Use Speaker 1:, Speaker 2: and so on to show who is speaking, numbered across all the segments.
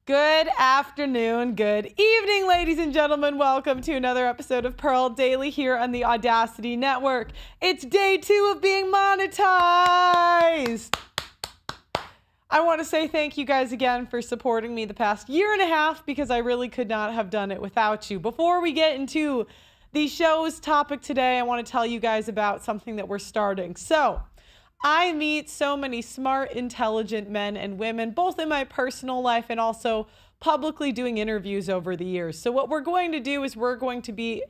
Speaker 1: Good afternoon, good evening, ladies and gentlemen. Welcome to another episode of Pearl Daily here on the Audacity Network. It's day 2 of being monetized. I want to say thank you guys again for supporting me the past year and a half because I really could not have done it without you. Before we get into the show's topic today, I want to tell you guys about something that we're starting. So, I meet so many smart, intelligent men and women, both in my personal life and also publicly doing interviews over the years. So what we're going to do is we're going to be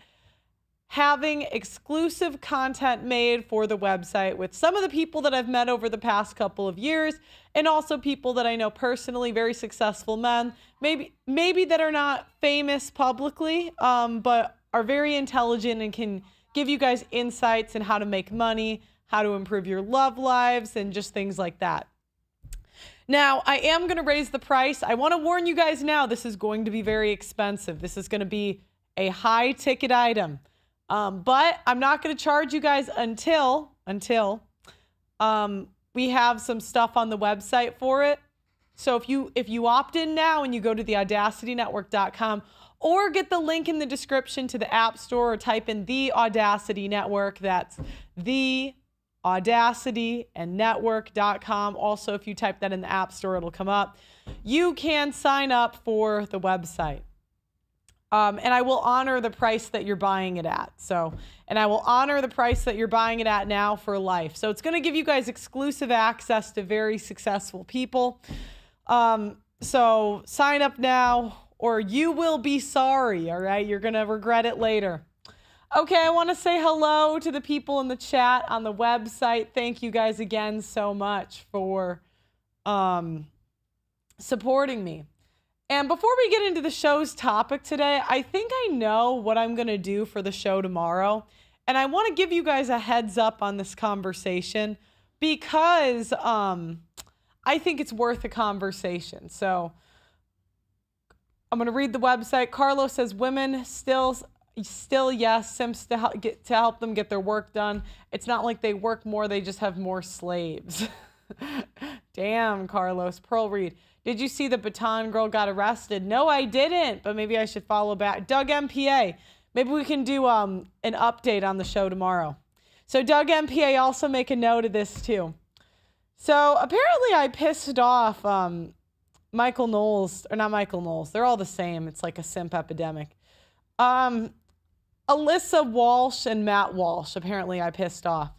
Speaker 1: having exclusive content made for the website with some of the people that I've met over the past couple of years and also people that I know personally, very successful men, maybe that are not famous publicly, but are very intelligent and can give you guys insights on how to make money, how to improve your love lives, and just things like that. Now, I am going to raise the price. I want to warn you guys now, this is going to be very expensive. This is going to be a high ticket item. But I'm not going to charge you guys until we have some stuff on the website for it. So if you opt in now and you go to theaudacitynetwork.com or get the link in the description to the App Store or type in the Audacity Network, that's the Audacity and network.com. Also, if you type that in the App Store, it'll come up. You can sign up for the website. And I will honor the price that you're buying it at. And I will honor the price that you're buying it at now for life. So it's going to give you guys exclusive access to very successful people. So sign up now or you will be sorry. All right. You're going to regret it later. Okay, I want to say hello to the people in the chat on the website. Thank you guys again so much for supporting me. And before we get into the show's topic today, I think I know what I'm going to do for the show tomorrow. And I want to give you guys a heads up on this conversation because I think it's worth a conversation. So I'm going to read the website. Carlos says women still yes, simps to help them get their work done. It's not like they work more, they just have more slaves. Damn, Carlos. Pearl Reed, did you see the Baton girl got arrested? No, I didn't, but maybe I should follow back. Doug MPA, maybe we can do an update on the show tomorrow. So Doug MPA, also make a note of this too. So apparently I pissed off Michael Knowles, or not Michael Knowles, they're all the same. It's like a simp epidemic. Alyssa Walsh and Matt Walsh, apparently I pissed off.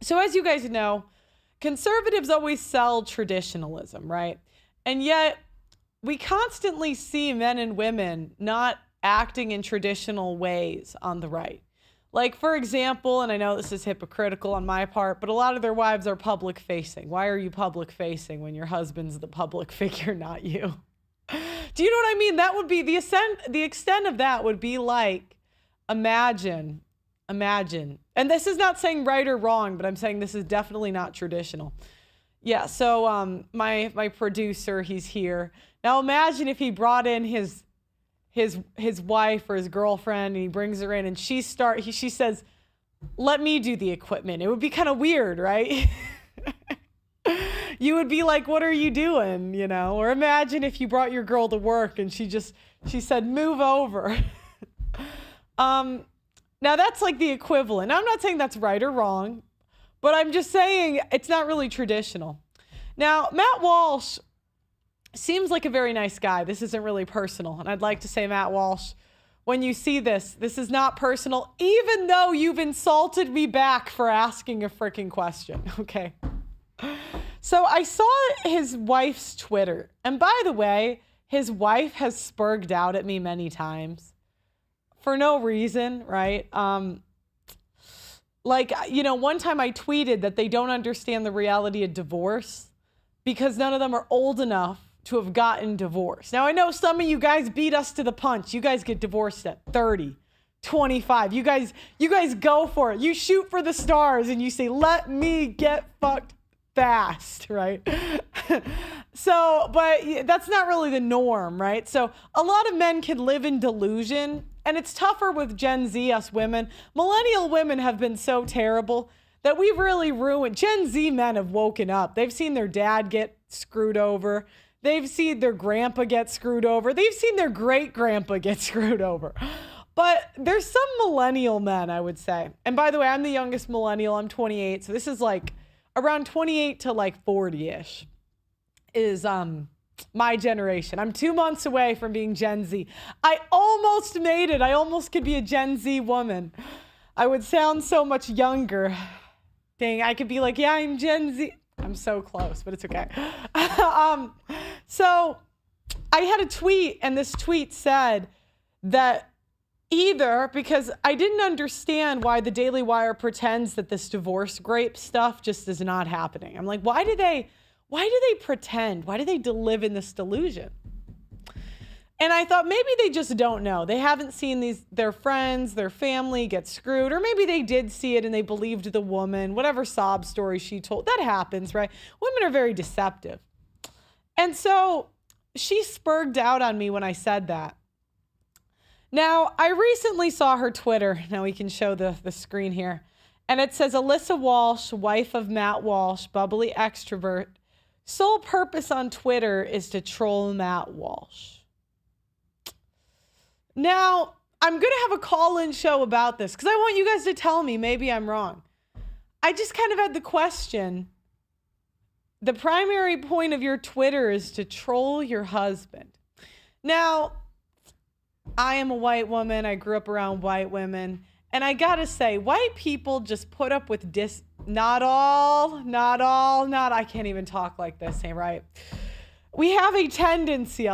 Speaker 1: So as you guys know, conservatives always sell traditionalism, right? And yet we constantly see men and women not acting in traditional ways on the right. Like, for example, and I know this is hypocritical on my part, but a lot of their wives are public facing. Why are you public facing when your husband's the public figure, not you? Do you know what I mean? That would be the extent of that would be like, imagine. And this is not saying right or wrong, but I'm saying this is definitely not traditional. Yeah, so my producer, he's here. Now imagine if he brought in his wife or his girlfriend and he brings her in and she says, "Let me do the equipment." It would be kind of weird, right? You would be like, what are you doing? You know, or imagine if you brought your girl to work and she said, "Move over." Now that's like the equivalent. I'm not saying that's right or wrong, but I'm just saying it's not really traditional. Now, Matt Walsh seems like a very nice guy. This isn't really personal. And I'd like to say, Matt Walsh, when you see this is not personal, even though you've insulted me back for asking a freaking question. Okay. So I saw his wife's Twitter. And by the way, his wife has spurged out at me many times for no reason, right? One time I tweeted that they don't understand the reality of divorce because none of them are old enough to have gotten divorced. Now, I know some of you guys beat us to the punch. You guys get divorced at 30, 25. You guys go for it. You shoot for the stars and you say, "Let me get fucked fast," right? So, but that's not really the norm, right? So a lot of men can live in delusion, and it's tougher with Gen Z, us women. Millennial women have been so terrible that we've really ruined. Gen Z men have woken up. They've seen their dad get screwed over. They've seen their grandpa get screwed over. They've seen their great grandpa get screwed over. But there's some millennial men, I would say. And by the way, I'm the youngest millennial. I'm 28. So this is like around 28 to like 40-ish is my generation. I'm 2 months away from being Gen Z. I almost made it. I almost could be a Gen Z woman. I would sound so much younger. Dang, I could be like, yeah, I'm Gen Z. I'm so close, but it's okay. So I had a tweet, and this tweet said that either, because I didn't understand why the Daily Wire pretends that this divorce grape stuff just is not happening. I'm like, why do they pretend? Why do they live in this delusion? And I thought maybe they just don't know. They haven't seen their friends, their family get screwed, or maybe they did see it and they believed the woman, whatever sob story she told. That happens, right? Women are very deceptive. And so she spurred out on me when I said that. Now, I recently saw her Twitter. Now we can show the screen here. And it says, Alyssa Walsh, wife of Matt Walsh, bubbly extrovert. Sole purpose on Twitter is to troll Matt Walsh. Now, I'm going to have a call-in show about this because I want you guys to tell me maybe I'm wrong. I just kind of had the question. The primary point of your Twitter is to troll your husband. Now, I am a white woman. I grew up around white women. And I got to say, white people just put up with I can't even talk like this, hey, right? We have a tendency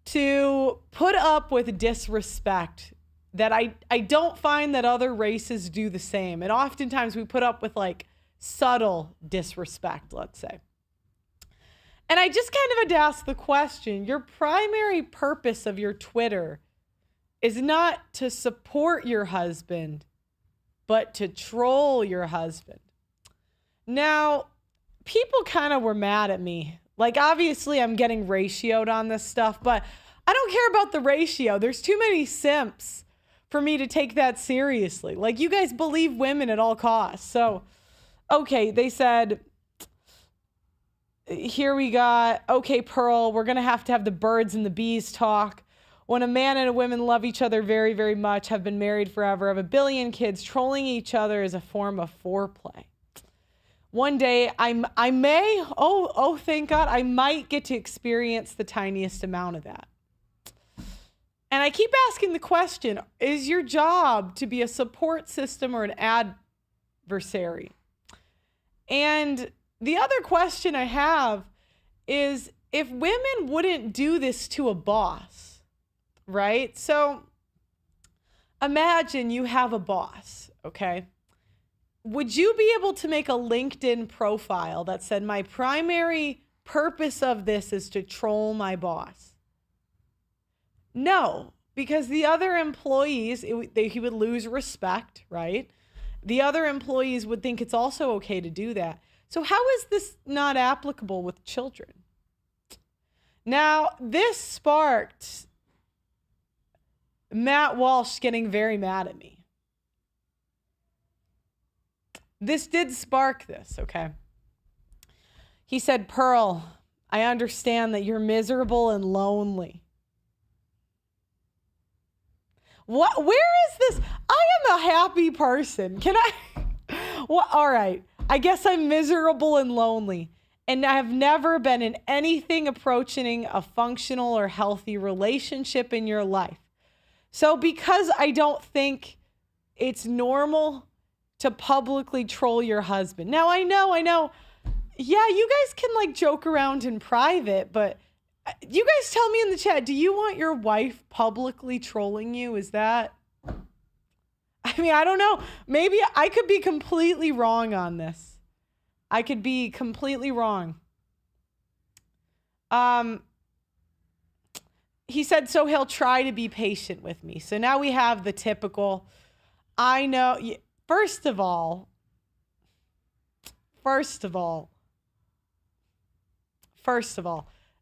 Speaker 1: to put up with disrespect that I don't find that other races do the same. And oftentimes we put up with like subtle disrespect, let's say. And I just kind of had to ask the question, your primary purpose of your Twitter is not to support your husband, but to troll your husband. Now, people kind of were mad at me. Like, obviously, I'm getting ratioed on this stuff, but I don't care about the ratio. There's too many simps for me to take that seriously. Like, you guys believe women at all costs. So, okay, they said, here we got, okay, Pearl, we're going to have the birds and the bees talk. When a man and a woman love each other very, very much, have been married forever, have a billion kids, trolling each other is a form of foreplay. One day I may, thank God, I might get to experience the tiniest amount of that. And I keep asking the question, is your job to be a support system or an adversary? And the other question I have is, if women wouldn't do this to a boss, right? So imagine you have a boss, okay? Would you be able to make a LinkedIn profile that said, my primary purpose of this is to troll my boss? No, because the other employees, he would lose respect, right? The other employees would think it's also okay to do that. So how is this not applicable with children? Now, this sparked Matt Walsh getting very mad at me. This did spark this, okay? He said, Pearl, I understand that you're miserable and lonely. What? Where is this? I am a happy person. Can I? Well, all right. I guess I'm miserable and lonely. And I have never been in anything approaching a functional or healthy relationship in your life. So because I don't think it's normal to publicly troll your husband. Now, I know. Yeah, you guys can like joke around in private, but you guys tell me in the chat, do you want your wife publicly trolling you? Is that, I mean, I don't know. Maybe I could be completely wrong on this. I could be completely wrong. He said, so he'll try to be patient with me. So now we have the typical, I know, First of all,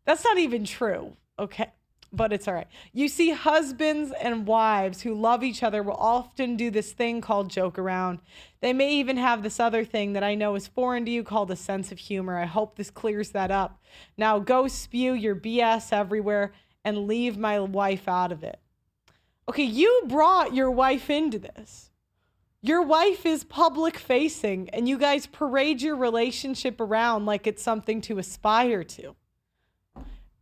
Speaker 1: that's not even true, okay? but it's all right. You see, husbands and wives who love each other will often do this thing called joke around. They may even have this other thing that I know is foreign to you called a sense of humor. I hope this clears that up. Now go spew your BS everywhere and leave my wife out of it. Okay, you brought your wife into this. Your wife is public facing and you guys parade your relationship around like it's something to aspire to.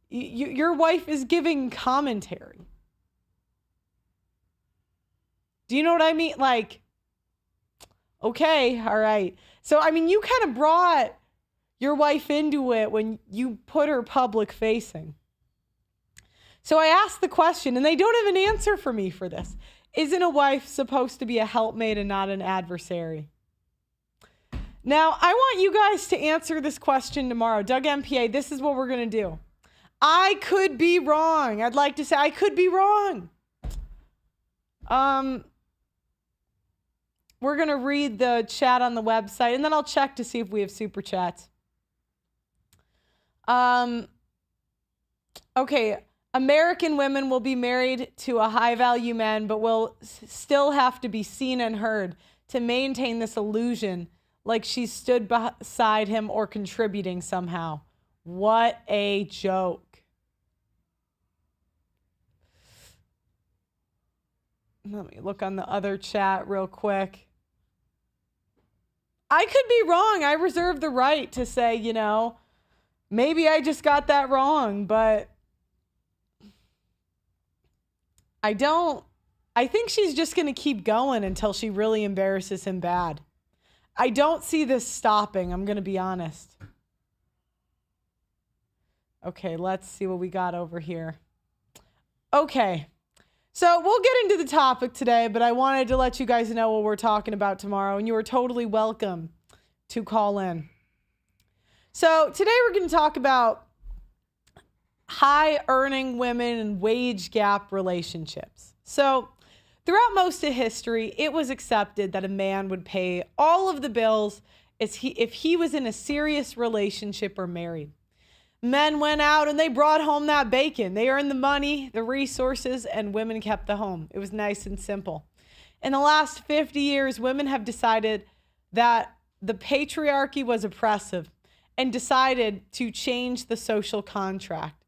Speaker 1: Your wife is giving commentary. Do you know what I mean? Like, okay, all right. So, I mean, you kind of brought your wife into it when you put her public facing. So I asked the question, and they don't have an answer for me for this. Isn't a wife supposed to be a helpmate and not an adversary? Now, I want you guys to answer this question tomorrow. Doug MPA, this is what we're going to do. I could be wrong. I'd like to say I could be wrong. We're going to read the chat on the website, and then I'll check to see if we have super chats. Okay. American women will be married to a high-value man, but will still have to be seen and heard to maintain this illusion like she stood beside him or contributing somehow. What a joke. Let me look on the other chat real quick. I could be wrong. I reserve the right to say, you know, maybe I just got that wrong, but I think she's just going to keep going until she really embarrasses him bad. I don't see this stopping. I'm going to be honest. Okay, let's see what we got over here. Okay, so we'll get into the topic today, but I wanted to let you guys know what we're talking about tomorrow, and you are totally welcome to call in. So today we're going to talk about high earning women and wage gap relationships. So throughout most of history, it was accepted that a man would pay all of the bills if he was in a serious relationship or married. Men went out and they brought home that bacon. They earned the money, the resources, and women kept the home. It was nice and simple. In the last 50 years, women have decided that the patriarchy was oppressive and decided to change the social contract.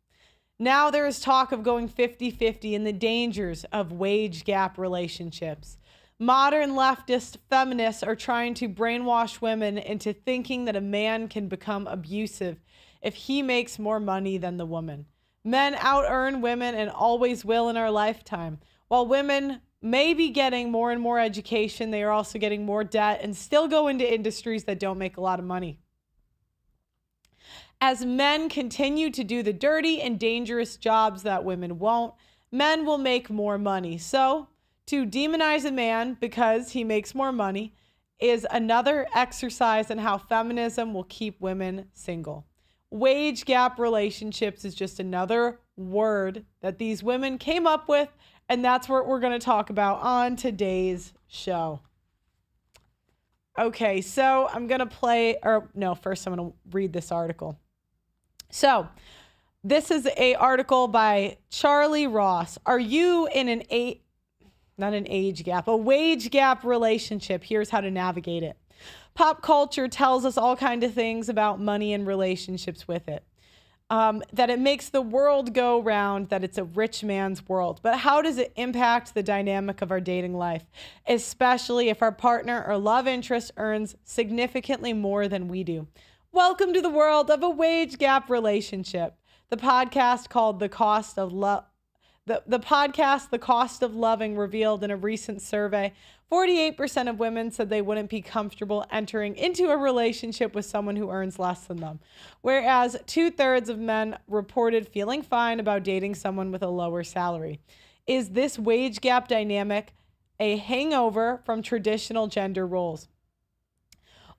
Speaker 1: Now there is talk of going 50-50 and the dangers of wage gap relationships. Modern leftist feminists are trying to brainwash women into thinking that a man can become abusive if he makes more money than the woman. Men out-earn women and always will in our lifetime. While women may be getting more and more education, they are also getting more debt and still go into industries that don't make a lot of money. As men continue to do the dirty and dangerous jobs that women won't, men will make more money. So, to demonize a man because he makes more money is another exercise in how feminism will keep women single. Wage gap relationships is just another word that these women came up with, and that's what we're going to talk about on today's show. Okay, so I'm going to first I'm going to read this article. So, this is an article by Charlie Ross. Are you in a wage gap relationship? Here's how to navigate it. Pop culture tells us all kinds of things about money and relationships with it. That it makes the world go round, that it's a rich man's world. But how does it impact the dynamic of our dating life, especially if our partner or love interest earns significantly more than we do? Welcome to the world of a wage gap relationship. The podcast called The Cost of Love. The podcast, The Cost of Loving, revealed in a recent survey, 48% of women said they wouldn't be comfortable entering into a relationship with someone who earns less than them, whereas 2/3 of men reported feeling fine about dating someone with a lower salary. Is this wage gap dynamic a hangover from traditional gender roles?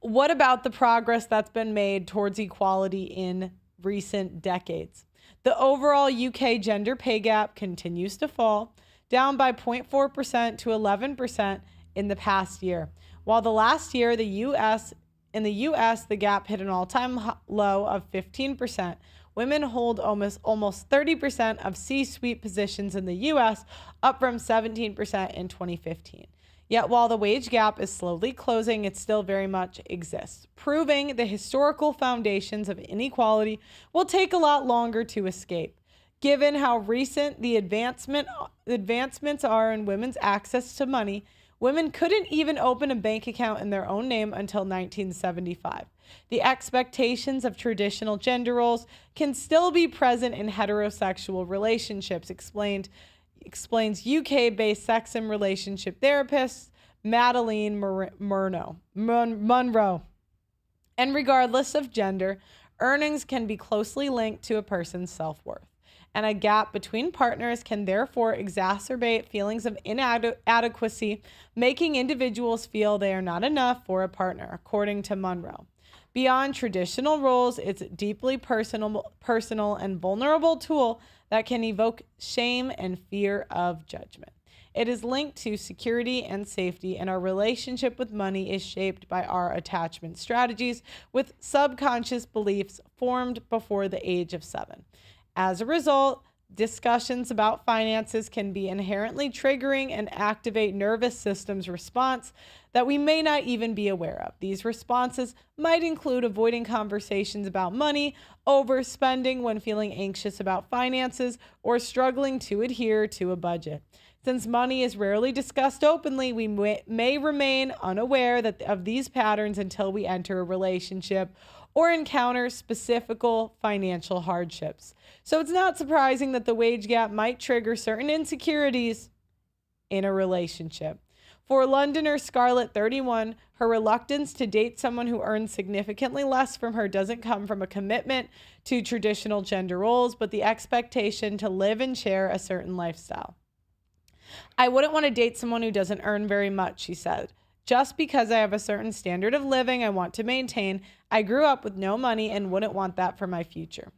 Speaker 1: What about the progress that's been made towards equality in recent decades? The overall UK gender pay gap continues to fall, down by 0.4% to 11% in the past year. While the last year, in the US, the gap hit an all-time low of 15%, women hold almost 30% of C-suite positions in the U.S., up from 17% in 2015. Yet while the wage gap is slowly closing, it still very much exists. Proving the historical foundations of inequality will take a lot longer to escape. Given how recent the advancements are in women's access to money, women couldn't even open a bank account in their own name until 1975. The expectations of traditional gender roles can still be present in heterosexual relationships, explains UK-based sex and relationship therapist Madeline Monroe. And regardless of gender, earnings can be closely linked to a person's self-worth. And a gap between partners can therefore exacerbate feelings of inadequacy, making individuals feel they are not enough for a partner, according to Monroe. Beyond traditional roles, it's a deeply personal and vulnerable tool that can evoke shame and fear of judgment. It is linked to security and safety, and our relationship with money is shaped by our attachment strategies with subconscious beliefs formed before the age of 7. As a result, discussions about finances can be inherently triggering and activate nervous system's response that we may not even be aware of. These responses might include avoiding conversations about money, overspending when feeling anxious about finances, or struggling to adhere to a budget. Since money is rarely discussed openly, we may remain unaware of these patterns until we enter a relationship or encounter specific financial hardships. So it's not surprising that the wage gap might trigger certain insecurities in a relationship. For Londoner Scarlett, 31, her reluctance to date someone who earns significantly less from her doesn't come from a commitment to traditional gender roles, but the expectation to live and share a certain lifestyle. I wouldn't want to date someone who doesn't earn very much, she said. Just because I have a certain standard of living I want to maintain, I grew up with no money and wouldn't want that for my future.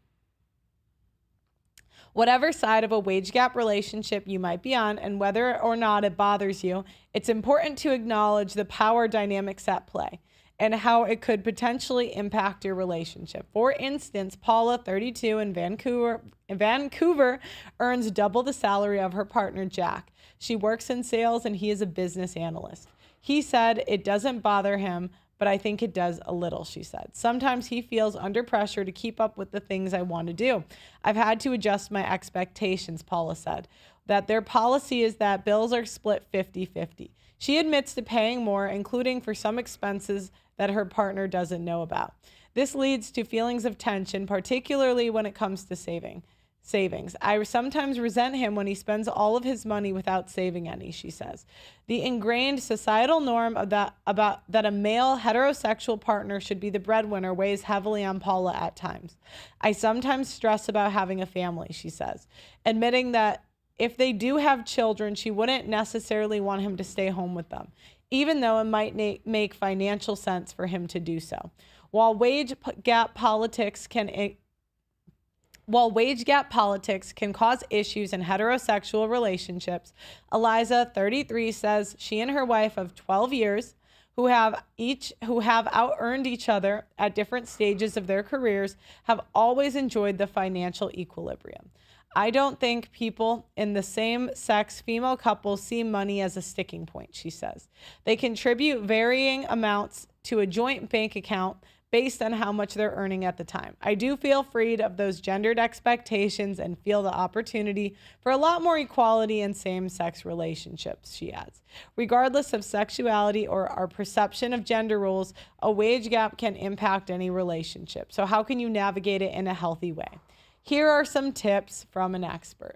Speaker 1: Whatever side of a wage gap relationship you might be on and whether or not it bothers you, it's important to acknowledge the power dynamics at play and how it could potentially impact your relationship. For instance, Paula, 32, in Vancouver, earns double the salary of her partner, Jack. She works in sales and he is a business analyst. He said it doesn't bother him, but I think it does a little, she said. Sometimes he feels under pressure to keep up with the things I want to do. I've had to adjust my expectations, Paula said, that their policy is that bills are split 50-50. She admits to paying more, including for some expenses that her partner doesn't know about. This leads to feelings of tension, particularly when it comes to savings. I sometimes resent him when he spends all of his money without saving any, she says. The ingrained societal norm that a male heterosexual partner should be the breadwinner weighs heavily on Paula at times. I sometimes stress about having a family, she says, admitting that if they do have children, she wouldn't necessarily want him to stay home with them, even though it might make financial sense for him to do so. While wage gap politics can cause issues in heterosexual relationships, Eliza, 33, says she and her wife of 12 years, who have out-earned each other at different stages of their careers, have always enjoyed the financial equilibrium. I don't think people in the same-sex female couples see money as a sticking point, she says. They contribute varying amounts to a joint bank account based on how much they're earning at the time. I do feel freed of those gendered expectations and feel the opportunity for a lot more equality in same-sex relationships, she adds. Regardless of sexuality or our perception of gender roles, a wage gap can impact any relationship. So how can you navigate it in a healthy way? Here are some tips from an expert.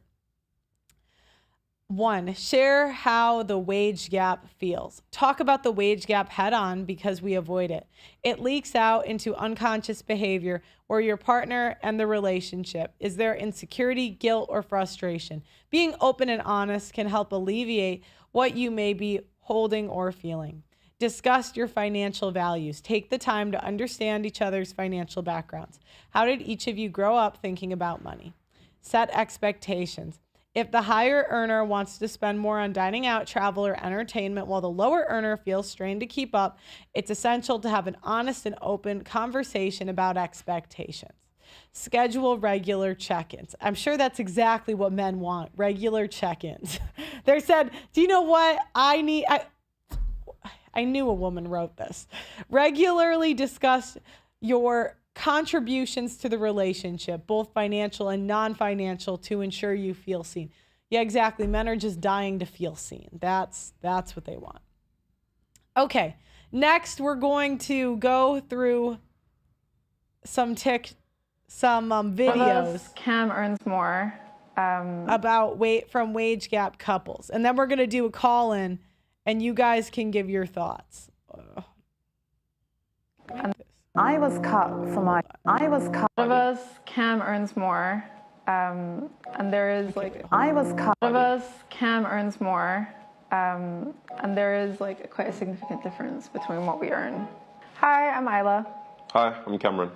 Speaker 1: 1, share how the wage gap feels. Talk about the wage gap head on because we avoid it. It leaks out into unconscious behavior or your partner and the relationship. Is there insecurity, guilt, or frustration? Being open and honest can help alleviate what you may be holding or feeling. Discuss your financial values. Take the time to understand each other's financial backgrounds. How did each of you grow up thinking about money? Set expectations. If the higher earner wants to spend more on dining out, travel, or entertainment while the lower earner feels strained to keep up, it's essential to have an honest and open conversation about expectations. Schedule regular check-ins. I'm sure that's exactly what men want, regular check-ins. They said, do you know what I knew a woman wrote this. Regularly discuss your contributions to the relationship, both financial and non-financial, to ensure you feel seen. Yeah, exactly. Men are just dying to feel seen. That's what they want. Okay, next we're going to go through some videos.
Speaker 2: Cam earns more.
Speaker 1: About from wage gap couples. And then we're going to do a call-in, and you guys can give your thoughts.
Speaker 2: I was cut for my... One of us, Cam earns more. And there is like... One of us, Cam earns more. And there is like quite a significant difference between what we earn. Hi, I'm Isla.
Speaker 3: Hi, I'm Cameron.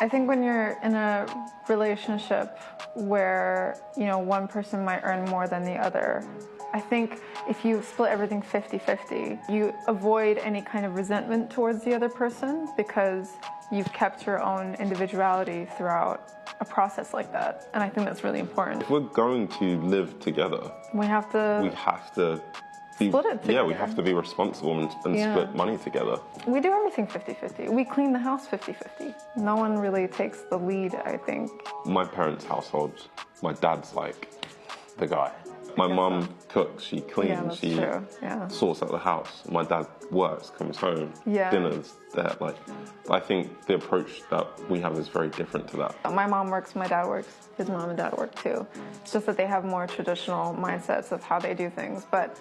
Speaker 2: I think when you're in a relationship where, you know, one person might earn more than the other, I think if you split everything 50-50, you avoid any kind of resentment towards the other person because you've kept your own individuality throughout a process like that. And I think that's really important.
Speaker 3: If we're going to live together,
Speaker 2: we have to
Speaker 3: split
Speaker 2: it together.
Speaker 3: Yeah, we have to be responsible and split money together.
Speaker 2: We do everything 50-50. We clean the house 50-50. No one really takes the lead, I think.
Speaker 3: My parents' household, my dad's like the guy. My mum cooks, she cleans, she sorts out the house. My dad works, comes home, dinners, that. Like, I think the approach that we have is very different to that.
Speaker 2: My mom works, my dad works, his mom and dad work too. It's just that they have more traditional mindsets of how they do things. But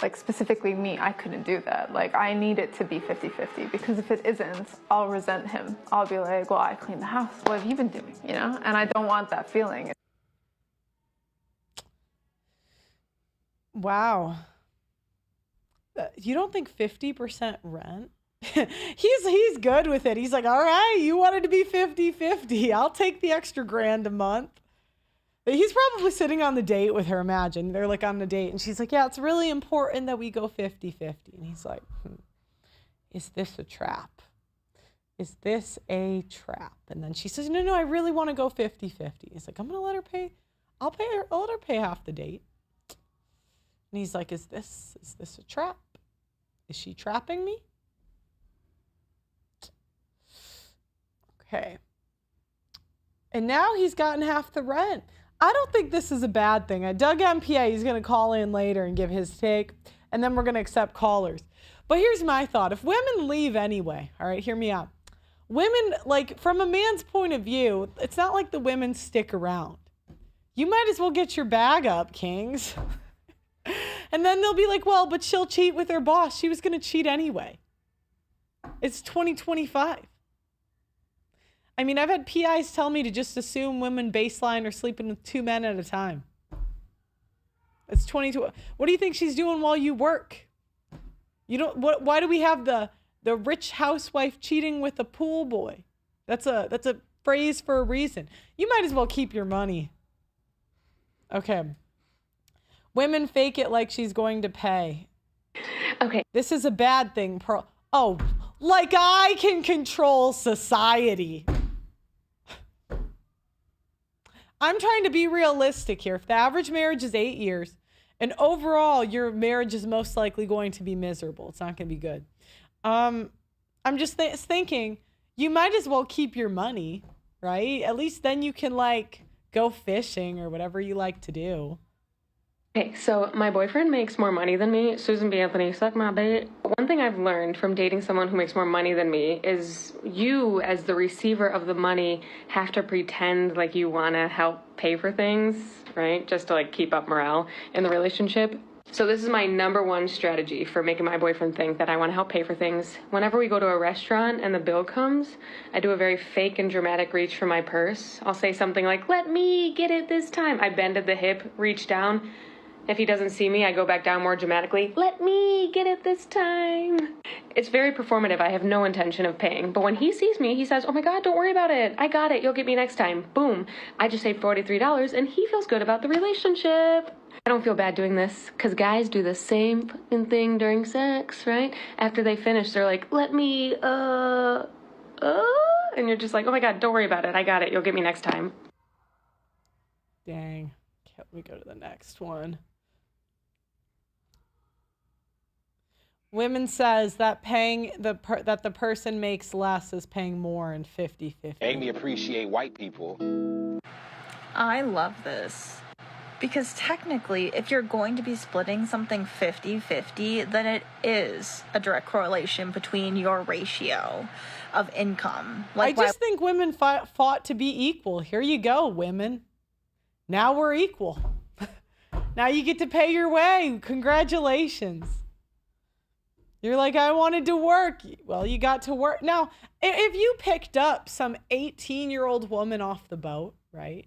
Speaker 2: like specifically me, I couldn't do that. Like I need it to be 50-50 because if it isn't, I'll resent him. I'll be like, well, I cleaned the house. What have you been doing? You know? And I don't want that feeling.
Speaker 1: Wow. You don't think 50% rent? He's good with it. He's like, all right, you wanted to be 50-50. I'll take the extra $1,000 a month. He's probably sitting on the date with her. Imagine they're like on the date and she's like, yeah, it's really important that we go 50-50. And he's like, is this a trap? Is this a trap? And then she says, no, I really want to go 50-50. He's like, I'm going to let her pay. I'll let her pay half the date. And he's like, is this a trap? Is she trapping me? Okay. And now he's gotten half the rent. I don't think this is a bad thing. Doug MPA, he's going to call in later and give his take, and then we're going to accept callers. But here's my thought. If women leave anyway, all right, hear me out. Women, like, from a man's point of view, it's not like the women stick around. You might as well get your bag up, kings. And then they'll be like, well, but she'll cheat with her boss. She was going to cheat anyway. It's 2025. I mean, I've had PIs tell me to just assume women baseline are sleeping with 2 men at a time. It's 22. What do you think she's doing while you work? You don't. Why do we have the rich housewife cheating with a pool boy? That's a phrase for a reason. You might as well keep your money. Okay. Women fake it like she's going to pay.
Speaker 4: Okay.
Speaker 1: This is a bad thing, Pearl. Oh, like I can control society. I'm trying to be realistic here. If the average marriage is 8 years, and overall your marriage is most likely going to be miserable, it's not going to be good. I'm just thinking you might as well keep your money, right? At least then you can like go fishing or whatever you like to do.
Speaker 4: Okay, so my boyfriend makes more money than me. Susan B. Anthony, suck my bait. One thing I've learned from dating someone who makes more money than me is you, as the receiver of the money, have to pretend like you want to help pay for things, right? Just to like keep up morale in the relationship. So this is my #1 strategy for making my boyfriend think that I want to help pay for things. Whenever we go to a restaurant and the bill comes, I do a very fake and dramatic reach for my purse. I'll say something like, let me get it this time. I bend at the hip, reach down, If he doesn't see me, I go back down more dramatically. Let me get it this time. It's very performative. I have no intention of paying. But when he sees me, he says, oh my God, don't worry about it. I got it. You'll get me next time. Boom. I just saved $43 and he feels good about the relationship. I don't feel bad doing this because guys do the same fucking thing during sex, right? After they finish, they're like, let me, and you're just like, oh my God, don't worry about it. I got it. You'll get me next time.
Speaker 1: Dang. Can't we go to the next one? Women says that paying that the person makes less is paying more in 50-50.
Speaker 5: Made me appreciate white people.
Speaker 6: I love this. Because technically, if you're going to be splitting something 50-50, then it is a direct correlation between your ratio of income.
Speaker 1: Like, I just think women fought to be equal. Here you go, women. Now we're equal. Now you get to pay your way. Congratulations. You're like, I wanted to work. Well, you got to work. Now, if you picked up some 18-year-old woman off the boat, right?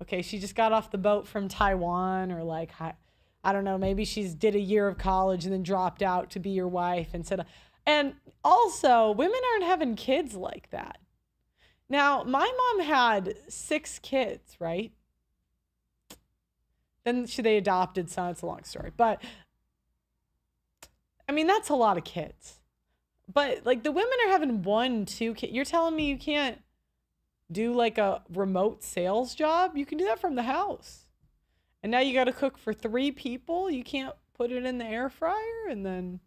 Speaker 1: Okay, she just got off the boat from Taiwan, or like, I don't know, maybe she's did a year of college and then dropped out to be your wife and said, and also women aren't having kids like that. Now, my mom had 6 kids, right? Then they adopted some. It's a long story, but I mean, that's a lot of kids. But like the women are having 1, 2 kids. You're telling me you can't do like a remote sales job? You can do that from the house. And now you got to cook for 3 people. You can't put it in the air fryer. And then,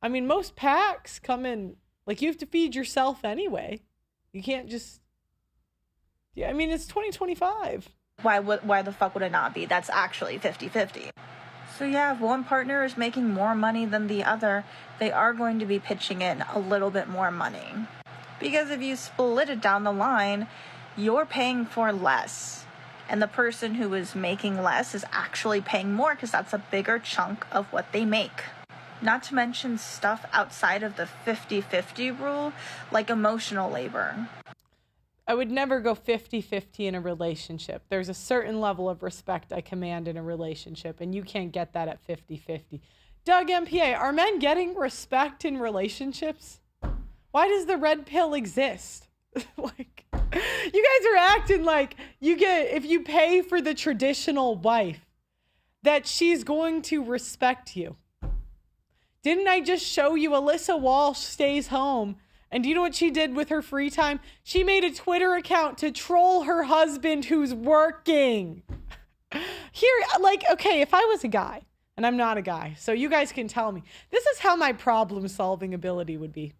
Speaker 1: I mean, most packs come in, like you have to feed yourself anyway. You can't just, yeah, I mean, it's 2025.
Speaker 6: Why the fuck would it not be? That's actually 50-50. So yeah, if one partner is making more money than the other, they are going to be pitching in a little bit more money. Because if you split it down the line, you're paying for less. And the person who is making less is actually paying more because that's a bigger chunk of what they make. Not to mention stuff outside of the 50-50 rule, like emotional labor.
Speaker 1: I would never go 50-50 in a relationship. There's a certain level of respect I command in a relationship, and you can't get that at 50-50. Doug MPA, are men getting respect in relationships? Why does the red pill exist? Like, you guys are acting like you get, if you pay for the traditional wife, that she's going to respect you. Didn't I just show you Alyssa Walsh stays home? And do you know what she did with her free time? She made a Twitter account to troll her husband who's working. Here, like, okay, if I was a guy, and I'm not a guy, so you guys can tell me, this is how my problem-solving ability would be.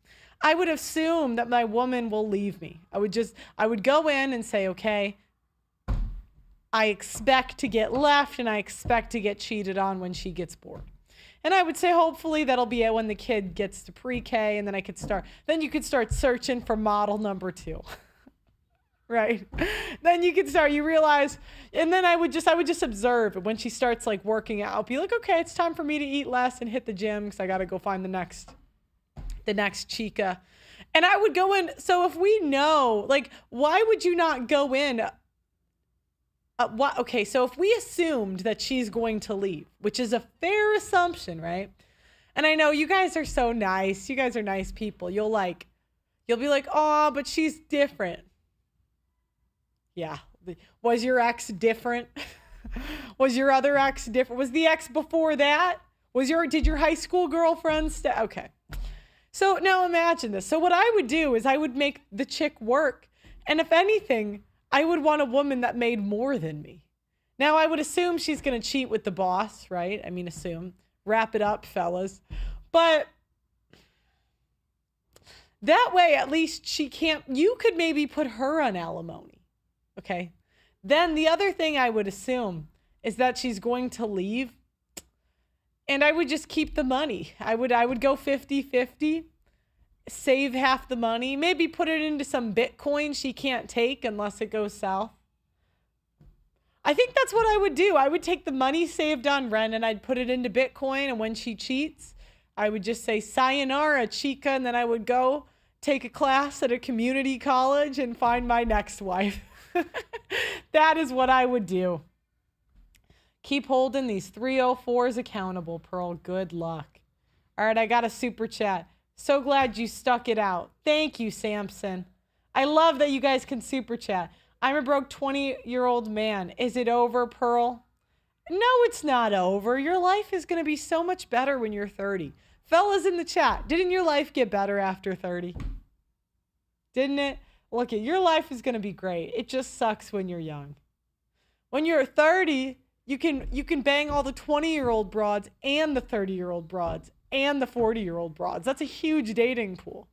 Speaker 1: I would assume that my woman will leave me. I would go in and say, okay, I expect to get left and I expect to get cheated on when she gets bored. And I would say, hopefully that'll be it when the kid gets to pre-K, and then you could start searching for model number 2. Right? Then you realize, and then I would just observe. And when she starts like working out, I'll be like, okay, it's time for me to eat less and hit the gym because I got to go find the next chica. And I would go in. So if we know, like, why would you not go in? Okay, so if we assumed that she's going to leave, which is a fair assumption, right? And I know you guys are so nice. You guys are nice people. You'll be like, oh, but she's different. Yeah. Was your ex different? Was your other ex different? Was the ex before that? Did your high school girlfriend okay. So now imagine this. So what I would do is I would make the chick work. And if anything, I would want a woman that made more than me. Now, I would assume she's going to cheat with the boss, right? I mean, assume. Wrap it up, fellas. But that way, at least you could maybe put her on alimony, okay? Then the other thing I would assume is that she's going to leave, and I would just keep the money. I would go 50-50. Save half the money, maybe put it into some Bitcoin she can't take unless it goes south. I think that's what I would do. I would take the money saved on rent and I'd put it into Bitcoin. And when she cheats, I would just say, sayonara, chica. And then I would go take a class at a community college and find my next wife. That is what I would do. Keep holding these 304s accountable, Pearl. Good luck. All right, I got a super chat. So glad you stuck it out. Thank you, Samson. I love that you guys can super chat. I'm a broke 20-year-old man. Is it over, Pearl? No, it's not over. Your life is going to be so much better when you're 30. Fellas in the chat, didn't your life get better after 30? Didn't it? Look, your life is going to be great. It just sucks when you're young. When you're 30, you can bang all the 20-year-old broads and the 30-year-old broads and the 40-year-old broads. That's a huge dating pool.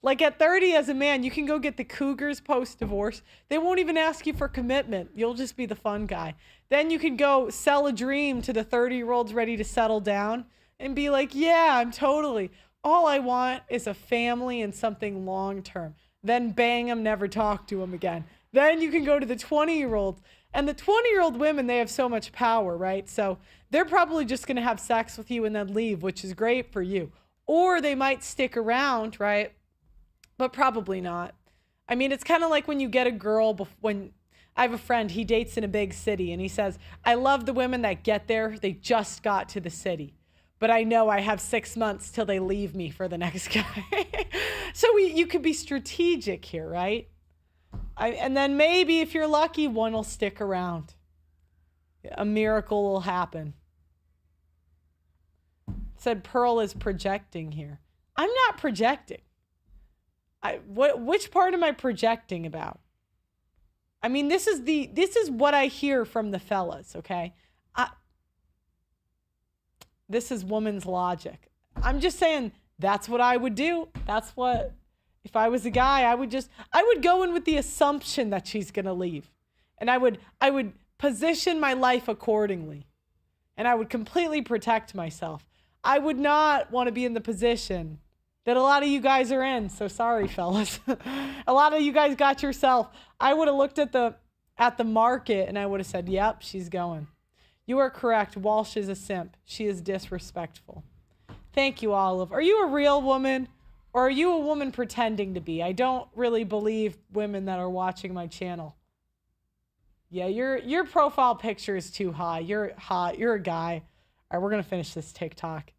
Speaker 1: Like at 30 as a man, you can go get the cougars post-divorce. They won't even ask you for commitment. You'll just be the fun guy. Then you can go sell a dream to the 30-year-olds ready to settle down and be like, yeah, I'm totally. All I want is a family and something long-term. Then bang them, never talk to them again. Then you can go to the 20-year-olds. And the 20-year-old women, they have so much power, right? So they're probably just going to have sex with you and then leave, which is great for you. Or they might stick around, right? But probably not. I mean, it's kind of like when you get a girl, when I have a friend, he dates in a big city, and he says, I love the women that get there. They just got to the city. But I know I have 6 months till they leave me for the next guy. So you could be strategic here, right? And then maybe if you're lucky, one will stick around. A miracle will happen. Said Pearl is projecting here. I'm not projecting. Which part am I projecting about? I mean, this is what I hear from the fellas, okay? This is woman's logic. I'm just saying that's what I would do. That's what, if I was a guy, I would go in with the assumption that she's going to leave. And I would position my life accordingly. And I would completely protect myself. I would not want to be in the position that a lot of you guys are in. So sorry, fellas. A lot of you guys got yourself. I would have looked at the market and I would have said, yep, she's going. You are correct. Walsh is a simp. She is disrespectful. Thank you, Olive. Are you a real woman or are you a woman pretending to be? I don't really believe women that are watching my channel. Yeah, your profile picture is too high. You're hot. You're a guy. All right, we're going to finish this TikTok.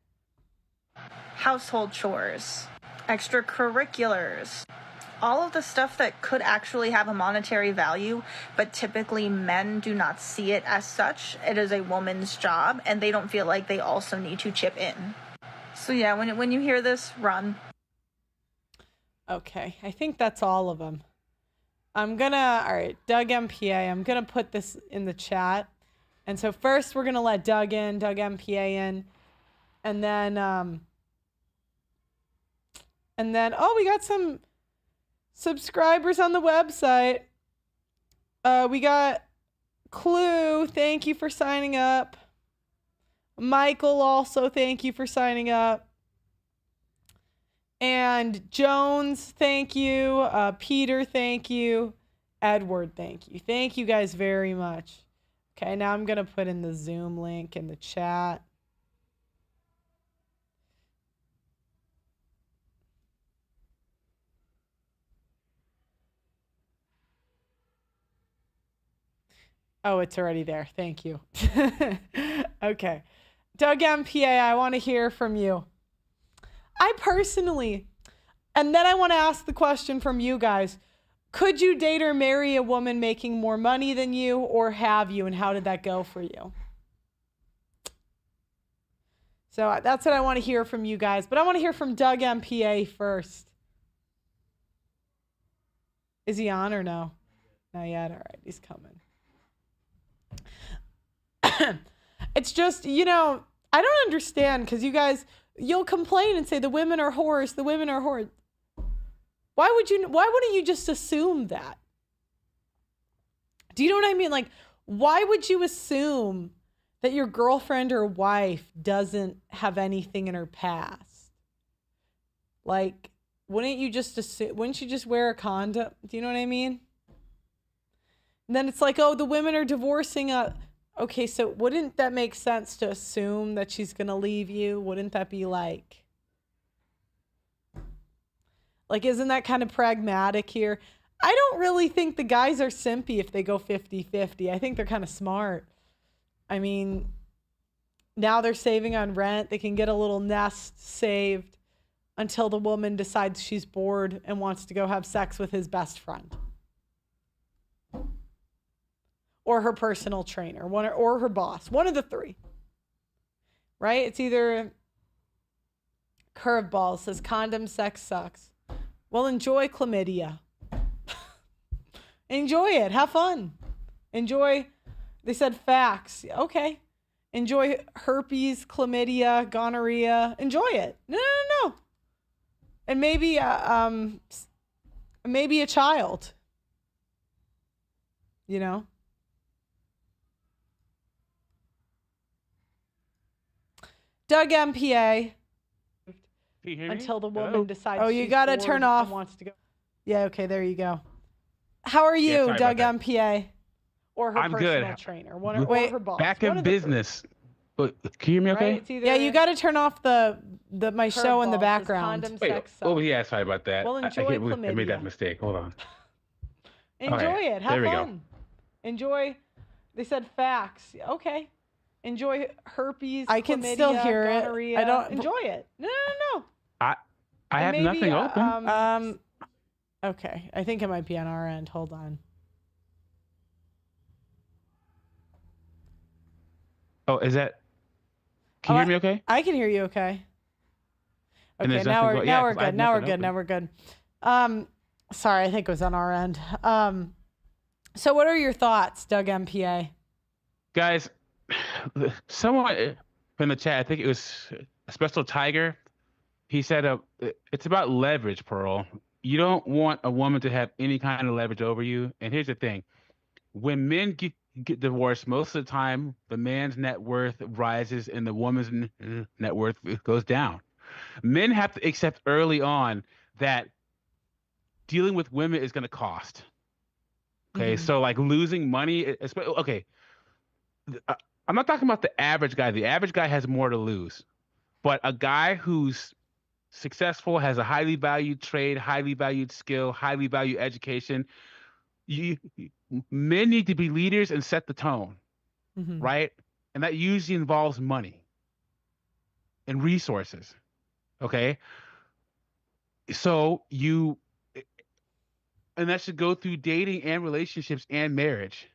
Speaker 6: Household chores, extracurriculars, all of the stuff that could actually have a monetary value, but typically men do not see it as such. It is a woman's job, and they don't feel like they also need to chip in. So yeah, when you hear this, run.
Speaker 1: Okay, I think that's all of them. All right, Doug MPA, I'm gonna put this in the chat. And so first we're gonna let Doug MPA in, and then, oh, we got some subscribers on the website. We got Clue, thank you for signing up. Michael also, thank you for signing up. And Jones, thank you. Peter, thank you. Edward, thank you. Thank you guys very much. Okay, now I'm going to put in the Zoom link in the chat. Oh, it's already there. Thank you. Okay. Doug MPA, I want to hear from you. I personally, and then I want to ask the question from you guys. Could you date or marry a woman making more money than you, or have you, and how did that go for you? So that's what I want to hear from you guys. But I want to hear from Doug MPA first. Is he on or no? Not yet. All right, he's coming. It's just, I don't understand, because you guys, you'll complain and say the women are whores, the women are whores. Why wouldn't you just assume that? Do you know what I mean? Like, why would you assume that your girlfriend or wife doesn't have anything in her past? Like, wouldn't you just wear a condom? Do you know what I mean? And then it's like, oh, the women are divorcing. Okay, so wouldn't that make sense to assume that she's going to leave you? Wouldn't that be like, isn't that kind of pragmatic here? I don't really think the guys are simpy if they go 50-50. I think they're kind of smart. I mean, now they're saving on rent. They can get a little nest saved until the woman decides she's bored and wants to go have sex with his best friend. Or her personal trainer, or her boss. One of the three. Right? It's either curveball says condom sex sucks. Well, enjoy chlamydia. Enjoy it. Have fun. Enjoy. They said facts. Okay. Enjoy herpes, chlamydia, gonorrhea. Enjoy it. No. And maybe a child. You know? Doug MPA. Until the woman decides. Oh, you gotta turn off. Wants to go. Yeah. Okay. There you go. How are you, Doug MPA? Or her personal trainer. Or her boss.
Speaker 7: Back in business. But can you hear me okay?
Speaker 1: Right? Yeah. You got to turn off my show in the background.
Speaker 7: Wait. Oh yeah. Sorry about that.
Speaker 1: Well, enjoy chlamydia.
Speaker 7: I made that mistake. Hold on.
Speaker 1: Enjoy it. Have fun. Enjoy. They said facts. Okay. Enjoy herpes. I can still hear gonorrhea. I don't enjoy it. No.
Speaker 7: I have nothing open.
Speaker 1: Okay. I think it might be on our end. Hold on.
Speaker 7: Oh, is that? Can you hear me okay?
Speaker 1: I can hear you okay. Okay, now we're good. Now we're good. Sorry, I think it was on our end. So what are your thoughts, Doug MPA?
Speaker 7: Guys, someone in the chat, I think it was a Special Tiger. He said, it's about leverage, Pearl. You don't want a woman to have any kind of leverage over you. And here's the thing. When men get divorced, most of the time, the man's net worth rises and the woman's net worth goes down. Men have to accept early on that dealing with women is going to cost. Okay, so like losing money, okay. I'm not talking about the average guy. The average guy has more to lose. But a guy who's successful, has a highly valued trade, highly valued skill, highly valued education, men need to be leaders and set the tone, right? And that usually involves money and resources, okay? So and that should go through dating and relationships and marriage.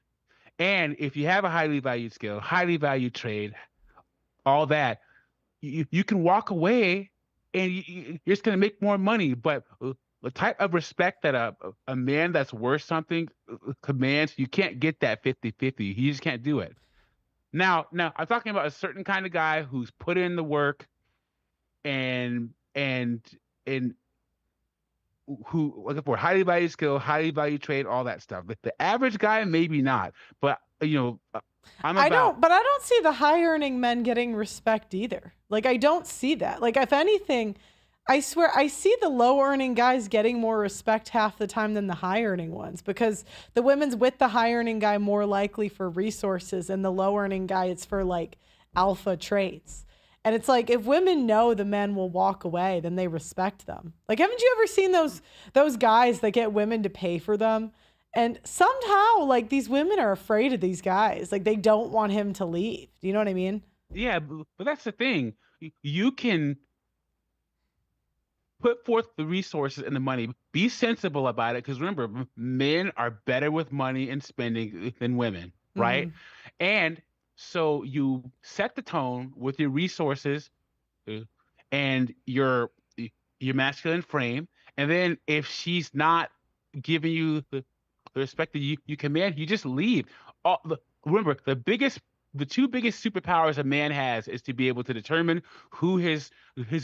Speaker 7: And if you have a highly valued skill, highly valued trade, all that, you can walk away and you're just going to make more money. But the type of respect that a man that's worth something commands, you can't get that 50-50. You just can't do it. Now I'm talking about a certain kind of guy who's put in the work and who looking for highly valued skill, highly valued trade, all that stuff. The average guy, maybe not. But I don't see the high earning men getting respect either. Like, I don't see that. Like, if anything, I swear I see the low earning guys getting more respect half the time than the high earning ones, because the women's with the high earning guy more likely for resources, and the low earning guy, it's for like alpha traits. And it's like, if women know the men will walk away, then they respect them. Like, haven't you ever seen those guys that get women to pay for them? And somehow, like, these women are afraid of these guys. Like, they don't want him to leave. Do you know what I mean? Yeah, but that's the thing. You can put forth the resources and the money. Be sensible about it, because remember, men are better with money and spending than women, right? And so you set the tone with your resources and your masculine frame. And then if she's not giving you the respect that you command, you just leave. Remember, the two biggest superpowers a man has is to be able to determine who his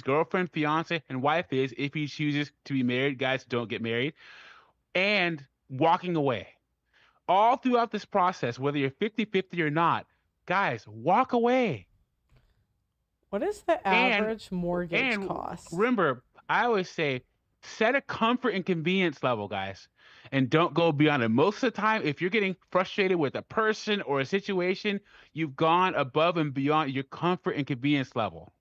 Speaker 7: girlfriend, fiance, and wife is if he chooses to be married. Guys, don't get married. And walking away. All throughout this process, whether you're 50-50 or not, guys, walk away.
Speaker 1: What is the average mortgage cost?
Speaker 7: Remember, I always say, set a comfort and convenience level, guys, and don't go beyond it. Most of the time, if you're getting frustrated with a person or a situation, you've gone above and beyond your comfort and convenience level.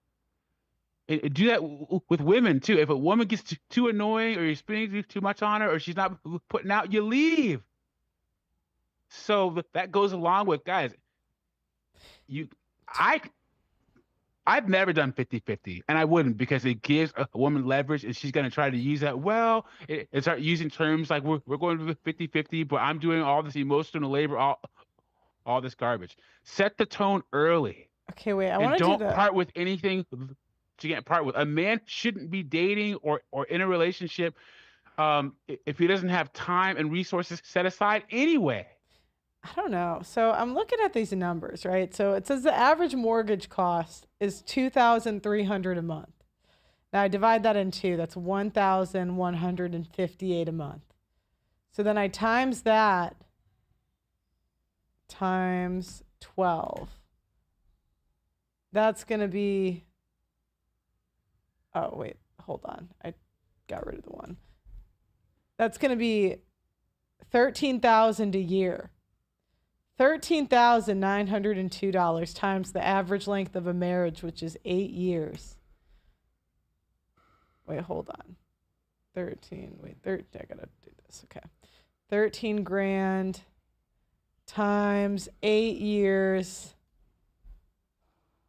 Speaker 7: And do that with women, too. If a woman gets too annoying, or you're spending too much on her, or she's not putting out, you leave. So that goes along with, guys, I've never done 50-50, and I wouldn't, because it gives a woman leverage, and she's going to try to use that. Well, it start using terms like we're going to 50-50, but I'm doing all this emotional labor, all this garbage. Set the tone early.
Speaker 1: Okay, wait. I
Speaker 7: want
Speaker 1: to
Speaker 7: don't part with anything you can't part with. A man shouldn't be dating or in a relationship if he doesn't have time and resources set aside anyway.
Speaker 1: I don't know. So I'm looking at these numbers, right? So it says the average mortgage cost is $2,300 a month. Now I divide that in two. That's $1,158 a month. So then I times that times 12. That's going to be, oh, wait, hold on. I got rid of the one. That's going to be $13,000 a year. $13,902 times the average length of a marriage, which is 8 years. Wait, hold on. 13, wait, I gotta do this, okay. 13 grand times 8 years.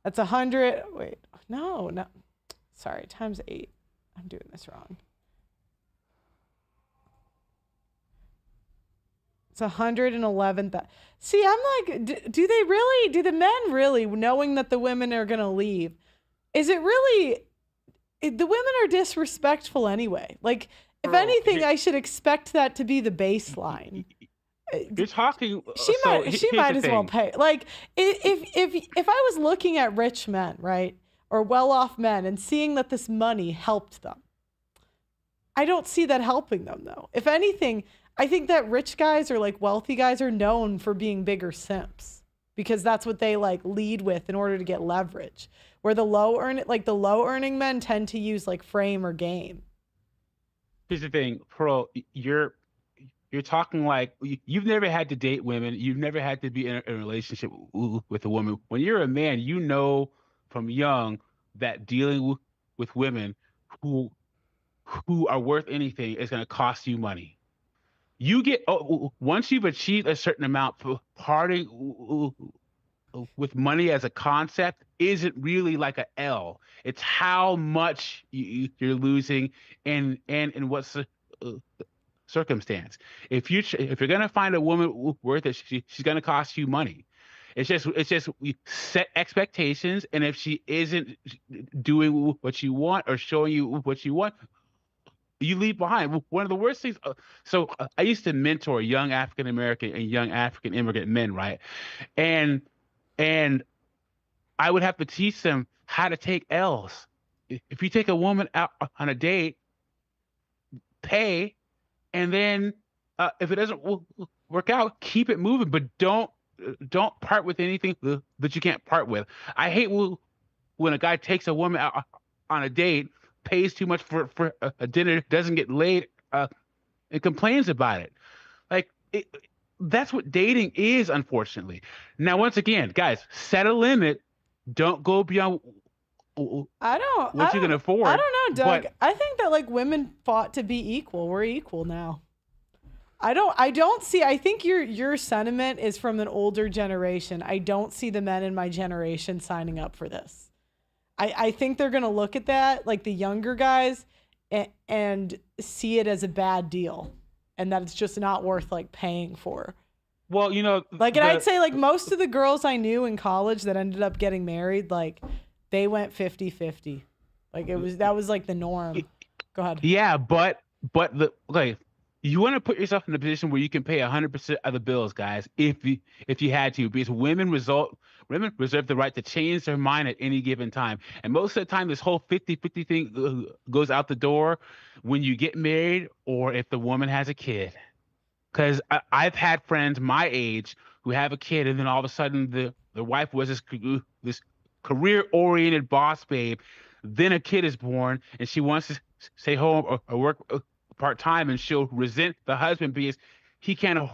Speaker 1: That's 100, wait, no, sorry, times 8. I'm doing this wrong. It's 111,000. See, I'm like, do the men really, knowing that the women are going to leave, is it really, the women are disrespectful anyway. Like, if anything, I should expect that to be the baseline.
Speaker 7: You're talking.
Speaker 1: She might as well pay. Like, if I was looking at rich men, right, or well-off men, and seeing that this money helped them, I don't see that helping them, though. If anything, I think that rich guys or like wealthy guys are known for being bigger simps, because that's what they like lead with in order to get leverage. Where the low earning men tend to use like frame or game.
Speaker 7: Here's the thing, Pearl, you're talking like you've never had to date women. You've never had to be in a relationship with a woman. When you're a man, you know from young that dealing with women who are worth anything is going to cost you money. You get, once you've achieved a certain amount, parting with money as a concept isn't really like a L. It's how much you're losing and in what circumstance. If you're gonna find a woman worth it, she's gonna cost you money. It's just we set expectations, and if she isn't doing what you want or showing you what you want, you leave behind. One of the worst things. So I used to mentor young African American and young African immigrant men, right? And I would have to teach them how to take L's. If you take a woman out on a date, pay, and then if it doesn't work out, keep it moving, but don't part with anything that you can't part with. I hate when a guy takes a woman out on a date, pays too much for a dinner, doesn't get laid, and complains about it. Like, that's what dating is, unfortunately. Now, once again, guys, set a limit. Don't go beyond what you can afford.
Speaker 1: I don't know, Doug. I think that like women fought to be equal. We're equal now. I don't see. I think your sentiment is from an older generation. I don't see the men in my generation signing up for this. I think they're going to look at that, like the younger guys, and see it as a bad deal, and that it's just not worth like paying for.
Speaker 7: Well, you know,
Speaker 1: like, and I'd say like most of the girls I knew in college that ended up getting married, like they went 50-50. Like that was like the norm. Go ahead.
Speaker 7: Yeah, but you want to put yourself in a position where you can pay 100% of the bills, guys, if you had to, because women reserve the right to change their mind at any given time. And most of the time, this whole 50-50 thing goes out the door when you get married or if the woman has a kid. Because I've had friends my age who have a kid, and then all of a sudden the wife was this career-oriented boss babe. Then a kid is born, and she wants to stay home or work part-time, and she'll resent the husband because he can't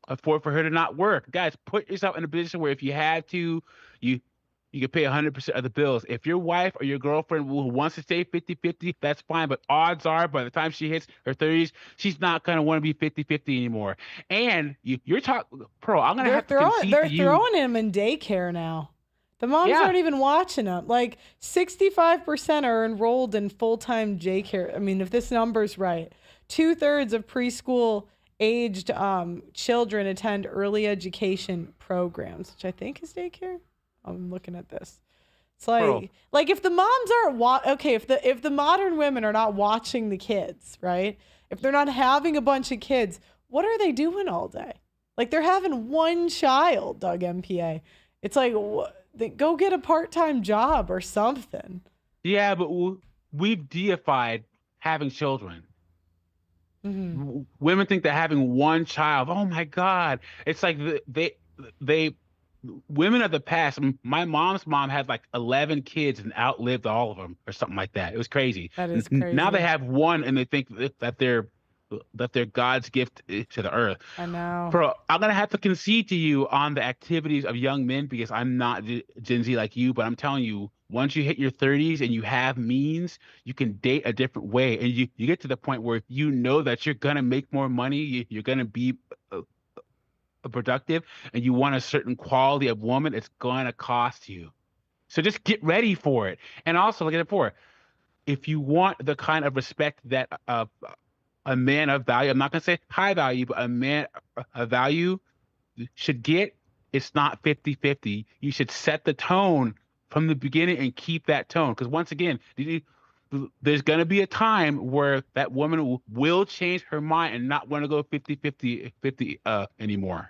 Speaker 7: afford for her to not work. Guys, put yourself in a position where if you had to, you can pay 100% of the bills. If your wife or your girlfriend wants to stay 50-50, that's fine. But odds are by the time she hits her 30s, she's not going to want to be 50-50 anymore. And you're talking, Pearl, I'm going to have to concede to you.
Speaker 1: They're throwing him in daycare now. The moms aren't even watching them. Like 65% are enrolled in full-time daycare. I mean, if this number's right, 2/3 of preschool aged children attend early education programs, which I think is daycare. I'm looking at this. It's like if the moms aren't if the modern women are not watching the kids, right? If they're not having a bunch of kids, what are they doing all day? Like they're having one child, Doug MPA. It's like go get a part-time job or something.
Speaker 7: Yeah, but we've deified having children.
Speaker 1: Mm-hmm.
Speaker 7: Women think that having one child, oh my God, it's like they women of the past. My mom's mom had like 11 kids and outlived all of them or something like that. It was crazy.
Speaker 1: That is crazy.
Speaker 7: Now they have one and they think that they're God's gift to the earth.
Speaker 1: I know.
Speaker 7: Bro, I'm gonna have to concede to you on the activities of young men because I'm not Gen Z like you, but I'm telling you, once you hit your 30s and you have means, you can date a different way, and you get to the point where you know that you're gonna make more money, you're gonna be productive, and you want a certain quality of woman. It's gonna cost you, so just get ready for it. And also, look at it for if you want the kind of respect that a man of value, I'm not gonna say high value, but a man of value should get, it's not 50-50. You should set the tone from the beginning and keep that tone. Because once again, there's going to be a time where that woman will change her mind and not want to go 50-50 anymore.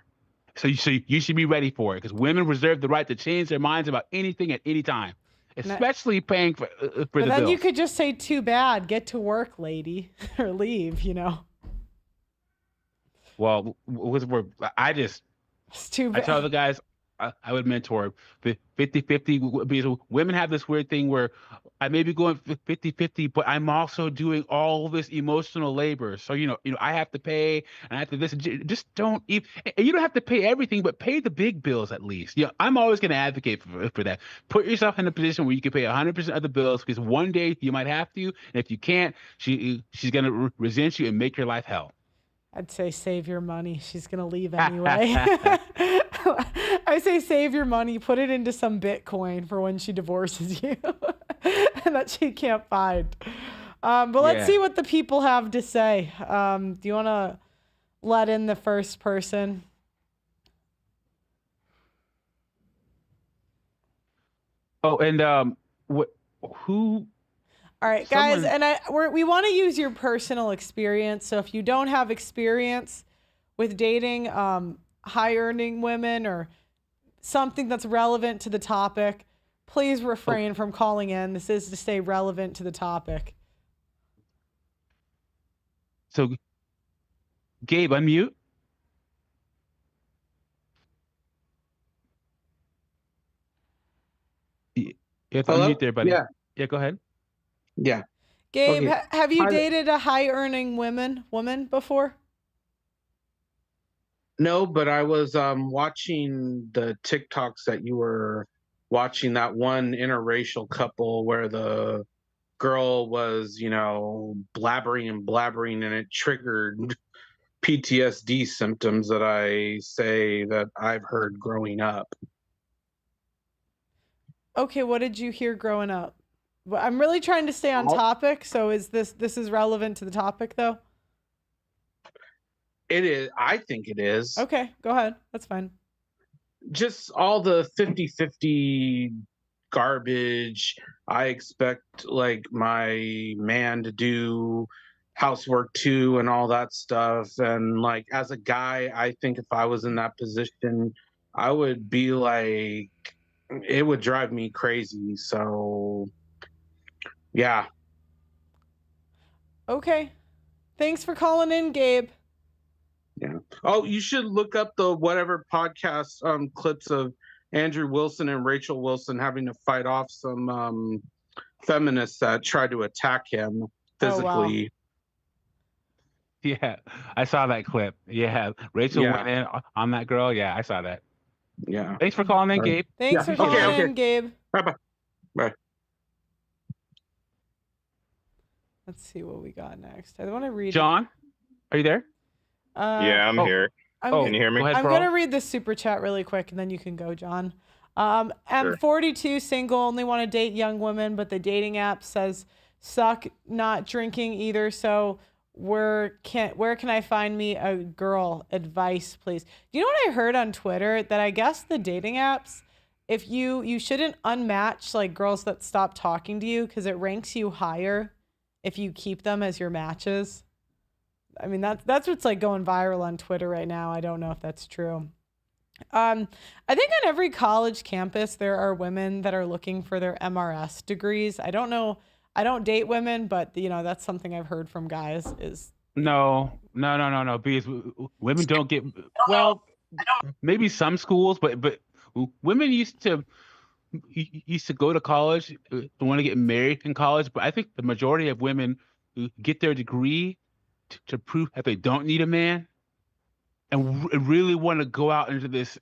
Speaker 7: So you should be ready for it, because women reserve the right to change their minds about anything at any time, especially paying for the bills.
Speaker 1: Then you could just say, too bad, get to work, lady, or leave, you know.
Speaker 7: Well,
Speaker 1: it's too bad.
Speaker 7: I tell the guys I would mentor 50-50 because women have this weird thing where I may be going 50-50, but I'm also doing all this emotional labor. So, you know, I have to pay and I have to this. Just don't even, you don't have to pay everything, but pay the big bills at least. You know, I'm always going to advocate for that. Put yourself in a position where you can pay 100% of the bills, because one day you might have to. And if you can't, she's going to resent you and make your life hell.
Speaker 1: I'd say save your money. She's going to leave anyway. I say save your money, put it into some Bitcoin for when she divorces you and that she can't find. But let's see what the people have to say. Do you want to let in the first person?
Speaker 7: Oh, and who...
Speaker 1: All right, guys, and we want to use your personal experience. So if you don't have experience with dating high-earning women or something that's relevant to the topic, please refrain from calling in. This is to stay relevant to the topic.
Speaker 7: So, Gabe, unmute. You have to unmute there, buddy. Yeah, go ahead.
Speaker 8: Yeah.
Speaker 1: Gabe, have you dated a high-earning woman before?
Speaker 8: No, but I was watching the TikToks that you were watching, that one interracial couple where the girl was, blabbering and it triggered PTSD symptoms that I say that I've heard growing up.
Speaker 1: Okay, what did you hear growing up? I'm really trying to stay on topic, so is this is relevant to the topic, though?
Speaker 8: It is. I think it is.
Speaker 1: Okay, go ahead. That's fine.
Speaker 8: Just all the 50-50 garbage. I expect, like, my man to do housework, too, and all that stuff. And, like, as a guy, I think if I was in that position, I would be like, it would drive me crazy. So... yeah.
Speaker 1: Okay. Thanks for calling in, Gabe.
Speaker 8: Yeah. Oh, you should look up the whatever podcast clips of Andrew Wilson and Rachel Wilson having to fight off some feminists that tried to attack him physically.
Speaker 7: Oh, wow. Yeah, I saw that clip. Yeah, Rachel went in on that girl. Yeah, I saw that.
Speaker 8: Yeah.
Speaker 7: Thanks for calling in, Gabe.
Speaker 1: Thanks for calling in, Gabe.
Speaker 8: Bye-bye. Bye.
Speaker 1: Let's see what we got next. I want to read.
Speaker 7: John, are you there?
Speaker 5: Yeah, I'm here. Can you hear me?
Speaker 1: I'm going to read the super chat really quick, and then you can go, John. I'm 42, single, only want to date young women, but the dating app says suck, not drinking either. So where can I find me a girl? Advice, please. You know what I heard on Twitter? That I guess the dating apps, if you shouldn't unmatch like girls that stop talking to you because it ranks you higher if you keep them as your matches. I mean, that's what's like going viral on Twitter right now. I don't know if that's true. I think on every college campus there are women that are looking for their MRS degrees. I don't know. I don't date women, but that's something I've heard from guys is
Speaker 7: no. Because women don't get, well, maybe some schools, but women used to go to college, want to get married in college. But I think the majority of women get their degree to prove that they don't need a man, and really want to go out into this.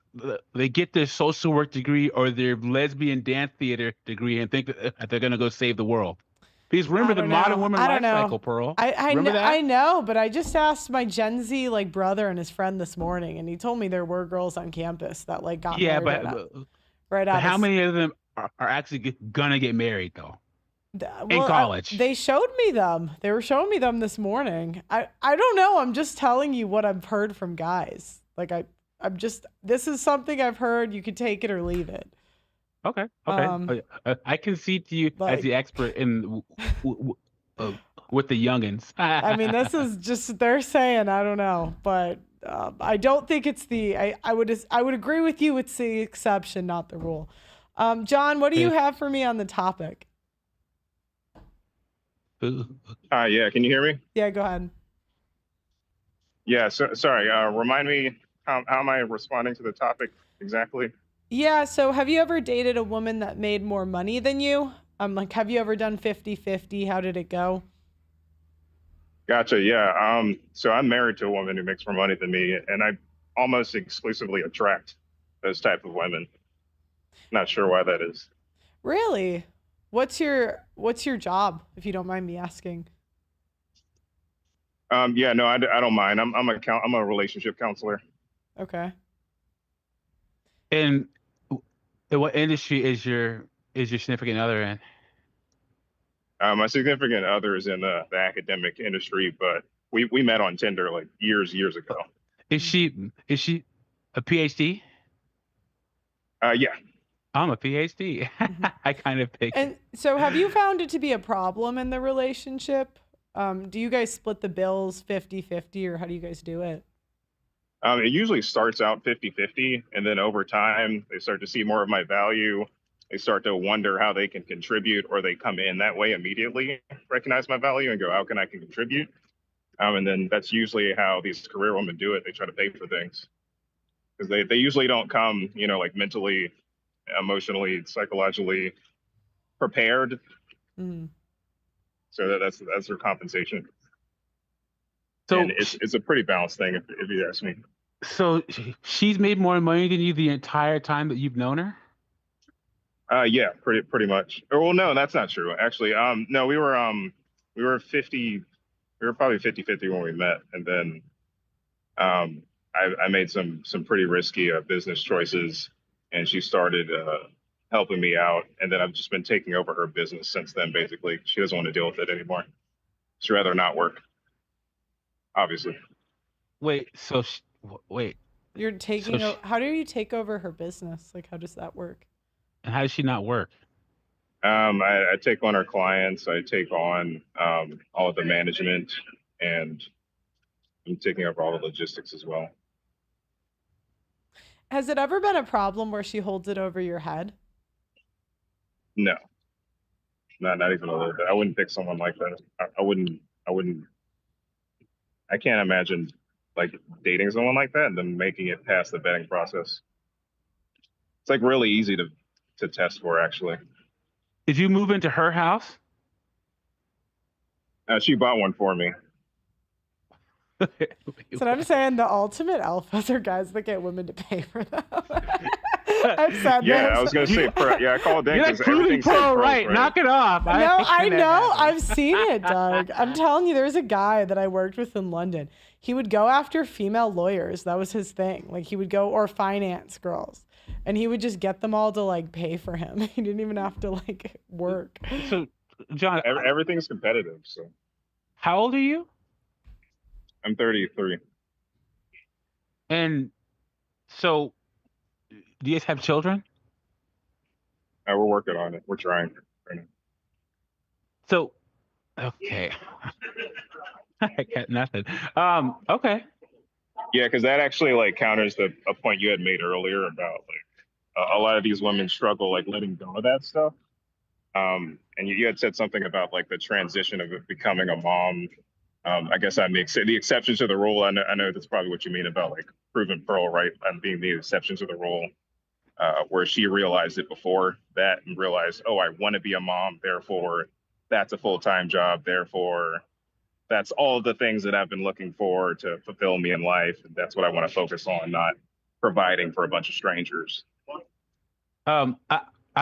Speaker 7: They get their social work degree or their lesbian dance theater degree and think that they're going to go save the world. Because remember the modern woman life cycle, Pearl.
Speaker 1: I know, but I just asked my Gen Z like brother and his friend this morning, and he told me there were girls on campus that like got married. Right out.
Speaker 7: How many of them are actually gonna get married though? In college.
Speaker 1: They showed me them. They were showing me them this morning. I don't know. I'm just telling you what I've heard from guys. Like this is something I've heard. You could take it or leave it.
Speaker 7: Okay. I concede to you as the expert in with the youngins.
Speaker 1: I mean, this is just they're saying. I don't know, but I don't think it's I would agree with you. It's the exception, not the rule. John, what do you have for me on the topic?
Speaker 9: Yeah, can you hear me?
Speaker 1: Yeah, go ahead.
Speaker 9: Yeah, sorry. Remind me, how am I responding to the topic exactly?
Speaker 1: Yeah, so have you ever dated a woman that made more money than you? Like, have you ever done 50-50? How did it go?
Speaker 9: Gotcha, yeah. So I'm married to a woman who makes more money than me, and I almost exclusively attract those type of women. Not sure why that is.
Speaker 1: Really? What's your job, if you don't mind me asking?
Speaker 9: Yeah, no, I don't mind. I'm a relationship counselor.
Speaker 1: Okay.
Speaker 7: And what industry is your significant other in?
Speaker 9: My significant other is in the academic industry, but we met on Tinder like years ago.
Speaker 7: Is she a PhD?
Speaker 9: Yeah.
Speaker 7: I'm a PhD. I kind of picked.
Speaker 1: And so have you found it to be a problem in the relationship? Do you guys split the bills 50-50 or how do you guys do it?
Speaker 9: It usually starts out 50-50, and then over time, they start to see more of my value. They start to wonder how they can contribute, or they come in that way immediately, recognize my value, and go, how can I contribute? And then that's usually how these career women do it. They try to pay for things. Because they usually don't come, like mentally, emotionally, psychologically prepared. Mm-hmm. So that's their compensation. So and it's a pretty balanced thing, if you ask me.
Speaker 7: So she's made more money than you the entire time that you've known her?
Speaker 9: Yeah, pretty much. Well, no, that's not true. Actually, no, we were probably 50-50 when we met, and then I made some pretty risky business choices, and she started helping me out, and then I've just been taking over her business since then. Basically, she doesn't want to deal with it anymore. She'd rather not work. Obviously.
Speaker 7: Wait.
Speaker 1: You're taking. How do you take over her business? Like, how does that work?
Speaker 7: And how does she not work?
Speaker 9: I take on her clients. I take on all of the management, and I'm taking over all the logistics as well.
Speaker 1: Has it ever been a problem where she holds it over your head?
Speaker 9: No, not even a little bit. I wouldn't pick someone like that. I wouldn't. I can't imagine like dating someone like that and then making it past the vetting process. It's like really easy to test for, actually.
Speaker 7: Did you move into her house?
Speaker 9: She bought one for me.
Speaker 1: So I'm saying the ultimate alphas are guys that get women to pay for them. I've said
Speaker 9: Yeah,
Speaker 1: this.
Speaker 9: I was gonna say, I called in.
Speaker 7: You're like proving pro, right? Knock it off.
Speaker 1: No, I know. I've seen it, Doug. I'm telling you, there's a guy that I worked with in London. He would go after female lawyers. That was his thing. Like he would go, or finance girls, and he would just get them all to like pay for him. He didn't even have to like work.
Speaker 7: So, John,
Speaker 9: everything's competitive. So,
Speaker 7: how old are you?
Speaker 9: I'm 33.
Speaker 7: And so, do you guys have children?
Speaker 9: We're working on it. We're trying.
Speaker 7: So, okay. I got nothing. Okay.
Speaker 9: Yeah, because that actually like counters a point you had made earlier about like a lot of these women struggle like letting go of that stuff. And you had said something about like the transition of becoming a mom. I guess that makes it the exception to the rule. I know that's probably what you mean about like proven pearl, right? And being the exception to the rule, where she realized it before that and realized, oh, I want to be a mom, therefore that's a full-time job, therefore that's all the things that I've been looking for to fulfill me in life. And that's what I want to focus on, not providing for a bunch of strangers.
Speaker 7: I'm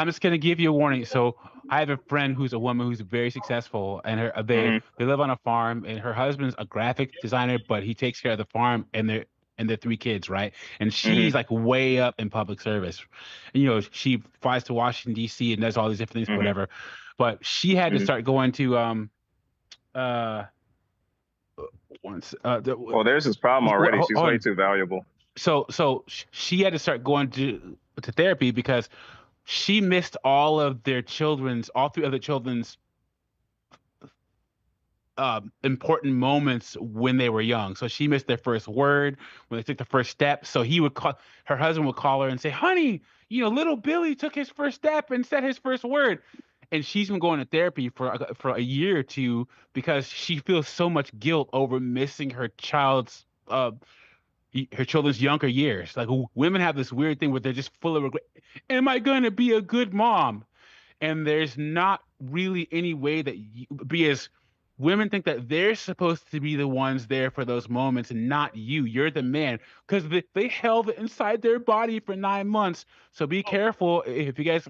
Speaker 7: just gonna give you a warning. So I have a friend who's a woman who's very successful, and they live on a farm, and her husband's a graphic designer, but he takes care of the farm and their 3 kids, right? And she's like way up in public service. And, you know, she flies to Washington D.C. and does all these different things, whatever. But she had to start going to
Speaker 9: well, there's this problem already. She's way too valuable.
Speaker 7: So she had to start going to therapy because she missed all 3 other children's important moments when they were young. So she missed their first word, when they took the first step. So her husband would call her and say, honey, you know, little Billy took his first step and said his first word. And she's been going to therapy for a year or 2 because she feels so much guilt over missing her children's younger years. Like women have this weird thing where they're just full of regret. Am I going to be a good mom? And there's not really any way that because women think that they're supposed to be the ones there for those moments and not you. You're the man because they held it inside their body for 9 months. So be careful if you guys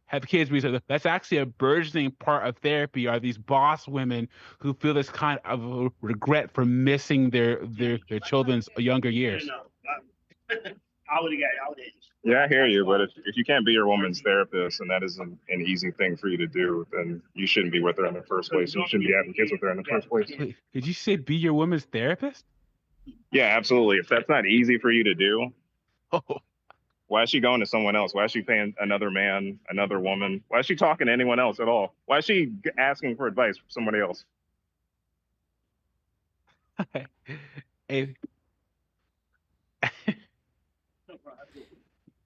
Speaker 7: have kids, because that's actually a burgeoning part of therapy, are these boss women who feel this kind of regret for missing their children's younger years.
Speaker 9: Yeah, I hear you, but if you can't be your woman's therapist and that isn't an easy thing for you to do, then you shouldn't be with her in the first place. You shouldn't be having kids with her in the first place.
Speaker 7: Wait, did you say be your woman's therapist?
Speaker 9: Yeah, absolutely. If that's not easy for you to do,
Speaker 7: oh.
Speaker 9: Why is she going to someone else? Why is she paying another man, another woman? Why is she talking to anyone else at all? Why is she asking for advice from somebody else?
Speaker 7: Hey.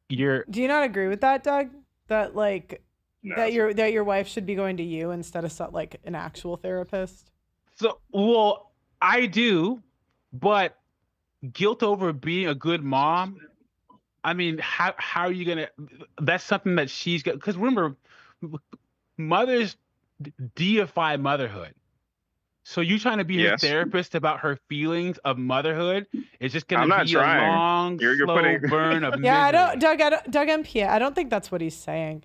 Speaker 1: Do you not agree with that, Doug? That like that your wife should be going to you instead of like an actual therapist?
Speaker 7: So, well, I do, but guilt over being a good mom. I mean, how are you gonna? That's something that she's got. Because remember, mothers deify motherhood. So you trying to be her therapist about her feelings of motherhood is just gonna be a long, slow burn of misery.
Speaker 1: Doug MPA. I don't think that's what he's saying.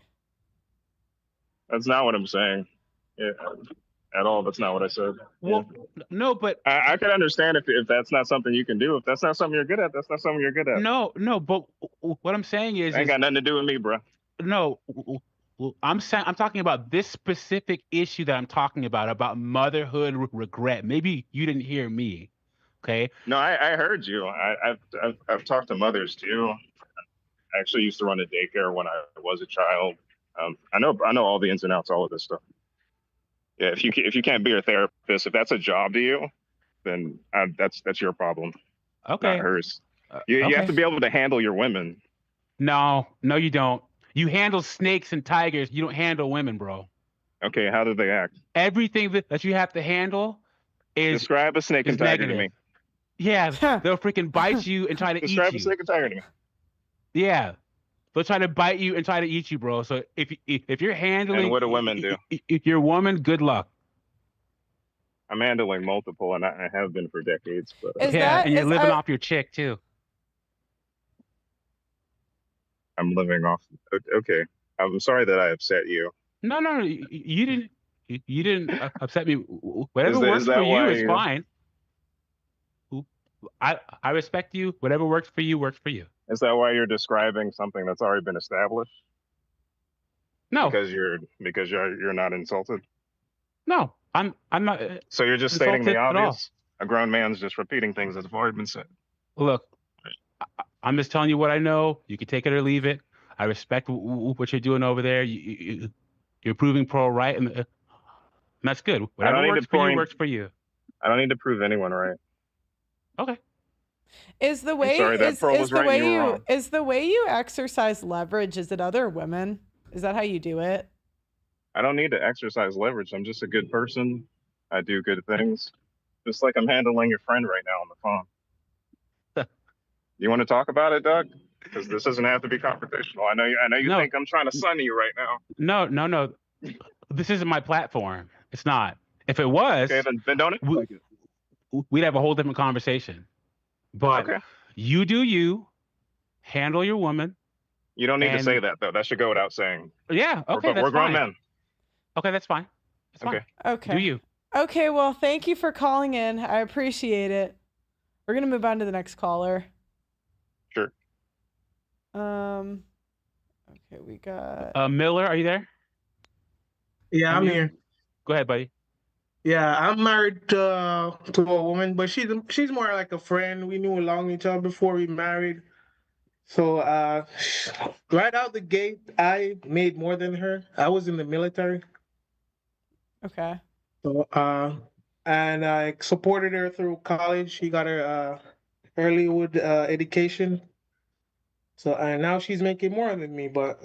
Speaker 9: That's not what I'm saying. Yeah, at all. That's not what I said.
Speaker 7: Well, no, but
Speaker 9: I can understand if that's not something you can do. If that's not something you're good at, that's not something you're good at.
Speaker 7: No, but what I'm saying is,
Speaker 9: ain't got nothing to do with me, bro.
Speaker 7: No, I'm talking about this specific issue that I'm talking about motherhood regret. Maybe you didn't hear me, okay?
Speaker 9: No, I heard you. I've talked to mothers too. I actually used to run a daycare when I was a child. I know all the ins and outs, all of this stuff. Yeah, if you can't be a therapist, if that's a job to you, then that's your problem.
Speaker 7: Okay.
Speaker 9: Not hers. You have to be able to handle your women.
Speaker 7: No, you don't. You handle snakes and tigers. You don't handle women, bro.
Speaker 9: Okay, how do they act?
Speaker 7: Everything that you have to handle is
Speaker 9: describe a snake and tiger to me.
Speaker 7: Yeah, they'll freaking bite you and try to eat you.
Speaker 9: Describe a snake and tiger to me.
Speaker 7: Yeah. They'll try to bite you and try to eat you, bro. So if you're handling...
Speaker 9: And what do women do?
Speaker 7: If you're a woman, good luck.
Speaker 9: I'm handling multiple, and I have been for decades. But
Speaker 7: and you're living off your chick, too.
Speaker 9: I'm living off. Okay. I'm sorry that I upset you.
Speaker 7: No, you didn't. You didn't upset me. Whatever
Speaker 9: Is
Speaker 7: works for
Speaker 9: that
Speaker 7: you
Speaker 9: why
Speaker 7: is fine. I respect you. Whatever works for you works for you.
Speaker 9: Is that why you're describing something that's already been established?
Speaker 7: No,
Speaker 9: because you're not insulted.
Speaker 7: no, I'm not.
Speaker 9: So you're just stating the
Speaker 7: at all.
Speaker 9: obvious. A grown man's just repeating things that have already been said.
Speaker 7: Look, I'm just telling you what I know. You can take it or leave it. I respect what you're doing over there. You're proving pro right, and that's good. Whatever works for you works for you.
Speaker 9: I don't need to prove anyone right.
Speaker 7: Okay.
Speaker 1: Is the way is the way you exercise leverage? Is it other women? Is that how you do it?
Speaker 9: I don't need to exercise leverage. I'm just a good person. I do good things. Just like I'm handling your friend right now on the phone. You want to talk about it, Doug? Because this doesn't have to be confrontational. I know you think I'm trying to sunny you right now.
Speaker 7: No. This isn't my platform. It's not. If it was,
Speaker 9: okay, then don't
Speaker 7: we'd have a whole different conversation. But you do you. Handle your woman.
Speaker 9: You don't need to say that, though. That should go without saying.
Speaker 7: Yeah, okay,
Speaker 9: we're grown men.
Speaker 7: Okay, that's fine. That's fine.
Speaker 1: Okay.
Speaker 7: Do you?
Speaker 1: Okay, well, thank you for calling in. I appreciate it. We're going to move on to the next caller.
Speaker 9: Sure.
Speaker 1: Okay, we got...
Speaker 7: Miller, are you there?
Speaker 10: Yeah, I'm here.
Speaker 7: Go ahead, buddy.
Speaker 10: Yeah, I'm married to a woman, but she's more like a friend. We knew along each other before we married. So right out the gate, I made more than her. I was in the military.
Speaker 1: Okay.
Speaker 10: So and I supported her through college. She got her earlyhood education. So and now she's making more than me. But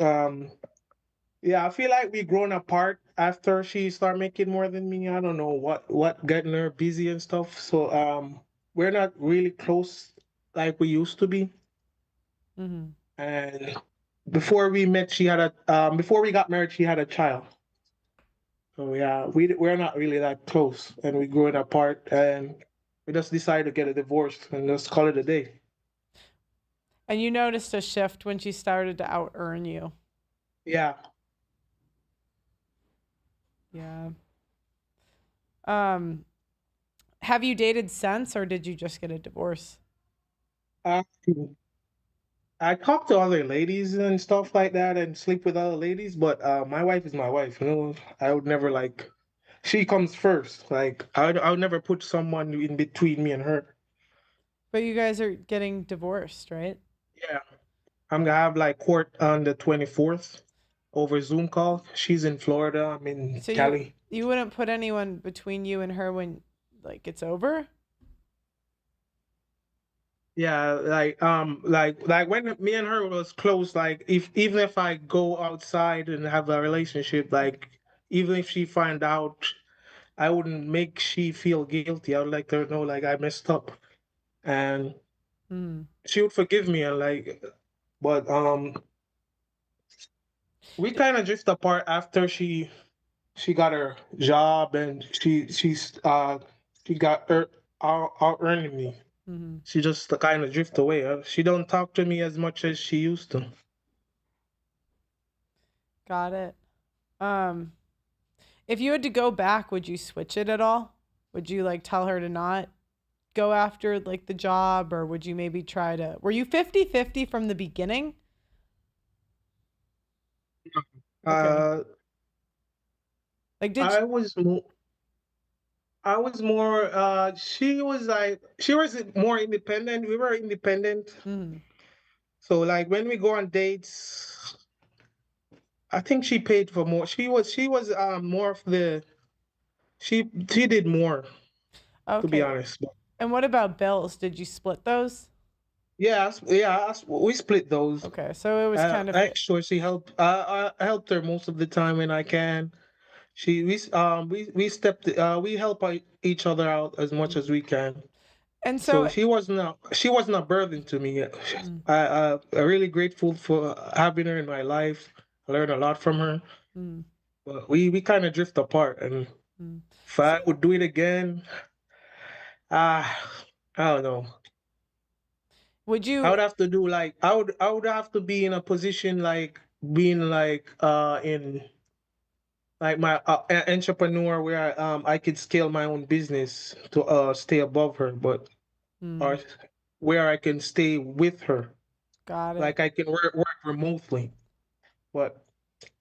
Speaker 10: yeah, I feel like we grown apart after she started making more than me. I don't know what getting her busy and stuff. So we're not really close like we used to be.
Speaker 1: Mm-hmm.
Speaker 10: And before we met, before we got married, she had a child. So yeah, we're not really that close, and we growing apart, and we just decided to get a divorce and just call it a day.
Speaker 1: And you noticed a shift when she started to out earn you.
Speaker 10: Yeah.
Speaker 1: Yeah. Have you dated since, or did you just get a divorce?
Speaker 10: I talk to other ladies and stuff like that and sleep with other ladies, but my wife is my wife. You know, I would never she comes first. Like I would never put someone in between me and her.
Speaker 1: But you guys are getting divorced, right?
Speaker 10: Yeah. I'm gonna have court on the 24th over Zoom call. She's in Florida. I'm in Cali.
Speaker 1: You wouldn't put anyone between you and her when it's over?
Speaker 10: Yeah, like when me and her was close, even if I go outside and have a relationship, even if she find out, I wouldn't make she feel guilty. I would like her to know I messed up, and she would forgive me but we kind of drift apart after she got her job and she got out earning me.
Speaker 1: Mm-hmm.
Speaker 10: She just kind of drift away. She don't talk to me as much as she used to.
Speaker 1: Got it. If you had to go back, would you switch it at all? Would you tell her to not go after the job, or would you maybe try to... Were you 50-50 from the beginning?
Speaker 10: Okay.
Speaker 1: I
Speaker 10: was more she was more independent. We were independent.
Speaker 1: Mm-hmm.
Speaker 10: So when we go on dates, I think she paid for more. She was more of the she did more.
Speaker 1: Okay.
Speaker 10: To be honest.
Speaker 1: And what about bills? Did you split those?
Speaker 10: Yeah, we split those.
Speaker 1: Okay, so it was kind of
Speaker 10: extra. She helped. I helped her most of the time when I can. We help each other out as much as we can.
Speaker 1: And so
Speaker 10: she wasn't a burden to me. I'm really grateful for having her in my life. I learned a lot from her. But we kind of drift apart, and if I would do it again, I don't know.
Speaker 1: Would you?
Speaker 10: I would have to do like I would have to be in a position like being like in like my entrepreneur where I could scale my own business to stay above her, but or where I can stay with her.
Speaker 1: Got it.
Speaker 10: Like I can work remotely. But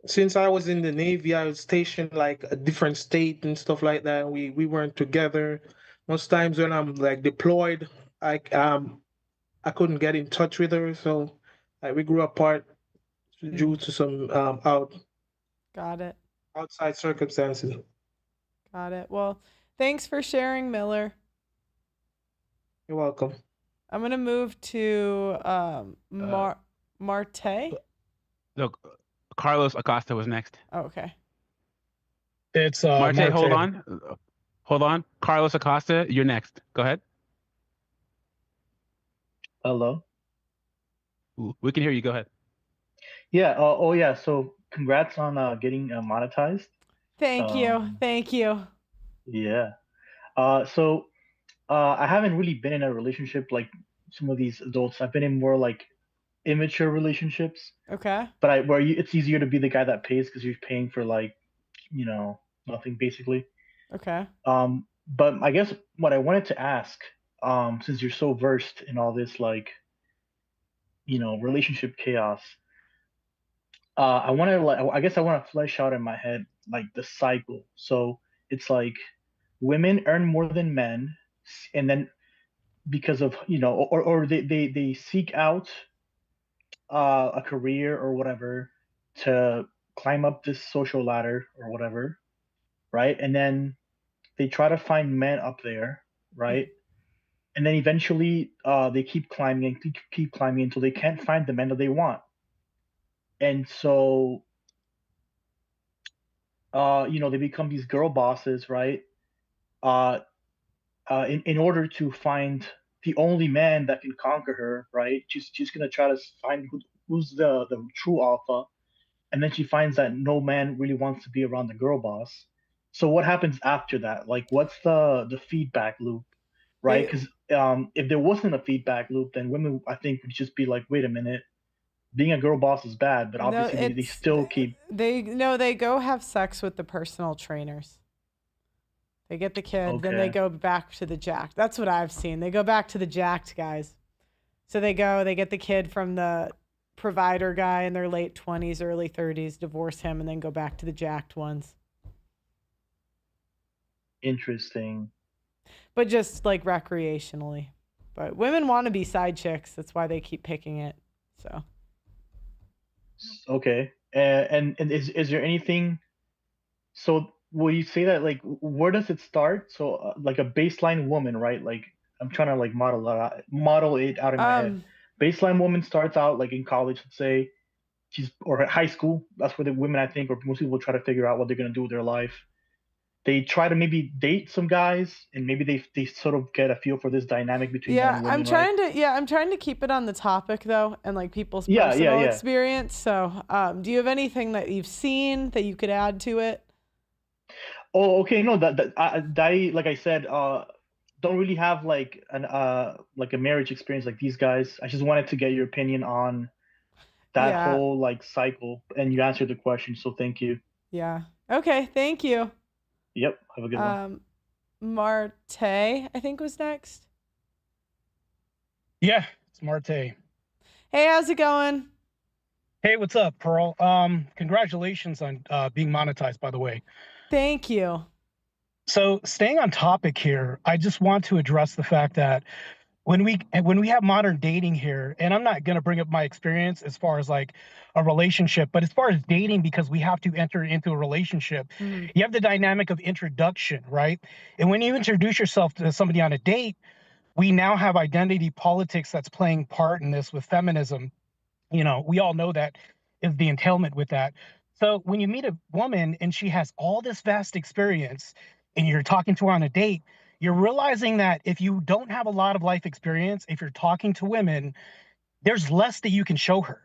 Speaker 10: since I was in the Navy, I was stationed like a different state and stuff like that. We weren't together. Most times when I'm like deployed, I couldn't get in touch with her, so like we grew apart due to some
Speaker 1: Got it.
Speaker 10: outside circumstances.
Speaker 1: Got it. Well, thanks for sharing, Miller.
Speaker 10: You're welcome.
Speaker 1: I'm gonna move to Marte.
Speaker 7: Look, Carlos Acosta was next.
Speaker 1: Oh, okay.
Speaker 11: It's
Speaker 7: Marte,
Speaker 11: Marte.
Speaker 7: Hold on. Carlos Acosta, you're next. Go ahead.
Speaker 12: Hello.
Speaker 7: We can hear you. Go ahead.
Speaker 12: Yeah. Yeah. So congrats on getting monetized.
Speaker 1: Thank you. Thank you.
Speaker 12: Yeah. So I haven't really been in a relationship like some of these adults. I've been in more like immature relationships.
Speaker 1: Okay.
Speaker 12: But it's easier to be the guy that pays because you're paying for like, nothing basically.
Speaker 1: Okay.
Speaker 12: But I guess what I wanted to ask, since you're so versed in all this like, relationship chaos, I guess I want to flesh out in my head like the cycle. So it's like women earn more than men, and then because of or they seek out a career or whatever to climb up this social ladder or whatever, right? And then they try to find men up there, right? And then eventually they keep climbing until they can't find the men that they want. And so they become these girl bosses, right? In order to find the only man that can conquer her, right? She's gonna try to find who's the true alpha, and then she finds that no man really wants to be around the girl boss. So what happens after that? Like, what's the feedback loop, right? Because if there wasn't a feedback loop, then women, I think, would just be like, wait a minute, being a girl boss is bad, but obviously they still keep.
Speaker 1: They go have sex with the personal trainers. They get the kid, then they go back to the jacked. That's what I've seen. They go back to the jacked guys. So they get the kid from the provider guy in their late 20s, early 30s, divorce him, and then go back to the jacked ones.
Speaker 12: Interesting.
Speaker 1: But just like recreationally. But women want to be side chicks. That's why they keep picking it. So.
Speaker 12: Okay. And is there anything? So will you say that like where does it start? So like a baseline woman, right? Like I'm trying to like model it out in my head. Baseline woman starts out like in college, let's say, or high school. That's where the women, I think, or most people try to figure out what they're gonna do with their life. They try to maybe date some guys, and maybe they sort of get a feel for this dynamic between men and women.
Speaker 1: I'm trying to keep it on the topic though, and like people's personal experience. So, do you have anything that you've seen that you could add to it?
Speaker 12: Oh, okay. No, I like I said, don't really have like a marriage experience like these guys. I just wanted to get your opinion on that whole like cycle, and you answered the question, so thank you.
Speaker 1: Yeah. Okay. Thank you.
Speaker 12: Yep. Have a good one.
Speaker 1: Marte, I think, was next.
Speaker 11: Yeah, it's Marte.
Speaker 1: Hey, how's it going?
Speaker 11: Hey, what's up, Pearl? Congratulations on being monetized, by the way.
Speaker 1: Thank you.
Speaker 11: So staying on topic here, I just want to address the fact that when we have modern dating here, and I'm not going to bring up my experience as far as like a relationship, but as far as dating, because we have to enter into a relationship, you have the dynamic of introduction, right? And when you introduce yourself to somebody on a date, we now have identity politics that's playing part in this with feminism. We all know that is the entailment with that. So when you meet a woman and she has all this vast experience and you're talking to her on a date, you're realizing that if you don't have a lot of life experience, if you're talking to women, there's less that you can show her.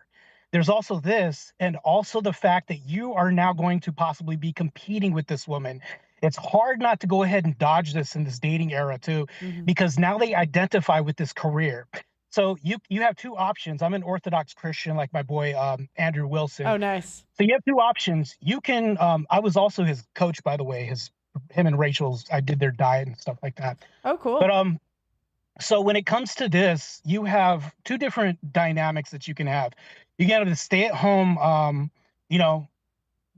Speaker 11: There's also this, and also the fact that you are now going to possibly be competing with this woman. It's hard not to go ahead and dodge this in this dating era too, because now they identify with this career. So you have two options. I'm an Orthodox Christian, like my boy Andrew Wilson.
Speaker 1: Oh, nice.
Speaker 11: So you have two options. You can. I was also his coach, by the way. Him and Rachel's. I did their diet and stuff like that.
Speaker 1: Oh, cool.
Speaker 11: But so when it comes to this, you have two different dynamics that you can have. You can have the stay-at-home,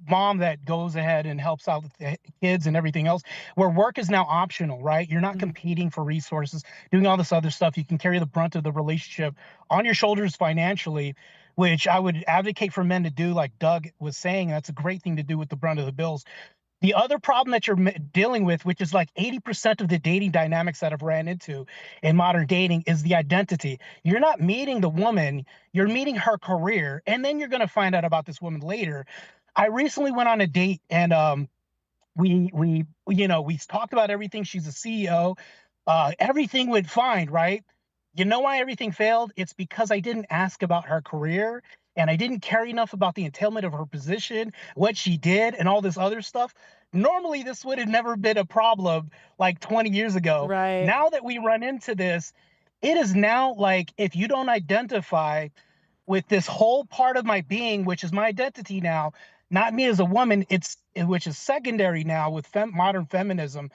Speaker 11: mom that goes ahead and helps out with the kids and everything else, where work is now optional, right? You're not competing for resources, doing all this other stuff. You can carry the brunt of the relationship on your shoulders financially, which I would advocate for men to do, like Doug was saying. That's a great thing to do with the brunt of the bills. The other problem that you're dealing with, which is like 80% of the dating dynamics that I've ran into in modern dating, is the identity. You're not meeting the woman, you're meeting her career, and then you're going to find out about this woman later. I recently went on a date, and we talked about everything. She's a CEO. Everything went fine, right? You know why everything failed? It's because I didn't ask about her career, and I didn't care enough about the entailment of her position, what she did, and all this other stuff. Normally, this would have never been a problem like 20 years ago.
Speaker 1: Right.
Speaker 11: Now that we run into this, it is now like, if you don't identify with this whole part of my being, which is my identity now, not me as a woman, which is secondary now with modern feminism,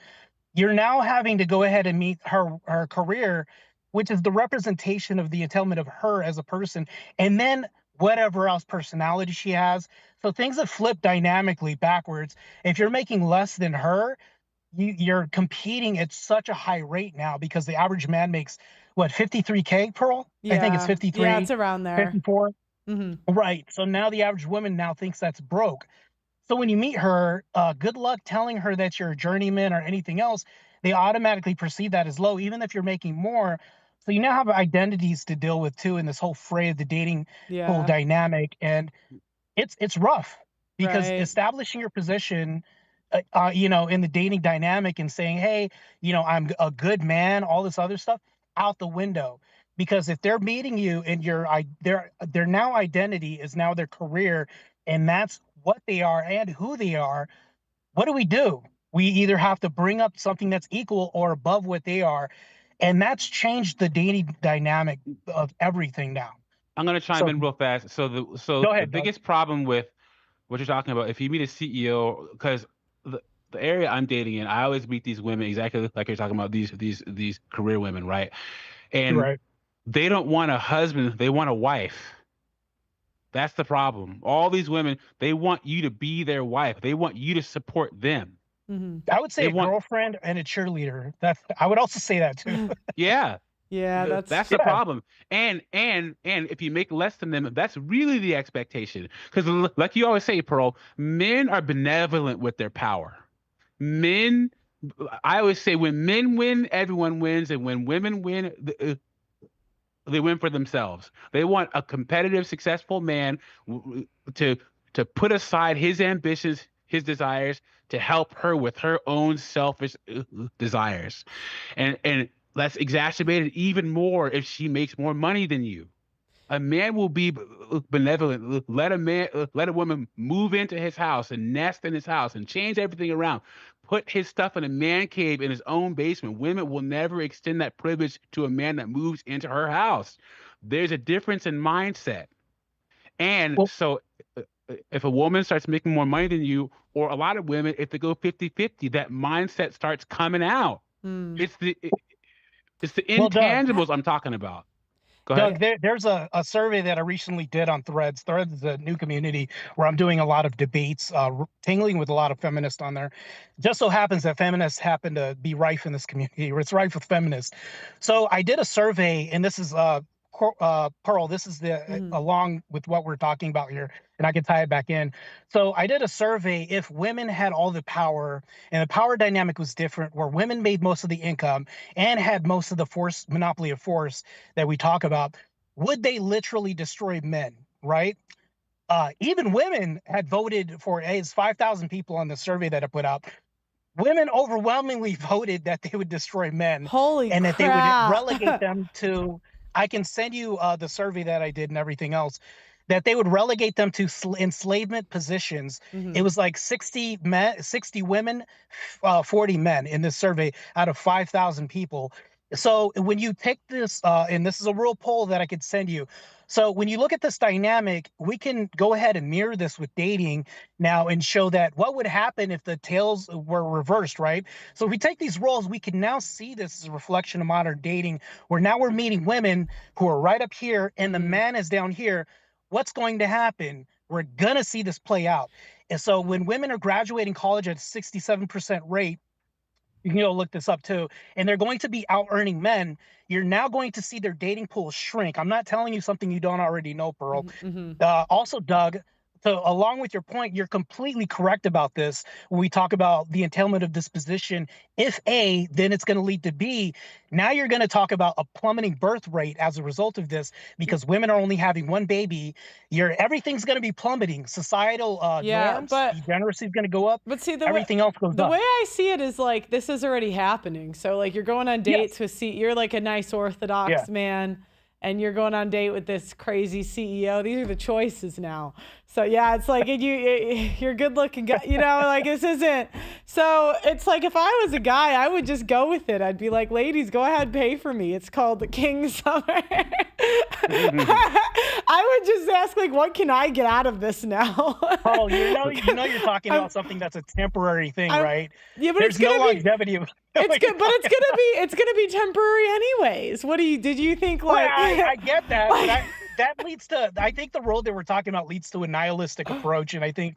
Speaker 11: you're now having to go ahead and meet her career, which is the representation of the entailment of her as a person, and then whatever else personality she has. So things have flipped dynamically backwards. If you're making less than her, you're competing at such a high rate now, because the average man makes what, 53K, Pearl?
Speaker 1: Yeah.
Speaker 11: I think it's 53.
Speaker 1: Yeah, it's around there.
Speaker 11: 54. Right. So now the average woman now thinks that's broke. So when you meet her, good luck telling her that you're a journeyman or anything else. They automatically perceive that as low, even if you're making more. So you now have identities to deal with too in this whole fray of the dating whole dynamic, and it's rough, because establishing your position, in the dating dynamic and saying, hey, I'm a good man, all this other stuff, out the window. Because if they're meeting you and their now identity is now their career, and that's what they are and who they are, what do? We either have to bring up something that's equal or above what they are. And that's changed the dating dynamic of everything now.
Speaker 7: I'm going to chime in real fast. So the biggest problem with what you're talking about, if you meet a CEO, because the area I'm dating in, I always meet these women exactly like you're talking about, these career women, right? And they don't want a husband, they want a wife. That's the problem. All these women, they want you to be their wife. They want you to support them.
Speaker 11: I would say a girlfriend and a cheerleader. I would also say that too.
Speaker 7: Yeah.
Speaker 1: Yeah,
Speaker 7: that's the problem. And if you make less than them, that's really the expectation. Because like you always say, Pearl, men are benevolent with their power. I always say, when men win, everyone wins, and when women win, they win for themselves. They want a competitive, successful man to put aside his ambitions, his desires, to help her with her own selfish desires. And that's exacerbated even more if she makes more money than you. A man will be benevolent. Let a woman move into his house and nest in his house and change everything around. Put his stuff in a man cave in his own basement. Women will never extend that privilege to a man that moves into her house. There's a difference in mindset. And so if a woman starts making more money than you, or a lot of women, if they go 50-50, that mindset starts coming out. It's the intangibles I'm talking about.
Speaker 11: Doug, there's a survey that I recently did on Threads. Threads is a new community where I'm doing a lot of debates, tingling with a lot of feminists on there. Just so happens that feminists happen to be rife in this community, or it's rife with feminists. So I did a survey, and this is Pearl, this is along with what we're talking about here, and I can tie it back in. So I did a survey, if women had all the power, and the power dynamic was different, where women made most of the income and had most of the monopoly of force that we talk about, would they literally destroy men, right? Even women had voted for, it's 5,000 people on the survey that I put out. Women overwhelmingly voted that they would destroy men.
Speaker 1: Holy
Speaker 11: and
Speaker 1: crap.
Speaker 11: That they would relegate them to, I can send you the survey that I did and everything else, that they would relegate them to enslavement positions. It was like 60 women, 40 men in this survey out of 5,000 people. So when you take this, and this is a real poll that I could send you. So when you look at this dynamic, we can go ahead and mirror this with dating now and show that what would happen if the tails were reversed, right? So if we take these roles, we can now see this as a reflection of modern dating, where now we're meeting women who are right up here and the man is down here. What's going to happen? We're going to see this play out. And so when women are graduating college at a 67% rate, you can go look this up too, and they're going to be out earning men, you're now going to see their dating pool shrink. I'm not telling you something you don't already know, Pearl. Also, Doug, so along with your point, you're completely correct about this. When we talk about the entailment of disposition, if A, then it's going to lead to B. Now you're going to talk about a plummeting birth rate as a result of this, because women are only having one baby. Everything's going to be plummeting. Societal norms, degeneracy is going to go up.
Speaker 1: But see,
Speaker 11: everything else goes up.
Speaker 1: The way I see it is like this is already happening. So like you're going on dates with you're like a nice Orthodox man, and you're going on date with this crazy CEO. These are the choices now. So yeah, it's like you're good looking guy, you know, like this isn't. So it's like if I was a guy, I would just go with it. I'd be like, ladies, go ahead, pay for me. It's called the King Summer. I would just ask, like, what can I get out of this now?
Speaker 11: Oh, you know you're talking about something that's a temporary thing, right?
Speaker 1: Yeah, but
Speaker 11: there's no longevity of
Speaker 1: it's good, but it's gonna be temporary anyways. Did you think like
Speaker 11: I get that, but that leads to, I think the road that we're talking about leads to a nihilistic approach. And I think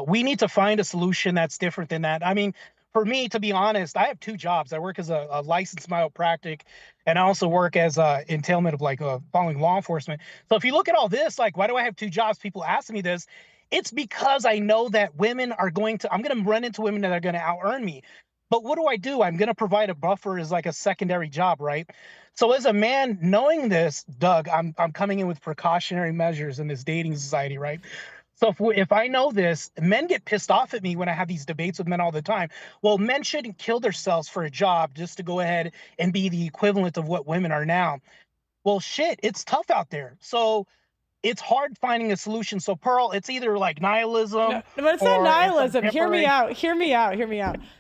Speaker 11: we need to find a solution that's different than that. I mean, for me, to be honest, I have two jobs. I work as a licensed myopractic, and I also work as entailment of like following law enforcement. So if you look at all this, like, why do I have two jobs? People ask me this. It's because I know that women are I'm going to run into women that are going to out earn me. But what do? I'm going to provide a buffer as like a secondary job, right? So as a man, knowing this, Doug, I'm coming in with precautionary measures in this dating society, right? So if I know this, men get pissed off at me when I have these debates with men all the time. Well, men shouldn't kill themselves for a job just to go ahead and be the equivalent of what women are now. Well, shit, it's tough out there. So it's hard finding a solution. So Pearl, it's either like nihilism.
Speaker 1: No, but it's not nihilism. Hear me out.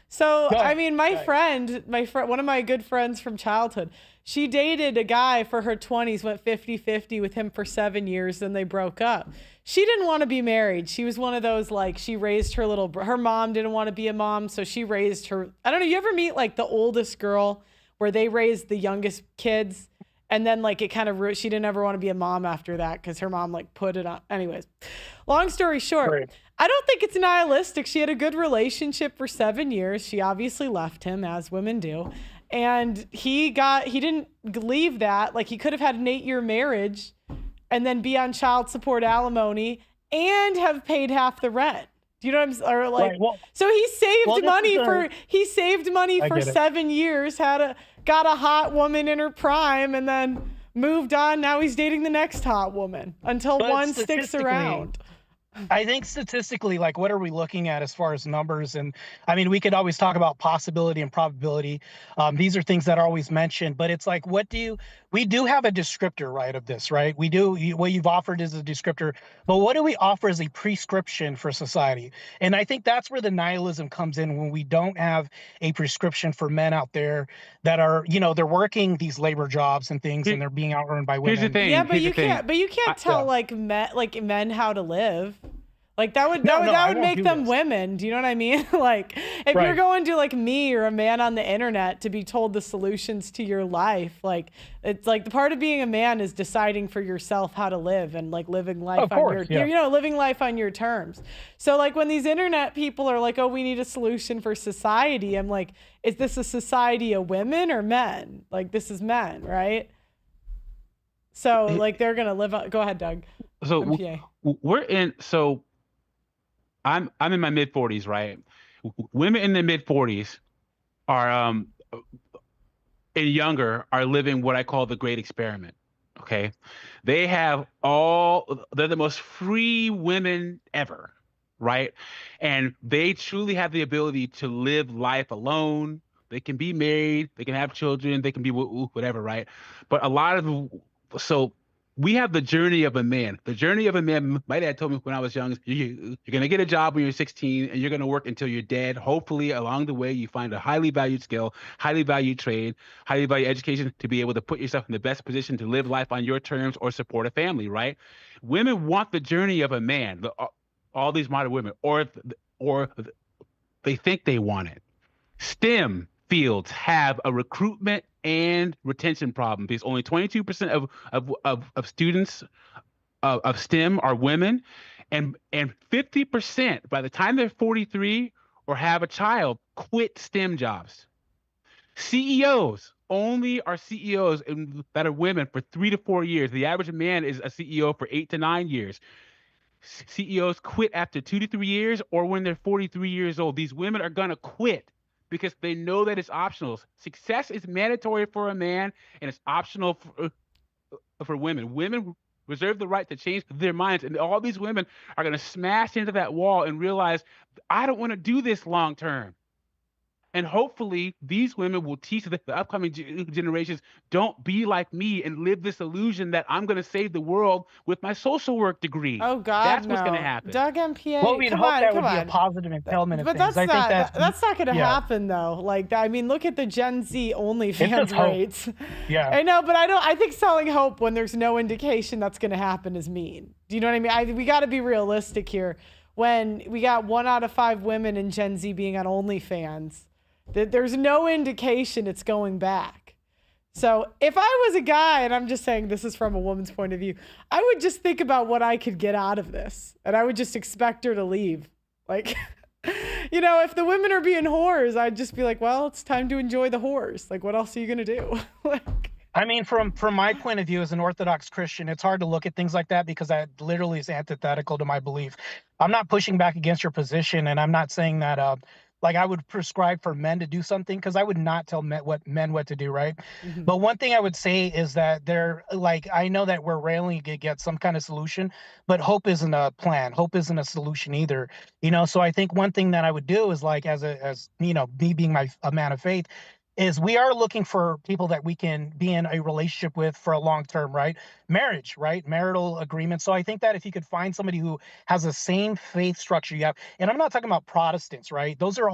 Speaker 1: So I mean, my friend, one of my good friends from childhood, she dated a guy for her 20s, went 50-50 with him for 7 years, then they broke up. She didn't want to be married. She was one of those, like, she raised her mom didn't want to be a mom, so she raised her. I don't know, you ever meet like the oldest girl where they raised the youngest kids? And then like it kind of, she didn't ever want to be a mom after that because her mom like put it on. Anyways, long story short,
Speaker 11: right.
Speaker 1: I don't think it's nihilistic. She had a good relationship for 7 years. She obviously left him, as women do. And he didn't leave that. Like, he could have had an 8-year marriage and then be on child support, alimony, and have paid half the rent. Do you know what I'm saying? Or like,
Speaker 11: right. Well,
Speaker 1: so he saved money
Speaker 11: I
Speaker 1: for 7 years, got a hot woman in her prime, and then moved on. Now he's dating the next hot woman until one sticks around.
Speaker 11: I think statistically, like, what are we looking at as far as numbers? And I mean, we could always talk about possibility and probability. These are things that are always mentioned, but it's like, we do have a descriptor, right, of this, right? We do, what you've offered is a descriptor, but what do we offer as a prescription for society? And I think that's where the nihilism comes in, when we don't have a prescription for men out there that are, they're working these labor jobs and things, and they're being out-earned by women.
Speaker 7: Here's the thing.
Speaker 1: Yeah, but you can't tell men how to live. Like that would make them women. Do you know what I mean? Like if you're going to like me or a man on the internet to be told the solutions to your life, like it's like the part of being a man is deciding for yourself how to live and like living life living life on your terms. So like when these internet people are like, oh, we need a solution for society, I'm like, is this a society of women or men? Like this is men, right? So like they're gonna live. Go ahead, Doug.
Speaker 7: So I'm in my mid 40s, right? Women in the mid 40s are and younger are living what I call the great experiment. Okay, they're the most free women ever, right? And they truly have the ability to live life alone. They can be married, they can have children, they can be whatever, right? But we have the journey of a man. The journey of a man, my dad told me when I was young, you're going to get a job when you're 16 and you're going to work until you're dead. Hopefully, along the way, you find a highly valued skill, highly valued trade, highly valued education to be able to put yourself in the best position to live life on your terms or support a family, right? Women want the journey of a man, all these modern women, or they think they want it. STEM fields have a recruitment and retention problem because only 22% of students of STEM are women, and 50% by the time they're 43 or have a child quit STEM jobs. CEOs only are CEOs that are women for 3 to 4 years. The average man is a CEO for 8 to 9 years. CEOs quit after 2 to 3 years or when they're 43 years old. These women are going to quit because they know that it's optional. Success is mandatory for a man and it's optional for women. Women reserve the right to change their minds, and all these women are going to smash into that wall and realize, I don't want to do this long term. And hopefully these women will teach the upcoming generations, don't be like me and live this illusion that I'm going to save the world with my social work degree.
Speaker 1: Oh, God,
Speaker 7: that's
Speaker 1: no.
Speaker 7: what's going to happen.
Speaker 1: Doug MPA,
Speaker 11: well, we'd hope that would be a positive entailment of
Speaker 1: but
Speaker 11: things.
Speaker 1: That's not going to happen, though. Like, I mean, look at the Gen Z OnlyFans rates.
Speaker 11: Yeah.
Speaker 1: I know, but I think selling hope when there's no indication that's going to happen is mean. Do you know what I mean? We got to be realistic here. When we got 1 out of 5 women in Gen Z being on OnlyFans, there's no indication it's going back. So if I was a guy, and I'm just saying this is from a woman's point of view, I would just think about what I could get out of this. And I would just expect her to leave. Like, you know, if the women are being whores, I'd just be like, well, it's time to enjoy the whores. Like, what else are you going to do? Like,
Speaker 11: I mean, from my point of view as an Orthodox Christian, it's hard to look at things like that because that literally is antithetical to my belief. I'm not pushing back against your position, and I'm not saying that like I would prescribe for men to do something, because I would not tell men what to do, right? Mm-hmm. But one thing I would say is that I know that we're railing to get some kind of solution, but hope isn't a plan. Hope isn't a solution either. You know, so I think one thing that I would do is, like, as you know, me being a man of faith, is we are looking for people that we can be in a relationship with for a long term, right? Marriage, right? Marital agreement. So I think that if you could find somebody who has the same faith structure you have, and I'm not talking about Protestants, right? Those are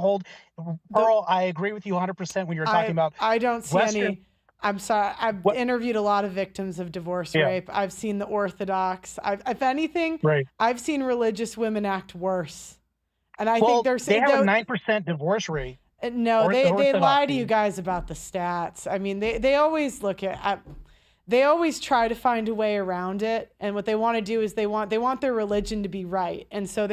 Speaker 11: Pearl, I agree with you 100% when you're talking about
Speaker 1: I don't see any. I'm sorry. I've interviewed a lot of victims of divorce rape. I've seen the Orthodox. If anything, I've seen religious women act worse. And I think
Speaker 11: they have a 9% divorce rate.
Speaker 1: No, they lie to you guys about the stats. I mean, they always they always try to find a way around it. And what they want to do is they want their religion to be right. And so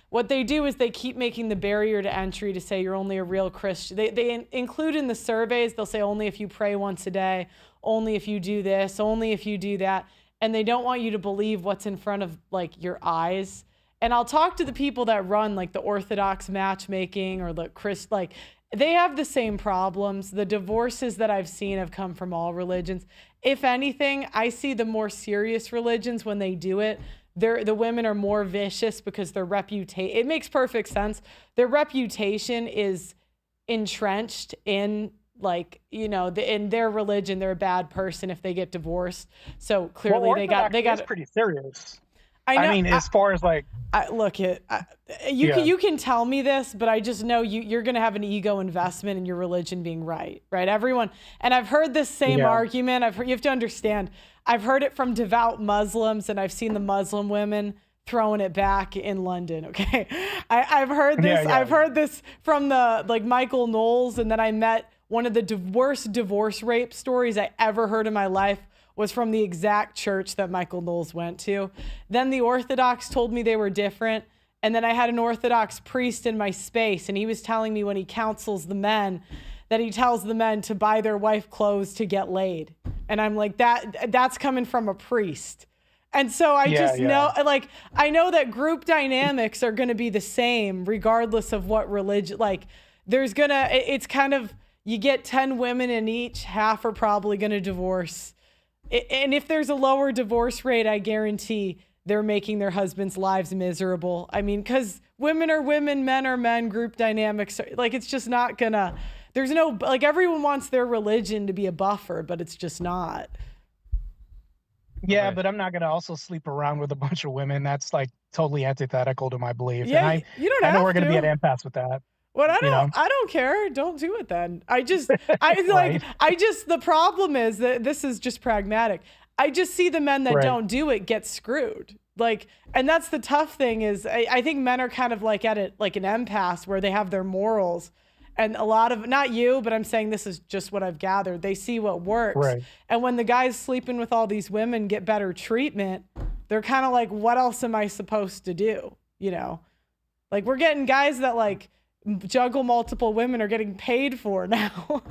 Speaker 1: what they do is they keep making the barrier to entry to say you're only a real Christian. They include in the surveys, they'll say only if you pray once a day, only if you do this, only if you do that. And they don't want you to believe what's in front of, like, your eyes. And I'll talk to the people that run, like, the Orthodox matchmaking or they have the same problems. The divorces that I've seen have come from all religions. If anything, I see the more serious religions, when they do it, the women are more vicious because their reputation, it makes perfect sense. Their reputation is entrenched in, like, you know, in their religion, they're a bad person if they get divorced. So clearly they got
Speaker 11: pretty serious.
Speaker 1: I
Speaker 11: mean, as far as, like,
Speaker 1: you can tell me this, but I just know you're going to have an ego investment in your religion being right? Everyone, and I've heard this same argument. You have to understand, I've heard it from devout Muslims, and I've seen the Muslim women throwing it back in London. Okay, I've heard this. I've heard this from Michael Knowles, and then I met one of the worst divorce rape stories I ever heard in my life. Was from the exact church that Michael Knowles went to. Then the Orthodox told me they were different. And then I had an Orthodox priest in my space, and he was telling me when he counsels the men, that he tells the men to buy their wife clothes to get laid. And I'm like, that's coming from a priest. And so I know, like, I know that group dynamics are going to be the same regardless of what religion, like, it's kind of, you get 10 women in each, half are probably going to divorce. And if there's a lower divorce rate, I guarantee they're making their husbands' lives miserable. I mean, because women are women, men are men, group dynamics. Like, it's just not gonna, there's no, like, everyone wants their religion to be a buffer, but it's just not.
Speaker 11: Yeah, but I'm not going to also sleep around with a bunch of women. That's like totally antithetical to my belief.
Speaker 1: Yeah,
Speaker 11: and
Speaker 1: you don't
Speaker 11: I know
Speaker 1: have
Speaker 11: we're going to be
Speaker 1: to.
Speaker 11: at impasse with that.
Speaker 1: Well, I don't care. Don't do it then. The problem is that this is just pragmatic. I just see the men that don't do it get screwed. Like, and that's the tough thing is I think men are kind of like at it, like an impasse where they have their morals. And a lot of, not you, but I'm saying this is just what I've gathered. They see what works.
Speaker 11: Right.
Speaker 1: And when the guys sleeping with all these women get better treatment, they're kind of like, what else am I supposed to do? You know, like we're getting guys that like juggle multiple women are getting paid for now.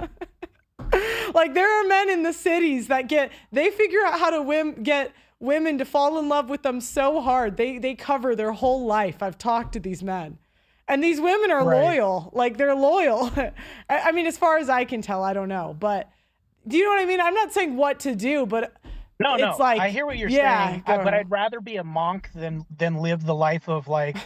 Speaker 1: Like there are men in the cities that they figure out how to get women to fall in love with them so hard. They cover their whole life. I've talked to these men. And these women are loyal. Like they're loyal. I mean, as far as I can tell, I don't know. But do you know what I mean? I'm not saying what to do, but
Speaker 11: no,
Speaker 1: like,
Speaker 11: I hear what you're saying. But I'd rather be a monk than live the life of like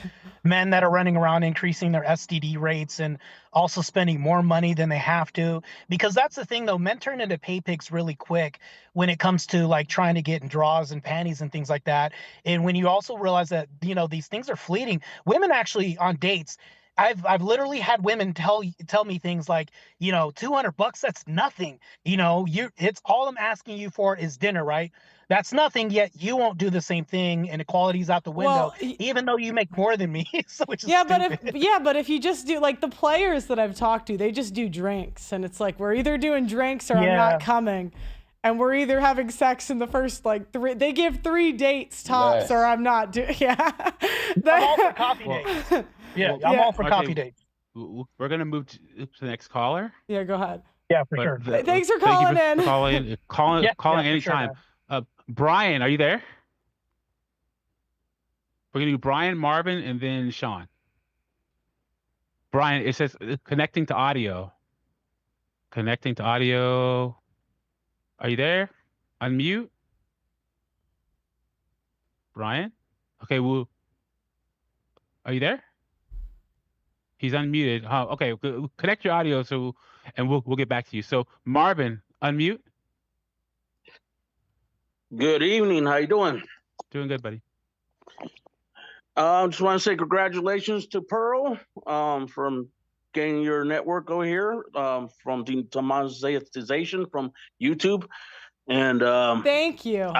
Speaker 11: men that are running around increasing their STD rates and also spending more money than they have to. Because that's the thing, though. Men turn into pay pigs really quick when it comes to like trying to get in draws and panties and things like that. And when you also realize that, you know, these things are fleeting. Women actually on dates, I've literally had women tell me things like, you know, $200, that's nothing. You know, it's all I'm asking you for is dinner, right? That's nothing, yet you won't do the same thing and equality's out the window, even though you make more than me. So which is
Speaker 1: but if you just do like the players that I've talked to, they just do drinks and it's like we're either doing drinks or I'm not coming. And we're either having sex in the first like 3. They give 3 dates tops, or I'm not doing. Yeah,
Speaker 11: I'm all for coffee dates. Yeah, I'm all for coffee dates.
Speaker 7: We're gonna move to the next caller.
Speaker 1: Yeah, go ahead.
Speaker 11: Yeah, for sure.
Speaker 1: Thanks for calling in.
Speaker 7: Calling anytime. Sure, Brian, are you there? We're gonna do Brian, Marvin, and then Sean. Brian, it says connecting to audio. Connecting to audio. Are you there? Unmute. Brian? Okay, are you there? He's unmuted. Okay, connect your audio and we'll get back to you. So Marvin, unmute.
Speaker 13: Good evening. How you doing?
Speaker 7: Doing good, buddy.
Speaker 13: Just want to say congratulations to Pearl from gaining your network over here from the demonetization from YouTube. And
Speaker 1: thank you.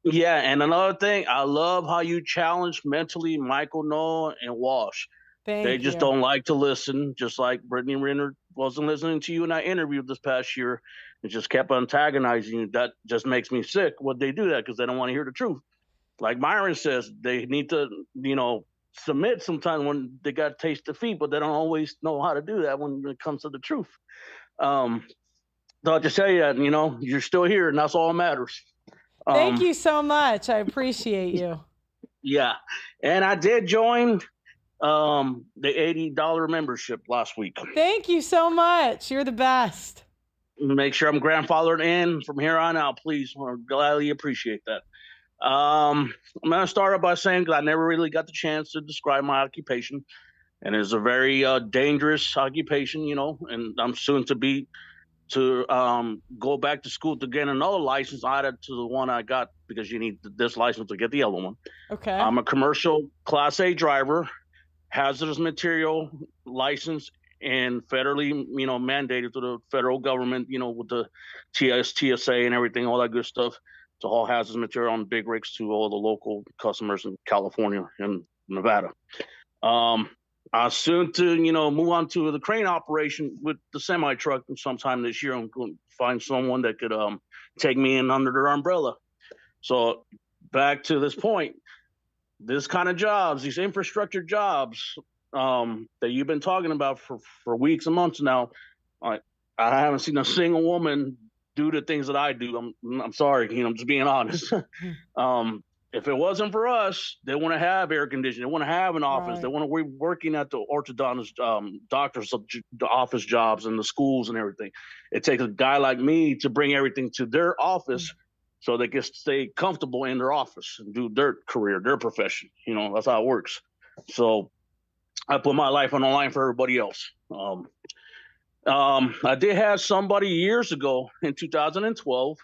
Speaker 13: Yeah, and another thing, I love how you challenge mentally Michael Noah and Walsh. They just don't like to listen, just like Brittany Renner wasn't listening to you in that interview this past year. It just kept antagonizing you. That just makes me sick. Would they do that? Because they don't want to hear the truth. Like Myron says, they need to, you know, submit sometimes when they got to taste defeat, but they don't always know how to do that when it comes to the truth. So I'll just tell you that, you know, you're still here, and that's all that matters.
Speaker 1: Thank you so much. I appreciate you.
Speaker 13: Yeah, and I did join the $80 membership last week.
Speaker 1: Thank you so much. You're the best.
Speaker 13: Make sure I'm grandfathered in from here on out, please. I gladly appreciate that. I'm going to start off by saying I never really got the chance to describe my occupation, and it's a very dangerous occupation, you know, and I'm soon to go back to school to get another license added to the one I got, because you need this license to get the other one.
Speaker 1: Okay.
Speaker 13: I'm a commercial Class A driver, hazardous material license, and federally, you know, mandated to the federal government, you know, with the TSA and everything, all that good stuff, to haul hazardous material on big rigs to all the local customers in California and Nevada. I'm soon to, you know, move on to the crane operation with the semi truck sometime this year. I'm going to find someone that could take me in under their umbrella. So back to this point, this kind of jobs, these infrastructure jobs that you've been talking about for weeks and months now, I haven't seen a single woman do the things that I do. I'm sorry, you know, I'm just being honest. If it wasn't for us, they want to have air conditioning. They want to have an office. Right. They want to be working at the orthodontist, doctor's office jobs and the schools and everything. It takes a guy like me to bring everything to their office so they can stay comfortable in their office and do their career, their profession. You know, that's how it works. So I put my life on the line for everybody else. I did have somebody years ago in 2012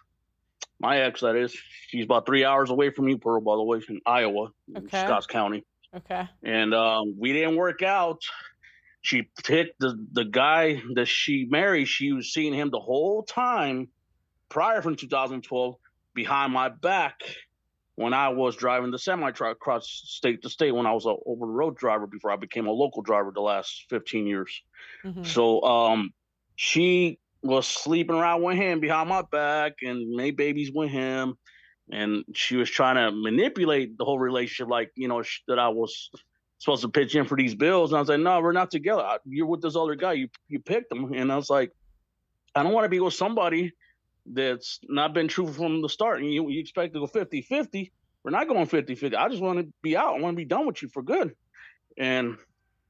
Speaker 13: My ex, that is. She's about 3 hours away from you, Pearl, by the way, in Iowa, Scotts County.
Speaker 1: Okay.
Speaker 13: And we didn't work out. She picked the guy that she married. She was seeing him the whole time prior from 2012 behind my back when I was driving the semi-truck across state to state when I was an over-the-road driver before I became a local driver the last 15 years. Mm-hmm. So she was sleeping around with him behind my back and made babies with him. And she was trying to manipulate the whole relationship, like, that I was supposed to pitch in for these bills. And I was like, no, we're not together. You're with this other guy. You picked him. And I was like, I don't want to be with somebody that's not been true from the start. And you expect to go 50-50. We're not going 50-50. I just want to be out. I want to be done with you for good. And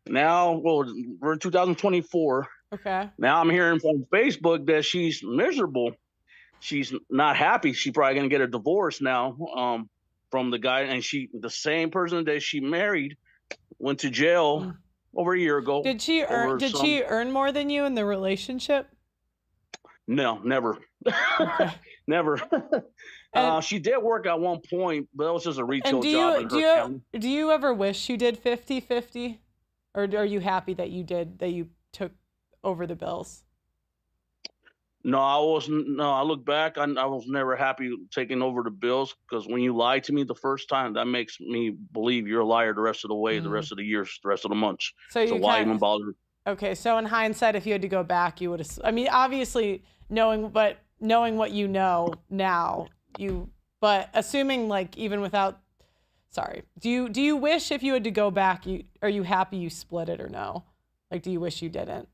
Speaker 13: now, we're in 2024.
Speaker 1: Okay.
Speaker 13: Now I'm hearing from Facebook that she's miserable. She's not happy. She's probably going to get a divorce now from the guy. And the same person that she married went to jail over a year ago.
Speaker 1: Did she earn more than you in the relationship?
Speaker 13: No, never. Okay. Never. She did work at one point, but that was just a retail job.
Speaker 1: Do you ever wish you did 50-50? Or are you happy that you took over the bills?
Speaker 13: No, I wasn't. No, I look back. I was never happy taking over the bills, because when you lie to me the first time, that makes me believe you're a liar the rest of the way, the rest of the years, the rest of the months. So why even bother?
Speaker 1: Okay, so in hindsight, if you had to go back, you would have. I mean, obviously knowing what you know now, but assuming, like, even without. Sorry. Do you wish, if you had to go back, are you happy you split it or no? Like, do you wish you didn't?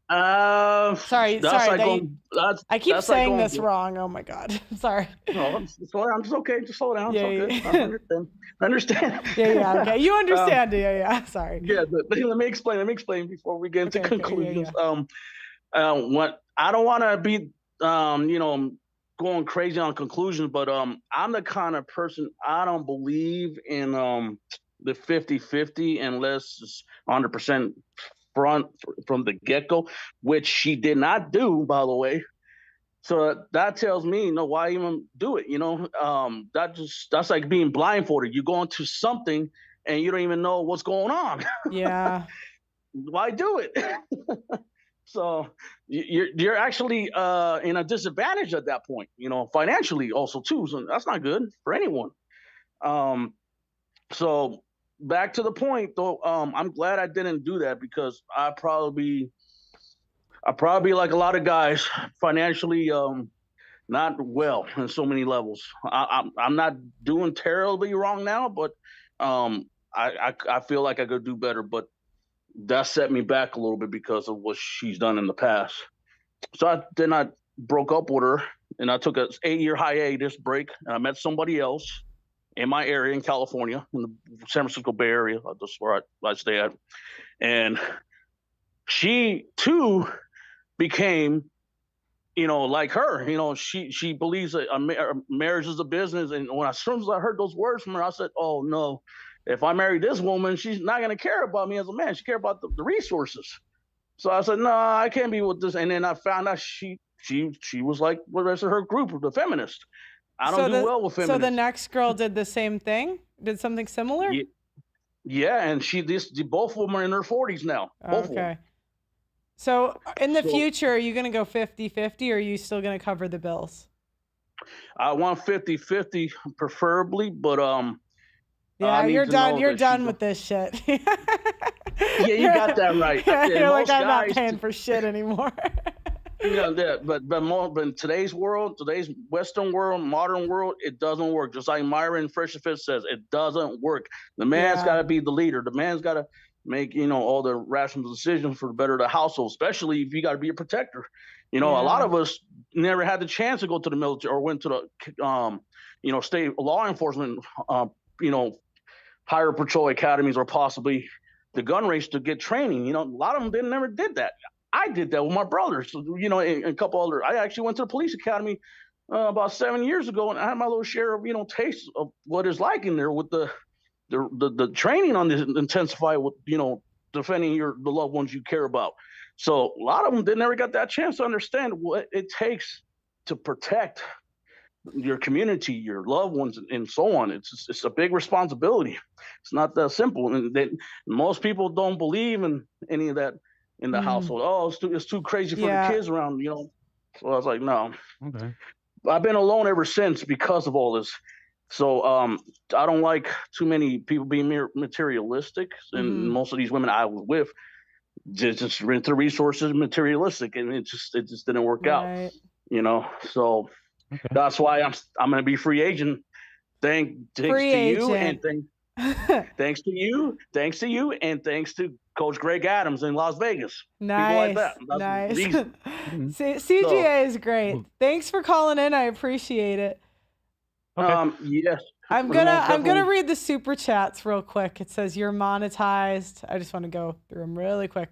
Speaker 1: Sorry. I keep saying this wrong. Oh my God. Sorry.
Speaker 13: No, I'm just okay. Just slow down. It's okay. I understand.
Speaker 1: Yeah. Okay. You understand. Yeah. Sorry.
Speaker 13: Yeah, but let me explain before we get into conclusions. What I don't want to be, going crazy on conclusions, but I'm the kind of person, I don't believe in the 50-50 unless it's 100% from the get-go, which she did not do, by the way. So that tells me, why even do it? That's like being blindfolded. You go into something and you don't even know what's going on.
Speaker 1: Yeah.
Speaker 13: Why do it? So you're actually in a disadvantage at that point, financially also too. So that's not good for anyone. So back to the point though, I'm glad I didn't do that, because I probably like a lot of guys, financially not well in so many levels. I'm not doing terribly wrong now, but I feel like I could do better. But that set me back a little bit because of what she's done in the past. So I broke up with her, and I took an 8-year hiatus break, and I met somebody else in my area in California, in the San Francisco Bay Area. That's where I stay at. And she too became, like her. She believes that marriage is a business. And as soon as I heard those words from her, I said, oh no, if I marry this woman, she's not going to care about me as a man. She cares about the resources. So I said, no, I can't be with this. And then I found out she was like the rest of her group, the feminists. I don't do well with feminists.
Speaker 1: So the next girl did the same thing? Did something similar?
Speaker 13: Yeah, and both of them are in their 40s now. Both of them.
Speaker 1: So in the future, are you going to go 50-50, or are you still going to cover the bills?
Speaker 13: I want 50-50 preferably, but
Speaker 1: yeah, you're done. You're done with this shit.
Speaker 13: Yeah, you got that right.
Speaker 1: You're like, I'm not paying for shit anymore.
Speaker 13: But in today's world, today's Western world, modern world, it doesn't work. Just like Myron Fresh and Fit says, it doesn't work. The man's got to be the leader. The man's got to make all the rational decisions for the better of the household, especially if you got to be a protector. A lot of us never had the chance to go to the military or went to the state law enforcement higher patrol academies or possibly the gun range to get training. A lot of them never did that. I did that with my brothers, and a couple other. I actually went to the police academy about 7 years ago, and I had my little share of taste of what it's like in there with the training on this intensified with defending the loved ones you care about. So a lot of them, they never got that chance to understand what it takes to protect your community, your loved ones, and so on. It's a big responsibility. It's not that simple, and most people don't believe in any of that in the household. Oh, it's too crazy for the kids around, you know. So I was like, no.
Speaker 7: Okay.
Speaker 13: I've been alone ever since because of all this. So I don't like too many people being materialistic, and most of these women I was with just rent the resources materialistic, and it just didn't work out, you know. So that's why I'm going to be free agent. Thanks to you, and thanks to you, and thanks to Coach Greg Adams in Las Vegas.
Speaker 1: Nice,
Speaker 13: people like that. That's
Speaker 1: nice. CGA is great. Thanks for calling in. I appreciate it.
Speaker 13: Yes.
Speaker 1: I'm gonna read the super chats real quick. It says you're monetized. I just want to go through them really quick.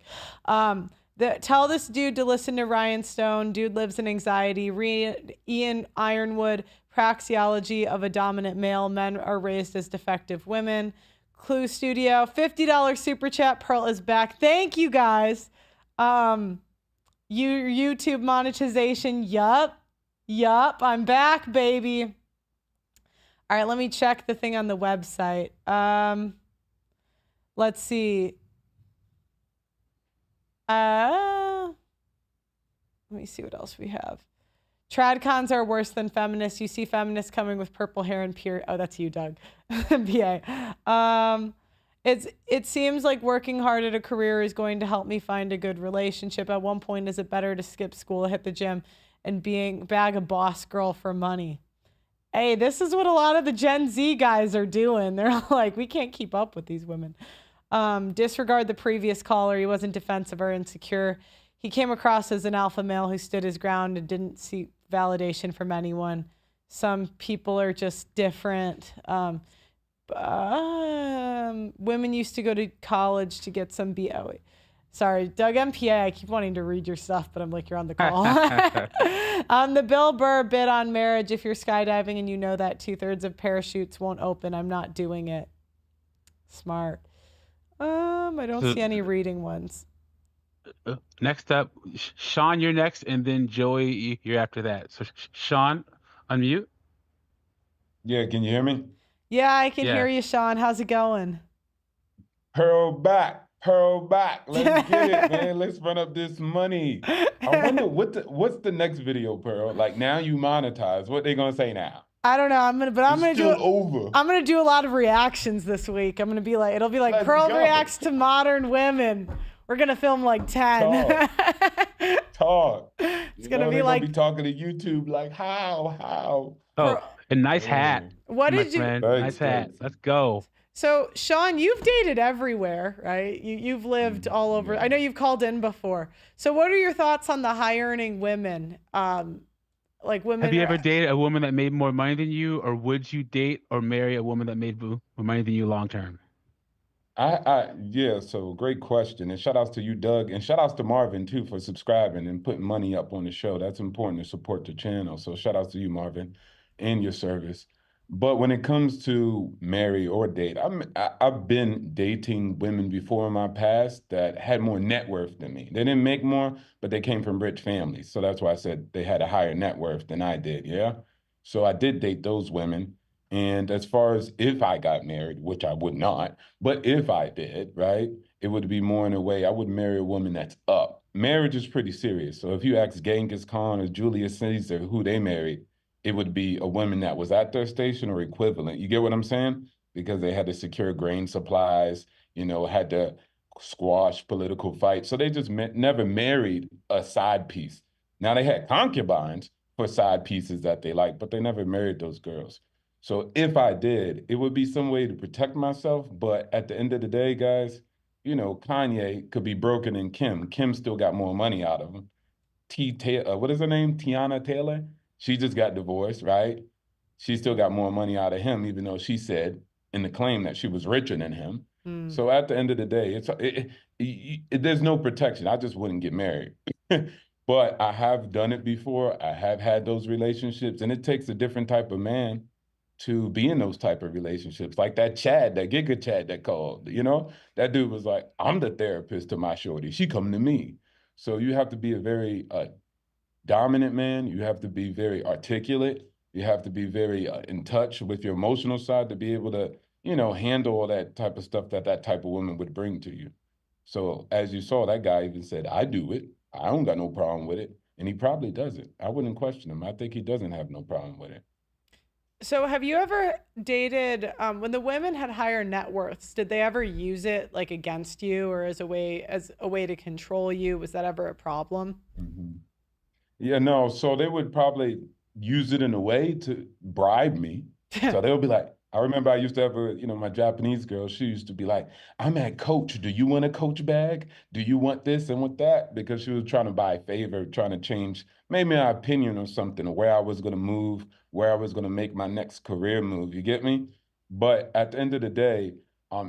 Speaker 1: Tell this dude to listen to Ryan Stone. Dude lives in anxiety. Read Ian Ironwood, Praxeology of a Dominant Male. Men are raised as defective women. Clue Studio, $50 super chat. Pearl is back. Thank you guys. YouTube monetization. Yup. I'm back, baby. All right, let me check the thing on the website. Let's see. Let me see what else we have. Tradcons are worse than feminists. You see feminists coming with purple hair and pure. Oh, that's you, Doug. BA. It seems like working hard at a career is going to help me find a good relationship. At one point, is it better to skip school, hit the gym, and bag a boss girl for money? Hey, this is what a lot of the Gen Z guys are doing. They're like, we can't keep up with these women. Disregard the previous caller. He wasn't defensive or insecure. He came across as an alpha male who stood his ground and didn't seek validation from anyone. Some people are just different. Women used to go to college to get some Sorry, Doug MPA, I keep wanting to read your stuff, but I'm like, you're on the call. The Bill Burr bid on marriage. If you're skydiving and you know that 2/3 of parachutes won't open, I'm not doing it. Smart. I don't see any reading ones.
Speaker 7: Next up, Sean, you're next, and then Joey, you're after that. So, Sean, unmute.
Speaker 14: Yeah, can you hear me?
Speaker 1: Yeah, I can hear you, Sean. How's it going?
Speaker 14: Pearl back. Let's get it, man. Let's run up this money. I wonder what's the next video, Pearl? Like, now you monetize. What they gonna say now?
Speaker 1: I don't know. I'm gonna do a lot of reactions this week. I'm gonna be like, it'll be like Let's Pearl reacts to modern women. We're gonna film like 10.
Speaker 14: Talk.
Speaker 1: It's gonna be like
Speaker 14: be talking to YouTube like how.
Speaker 7: Oh, a nice hat.
Speaker 1: What did you?
Speaker 7: Nice hat. Let's go.
Speaker 1: So, Sean, you've dated everywhere, right? You've lived all over. I know you've called in before. So what are your thoughts on the high earning women? Like women.
Speaker 7: Have you ever dated a woman that made more money than you, or would you date or marry a woman that made more money than you long term?
Speaker 14: Yeah, so great question. And shout outs to you, Doug, and shout outs to Marvin too for subscribing and putting money up on the show. That's important to support the channel. So shout outs to you, Marvin, and your service. But when it comes to marry or date, I've been dating women before in my past that had more net worth than me. They didn't make more, but they came from rich families. So that's why I said they had a higher net worth than I did, yeah? So I did date those women. And as far as if I got married, which I would not, but if I did, right, it would be more in a way I would marry a woman that's up. Marriage is pretty serious. So if you ask Genghis Khan or Julius Caesar who they married, it would be a woman that was at their station or equivalent. You get what I'm saying? Because they had to secure grain supplies, had to squash political fights. So they just never married a side piece. Now they had concubines for side pieces that they liked, but they never married those girls. So if I did, it would be some way to protect myself. But at the end of the day, guys, Kanye could be broken in Kim. Kim still got more money out of him. What is her name? Tiana Taylor? She just got divorced, right? She still got more money out of him, even though she said in the claim that she was richer than him. So at the end of the day, there's no protection. I just wouldn't get married. But I have done it before. I have had those relationships, and it takes a different type of man to be in those type of relationships. Like that Chad, that Giga Chad that called, that dude was like, I'm the therapist to my shorty. She come to me. So you have to be a very dominant man. You have to be very articulate. You have to be very in touch with your emotional side to be able to, handle all that type of stuff that type of woman would bring to you. So as you saw, that guy even said, I do it. I don't got no problem with it. And he probably doesn't. I wouldn't question him. I think he doesn't have no problem with it.
Speaker 1: So have you ever dated, when the women had higher net worths, did they ever use it like against you or as a way to control you? Was that ever a problem?
Speaker 14: Mm-hmm. Yeah, no. So they would probably use it in a way to bribe me. So they'll be like, I remember I used to have my Japanese girl, she used to be like, I'm at Coach. Do you want a Coach bag? Do you want this and want that? Because she was trying to buy a favor, trying to change maybe my opinion or something, or where I was going to move, where I was going to make my next career move. You get me? But at the end of the day,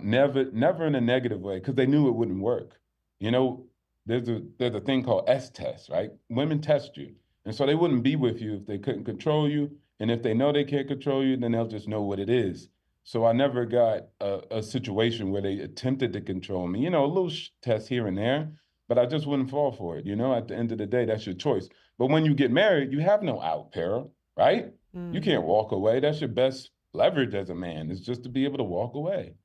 Speaker 14: never in a negative way, because they knew it wouldn't work. There's a thing called S-test, right? Women test you. And so they wouldn't be with you if they couldn't control you. And if they know they can't control you, then they'll just know what it is. So I never got a situation where they attempted to control me. A little test here and there, but I just wouldn't fall for it. At the end of the day, that's your choice. But when you get married, you have no out, Pearl, right? You can't walk away. That's your best leverage as a man, is just to be able to walk away.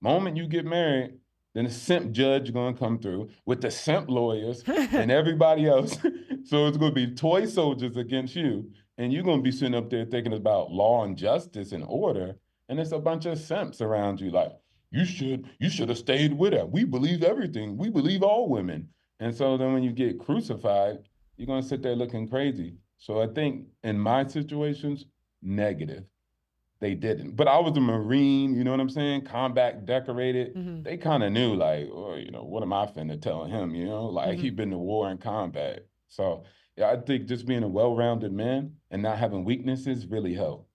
Speaker 14: Moment you get married, then the simp judge going to come through with the simp lawyers and everybody else. So it's going to be toy soldiers against you. And you're going to be sitting up there thinking about law and justice and order. And there's a bunch of simps around you like, you should have stayed with her. We believe everything. We believe all women. And so then when you get crucified, you're going to sit there looking crazy. So I think in my situations, negative. They didn't. But I was a Marine, you know what I'm saying? Combat decorated. Mm-hmm. They kind of knew, like, what am I finna tell him, Like, he'd been to war and combat. So, yeah, I think just being a well-rounded man and not having weaknesses really help.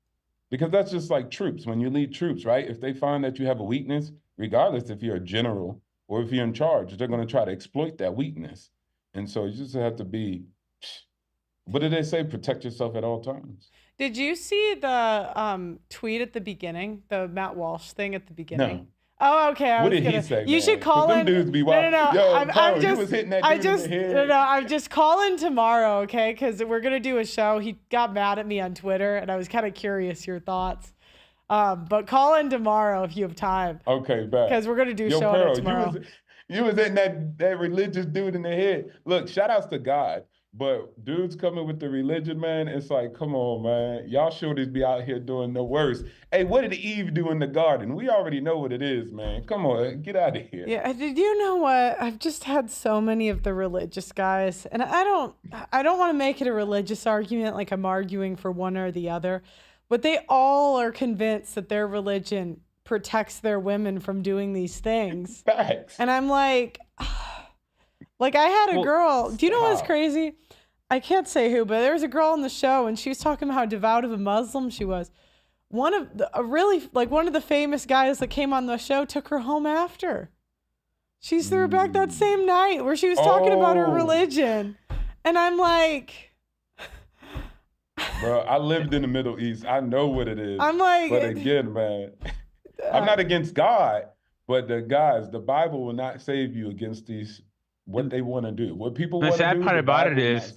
Speaker 14: Because that's just like troops. When you lead troops, right? If they find that you have a weakness, regardless if you're a general or if you're in charge, they're going to try to exploit that weakness. And so you just have to be, what did they say? Protect yourself at all times.
Speaker 1: Did you see the tweet at the beginning, the Matt Walsh thing at the beginning?
Speaker 14: No.
Speaker 1: Oh, okay.
Speaker 14: What did he say?
Speaker 1: You should call in.
Speaker 14: Dudes be wild.
Speaker 1: No.
Speaker 14: Yo,
Speaker 1: I'm just.
Speaker 14: was hitting that dude in the head.
Speaker 1: No. I'm just calling tomorrow, okay? Because we're gonna do a show. He got mad at me on Twitter, and I was kind of curious your thoughts. But call in tomorrow if you have time.
Speaker 14: Okay, bet.
Speaker 1: Because we're gonna do a show on it tomorrow.
Speaker 14: You was hitting that religious dude in the head. Look, shout outs to God. But dudes coming with the religion, man, it's like, come on, man. Y'all shorties be out here doing the worst. Hey, what did Eve do in the garden? We already know what it is, man. Come on, get out of here.
Speaker 1: Yeah, did you know what? I've just had so many of the religious guys, and I don't want to make it a religious argument, like I'm arguing for one or the other, but they all are convinced that their religion protects their women from doing these things.
Speaker 14: Facts.
Speaker 1: And I'm like... Like I had a girl, do you know what's crazy? I can't say who, but there was a girl on the show and she was talking about how devout of a Muslim she was. One of the famous guys that came on the show took her home after. She threw her back that same night where she was talking about her religion. And I'm like...
Speaker 14: Bro, I lived in the Middle East. I know what it is.
Speaker 1: I'm like...
Speaker 14: But again, man, I'm not against God, but the Bible will not save you against these... what they want to do, what people want to do.
Speaker 7: The sad part about it is,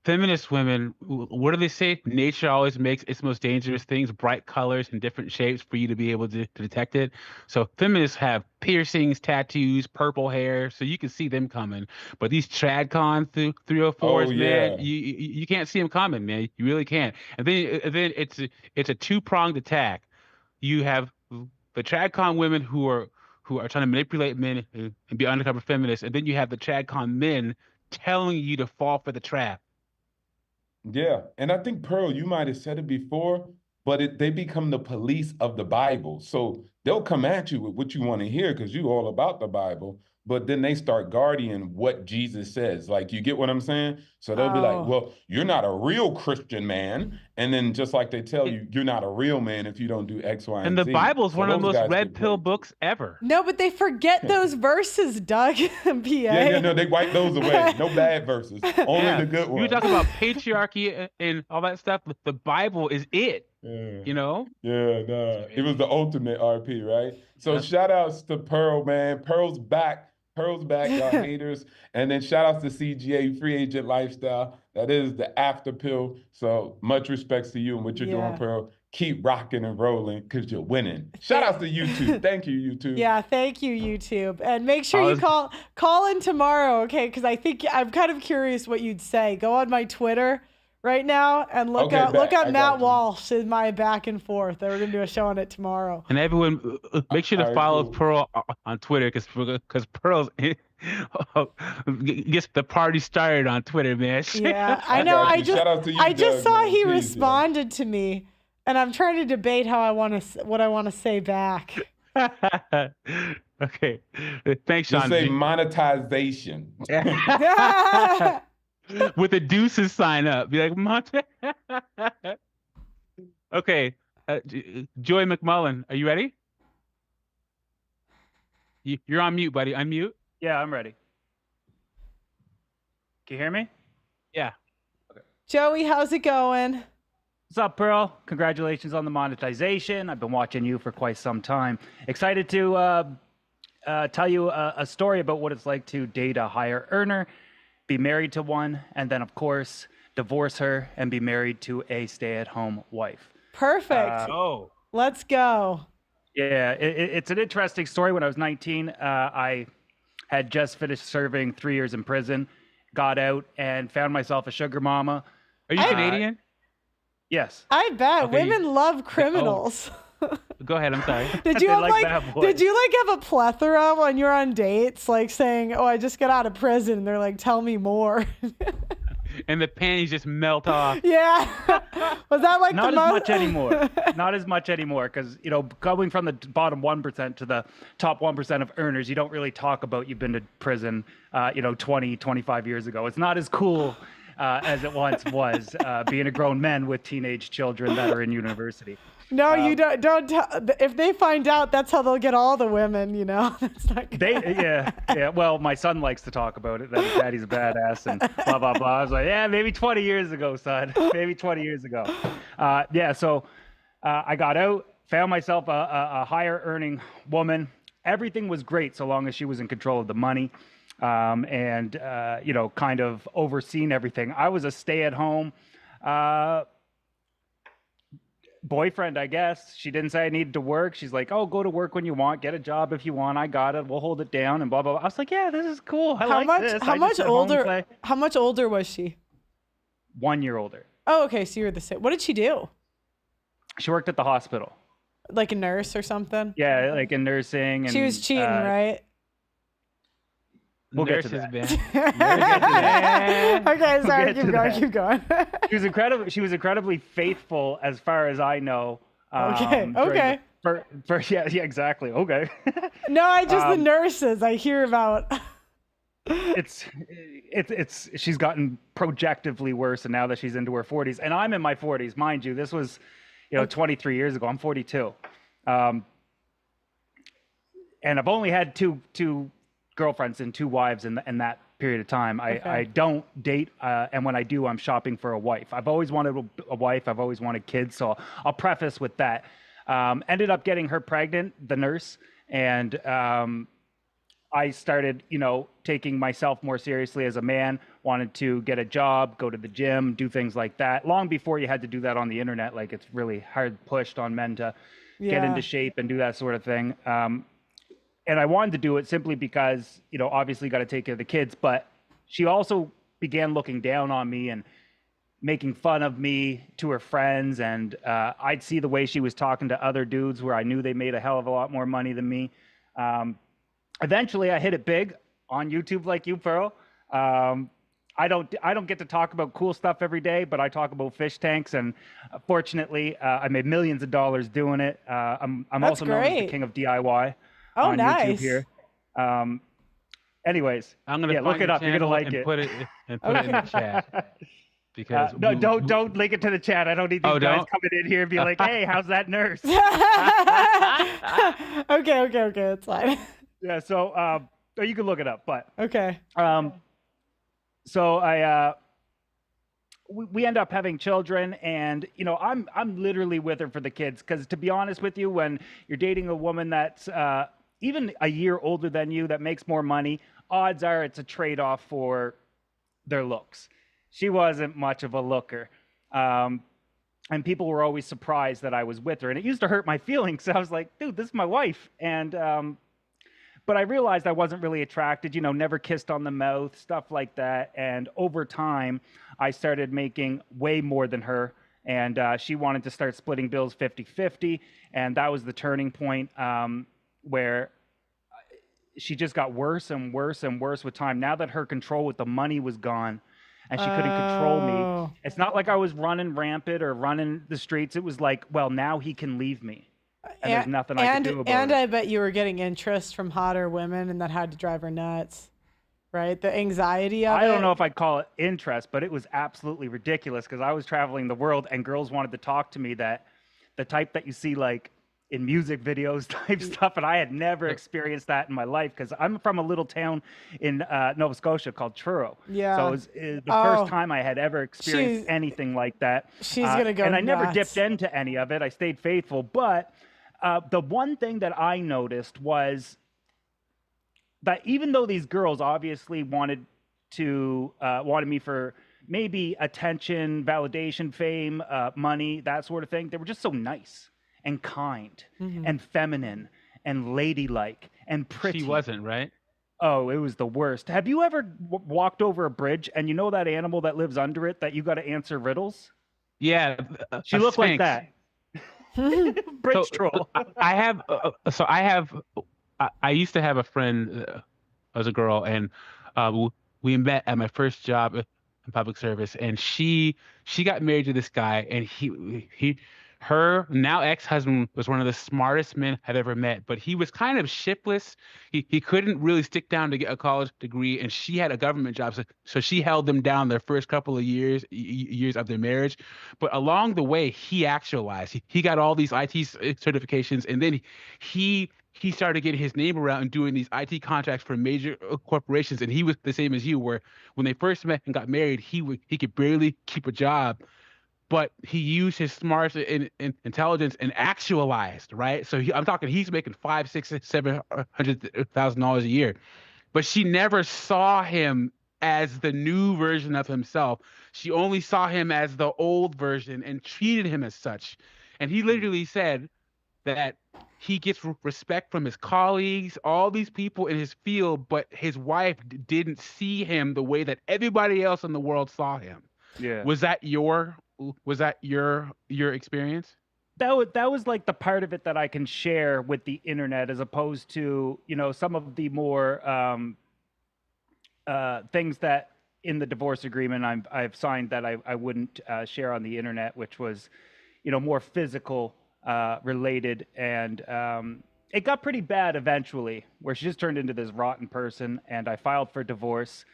Speaker 7: feminist women, what do they say? Nature always makes its most dangerous things bright colors and different shapes for you to be able to detect it. So feminists have piercings, tattoos, purple hair, so you can see them coming. But these TradCon 304s, man, you can't see them coming, man. You really can't. And then it's a two-pronged attack. You have the TradCon women who are trying to manipulate men and be undercover feminists. And then you have the TradCon men telling you to fall for the trap.
Speaker 14: Yeah. And I think, Pearl, you might have said it before, but they become the police of the Bible. So they'll come at you with what you want to hear because you're all about the Bible. But then they start guarding what Jesus says. Like, you get what I'm saying? So they'll be like, well, you're not a real Christian man. And then just like they tell you, you're not a real man if you don't do X, Y, and
Speaker 7: Z. And the Bible's one of the most red pill books ever.
Speaker 1: No, but they forget those verses, Doug and PA.
Speaker 14: Yeah, no, they wipe those away. No bad verses. Only the good ones.
Speaker 7: You talk about patriarchy and all that stuff. The Bible is it. You know?
Speaker 14: Yeah, no. It was the ultimate RP, right? So shout outs to Pearl, man. Pearl's back Pearl's back, y'all haters. And then shout out to CGA, Free Agent Lifestyle. That is the after pill. So much respects to you and what you're doing, Pearl. Keep rocking and rolling because you're winning. Shout out to YouTube. Thank you, YouTube.
Speaker 1: Yeah, thank you, YouTube. And make sure you call in tomorrow, okay? Because I think I'm kind of curious what you'd say. Go on my Twitter right now and look up Matt Walsh in my back and forth. We're gonna do a show on it tomorrow.
Speaker 7: And everyone, make sure to follow Pearl on Twitter because Pearl's gets the party started on Twitter, man.
Speaker 1: Yeah, I know. I just saw he responded to me, and I'm trying to debate how what I want to say back.
Speaker 7: Okay, thanks, Sean.
Speaker 14: Just say monetization.
Speaker 7: With a deuces sign up. Be like, Monte. Okay. Joy McMullen, are you ready? You're on mute, buddy. Unmute.
Speaker 15: Yeah, I'm ready. Can you hear me?
Speaker 7: Yeah.
Speaker 15: Okay.
Speaker 1: Joey, how's it going?
Speaker 15: What's up, Pearl? Congratulations on the monetization. I've been watching you for quite some time. Excited to tell you a story about what it's like to date a higher earner, be married to one, and then, of course, divorce her and be married to a stay-at-home wife.
Speaker 1: Perfect. Let's go.
Speaker 15: Yeah, it's an interesting story. When I was 19, I had just finished serving 3 years in prison, got out, and found myself a sugar mama.
Speaker 7: Are you Canadian?
Speaker 15: Yes.
Speaker 1: I bet. Women love criminals.
Speaker 7: Go ahead. I'm sorry.
Speaker 1: Did you have a plethora when you're on dates, like saying, "Oh, I just got out of prison"? And they're like, "Tell me more."
Speaker 7: And the panties just melt off.
Speaker 1: Yeah. Was that like
Speaker 15: not as much anymore? Not as much anymore, because going from the bottom 1% to the top 1% of earners, you don't really talk about you've been to prison, 20, 25 years ago. It's not as cool as it once was, being a grown man with teenage children that are in university.
Speaker 1: No, you don't tell. If they find out, that's how they'll get all the women, That's not good.
Speaker 15: Yeah. Well, my son likes to talk about it, that his daddy's a badass and blah, blah, blah. I was like, yeah, maybe 20 years ago, son. Maybe 20 years ago. So I got out, found myself a higher earning woman. Everything was great so long as she was in control of the money. And kind of overseeing everything. I was a stay-at-home boyfriend, I guess. She didn't say I needed to work. She's like, "Oh, go to work when you want, get a job if you want. I got it. We'll hold it down," and blah blah blah. I was like, "Yeah, this is cool. How
Speaker 1: much older was she?
Speaker 15: 1 year older.
Speaker 1: Oh, okay. So you're the same. What did she do?
Speaker 15: She worked at the hospital,
Speaker 1: like a nurse or something.
Speaker 15: Yeah, like in nursing. And
Speaker 1: she was cheating, right?
Speaker 15: We'll get to that.
Speaker 1: Okay, sorry. Keep going.
Speaker 15: She was incredibly faithful, as far as I know.
Speaker 1: Okay.
Speaker 15: Yeah, exactly. Okay.
Speaker 1: No, the nurses I hear about.
Speaker 15: It's she's gotten projectively worse, and now that she's into her 40s, and I'm in my 40s, mind you. This was, 23 years ago. I'm 42, and I've only had two girlfriends and two wives in that period of time. I don't date, and when I do, I'm shopping for a wife. I've always wanted a wife. I've always wanted kids. So I'll preface with that. Ended up getting her pregnant, the nurse, and I started, taking myself more seriously as a man. Wanted to get a job, go to the gym, do things like that. Long before you had to do that on the internet, like it's really hard pushed on men to get into shape and do that sort of thing. And I wanted to do it simply because, obviously got to take care of the kids, but she also began looking down on me and making fun of me to her friends. And I'd see the way she was talking to other dudes where I knew they made a hell of a lot more money than me. Eventually I hit it big on YouTube like you, Pearl. I don't get to talk about cool stuff every day, but I talk about fish tanks, and fortunately I made millions of dollars doing it. I'm also known as the king of DIY. On
Speaker 1: nice.
Speaker 15: YouTube here. Anyways,
Speaker 7: I'm gonna
Speaker 15: look it up. You're gonna like it.
Speaker 7: Put it in the chat. Because
Speaker 15: no, don't link it to the chat. I don't need these guys coming in here and be like, "Hey, how's that nurse?"
Speaker 1: Okay, that's fine.
Speaker 15: Yeah. So, you can look it up, but
Speaker 1: okay.
Speaker 15: So we end up having children, and I'm literally with her for the kids, because to be honest with you, when you're dating a woman that's even a year older than you that makes more money, odds are it's a trade-off for their looks. She wasn't much of a looker. And people were always surprised that I was with her. And it used to hurt my feelings. So I was like, dude, this is my wife. And but I realized I wasn't really attracted, never kissed on the mouth, stuff like that. And over time, I started making way more than her. And she wanted to start splitting bills 50-50. And that was the turning point where she just got worse and worse and worse with time. Now that her control with the money was gone, and she couldn't control me. It's not like I was running rampant or running the streets. It was like, well, now he can leave me. And there's nothing I can do about it.
Speaker 1: And I bet you were getting interest from hotter women, and that had to drive her nuts, right? The anxiety of it.
Speaker 15: I don't know if I'd call it interest, but it was absolutely ridiculous because I was traveling the world, and girls wanted to talk to me that the type that you see like in music videos type stuff, and I had never experienced that in my life because I'm from a little town in Nova Scotia called Truro.
Speaker 1: Yeah.
Speaker 15: So it was the first time I had ever experienced anything like that.
Speaker 1: She's gonna go
Speaker 15: and I
Speaker 1: nuts.
Speaker 15: never dipped into any of it. I stayed faithful. But the one thing that I noticed was that even though these girls obviously wanted me for maybe attention, validation, fame, money, that sort of thing, they were just so nice and kind and feminine and ladylike and pretty.
Speaker 7: She wasn't, right?
Speaker 15: Oh, it was the worst. Have you ever walked over a bridge and you know that animal that lives under it that you got to answer riddles?
Speaker 7: Yeah.
Speaker 15: She looked like that. Bridge troll.
Speaker 7: I used to have a friend as a girl, and we met at my first job in public service, and she got married to this guy, and her now ex-husband was one of the smartest men I've ever met, but he was kind of shiftless. He couldn't really stick down to get a college degree, and she had a government job, so she held them down their first couple of years of their marriage. But along the way, he actualized. He got all these IT certifications, and then he started getting his name around and doing these IT contracts for major corporations. And he was the same as you, where when they first met and got married, he could barely keep a job. But he used his smarts and intelligence and actualized, right? So I'm talking, he's making $500,000, $600,000, $700,000 a year. But she never saw him as the new version of himself. She only saw him as the old version and treated him as such. And he literally said that he gets respect from his colleagues, all these people in his field, but his wife didn't see him the way that everybody else in the world saw him.
Speaker 15: Yeah.
Speaker 7: Was that your experience?
Speaker 15: That was like the part of it that I can share with the internet, as opposed to, some of the more things that in the divorce agreement I've signed that I wouldn't share on the internet, which was, more physical related. And it got pretty bad eventually, where she just turned into this rotten person, and I filed for divorce.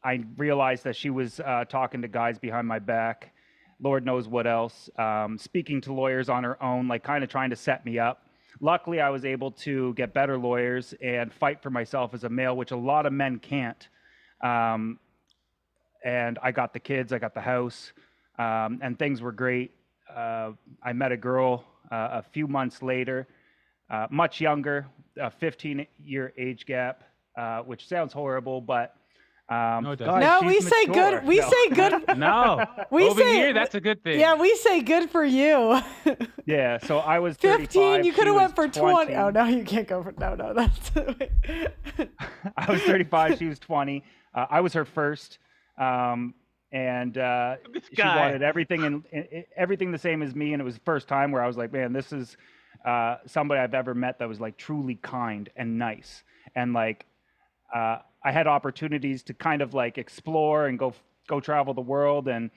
Speaker 15: I realized that she was talking to guys behind my back, Lord knows what else, speaking to lawyers on her own, like kind of trying to set me up. Luckily, I was able to get better lawyers and fight for myself as a male, which a lot of men can't. And I got the kids, I got the house, and things were great. I met a girl a few months later, much younger, a 15-year age gap, which sounds horrible, but
Speaker 7: no,
Speaker 1: we say good. We say good.
Speaker 7: No, over here, that's a good thing.
Speaker 1: Yeah, we say good for you.
Speaker 15: Yeah, so I was
Speaker 1: 15. You could have went for 20. Oh no, you can't go for no. That's.
Speaker 15: I was 35. She was 20. I was her first, and she wanted everything and everything the same as me. And it was the first time where I was like, man, this is somebody I've ever met that was like truly kind and nice, and like. I had opportunities to kind of like explore and go travel the world and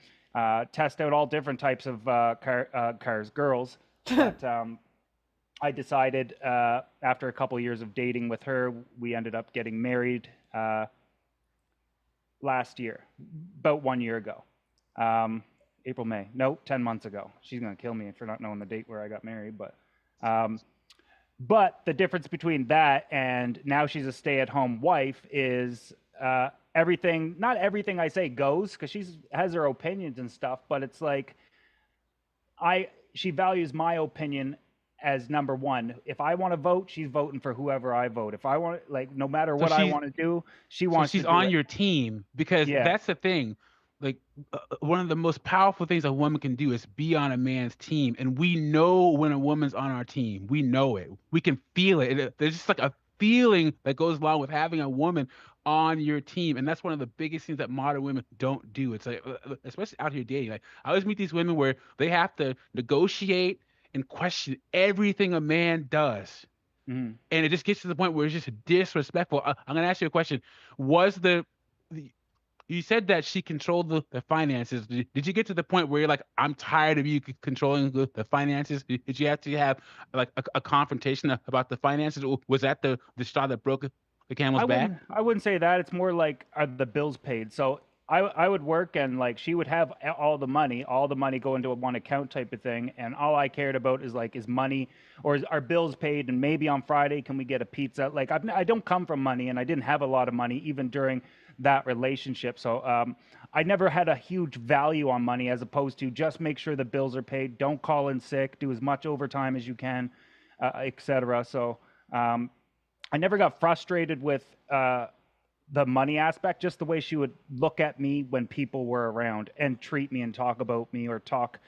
Speaker 15: test out all different types of cars, girls. But I decided after a couple of years of dating with her, we ended up getting married last year, about 1 year ago. April, May. No, 10 months ago. She's going to kill me for not knowing the date where I got married, but the difference between that and now she's a stay-at-home wife is not everything I say goes, because she has her opinions and stuff, but it's like she values my opinion as number one. If I want to vote, she's voting for whoever I vote. If I want, like, no matter what I want to do, she wants to do it.
Speaker 7: So she's on your team, because that's the thing. Like, one of the most powerful things a woman can do is be on a man's team. And we know when a woman's on our team. We know it. We can feel it. There's just like a feeling that goes along with having a woman on your team. And that's one of the biggest things that modern women don't do. It's like, especially out here dating. Like, I always meet these women where they have to negotiate and question everything a man does. And it just gets to the point where it's just disrespectful. I'm going to ask you a question. You said that she controlled the finances. Did you get to the point where you're like, I'm tired of you controlling the finances? Did you have to have like a confrontation about the finances? Or was that the straw that broke the camel's back?
Speaker 15: I wouldn't say that. It's more like, are the bills paid? So I would work, and like, she would have all the money go into one account type of thing. And all I cared about is like, is money, or are bills paid? And maybe on Friday, can we get a pizza? Like, I don't come from money, and I didn't have a lot of money even during that relationship. So I never had a huge value on money, as opposed to just make sure the bills are paid. Don't call in sick, do as much overtime as you can, etc. So I never got frustrated with the money aspect, just the way she would look at me when people were around and treat me and talk about me, or talk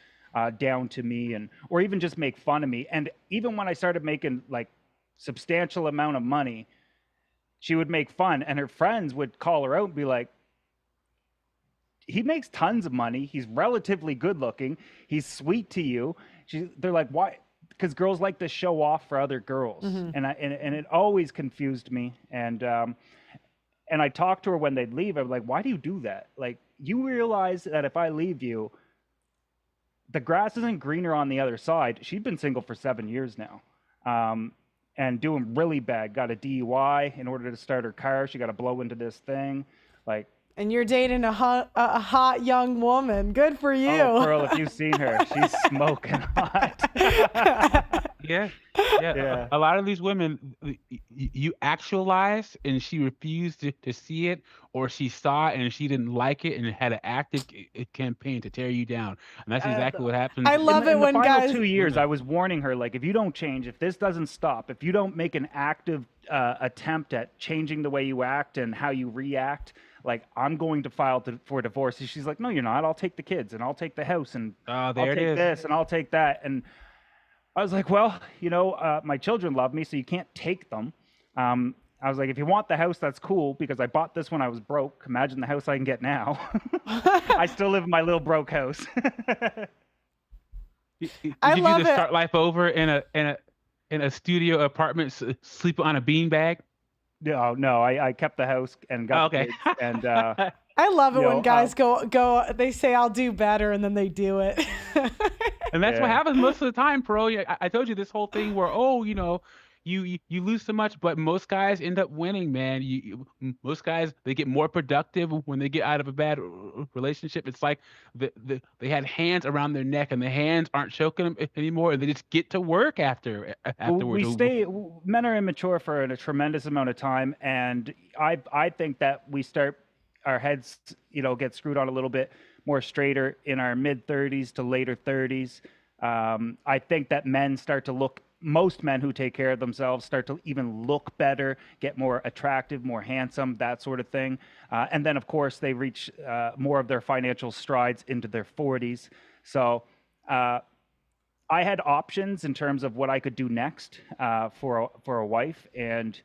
Speaker 15: down to me, or even just make fun of me. And even when I started making like substantial amount of money, she would make fun, and her friends would call her out and be like, he makes tons of money. He's relatively good looking. He's sweet to you. They're like, why? Because girls like to show off for other girls. And it always confused me. And I talked to her when they'd leave. I was like, why do you do that? Like, you realize that if I leave you, the grass isn't greener on the other side. She'd been single for 7 years now. And doing really bad. Got a DUI in order to start her car. She got to blow into this thing. Like,
Speaker 1: and you're dating a hot young woman. Good for you.
Speaker 15: Oh, Pearl, if you've seen her, she's smoking hot.
Speaker 7: Yeah. A lot of these women, you actualize, and she refused to see it, or she saw it and she didn't like it, and had an active campaign to tear you down. And that's exactly what happened.
Speaker 1: I love it when
Speaker 15: guys. In the final 2
Speaker 1: years,
Speaker 15: years, I was warning her, like, if you don't change, if this doesn't stop, if you don't make an active attempt at changing the way you act and how you react, like, I'm going to file for divorce. And she's like, no, you're not. I'll take the kids, and I'll take the house, and I'll take this, and I'll take that. And I was like, well, my children love me, so you can't take them. I was like, if you want the house, that's cool, because I bought this when I was broke. Imagine the house I can get now. I still live in my little broke house.
Speaker 7: Did you just start life over in a studio apartment, sleep on a beanbag?
Speaker 15: No, I kept the house and got the kids, and
Speaker 1: I love it when guys go. They say, I'll do better, and then they do it.
Speaker 7: And that's what happens most of the time, Pro. I told you this whole thing where, you lose so much, but most guys end up winning, man. Most guys, they get more productive when they get out of a bad relationship. It's like they had hands around their neck, and the hands aren't choking them anymore, and they just get to work afterwards.
Speaker 15: Men are immature for a tremendous amount of time, and I think that we start, our heads, get screwed on a little bit more straighter in our mid 30s to later 30s. I think that most men who take care of themselves start to even look better, get more attractive, more handsome, that sort of thing. And then, of course, they reach more of their financial strides into their 40s. So I had options in terms of what I could do next for a wife, and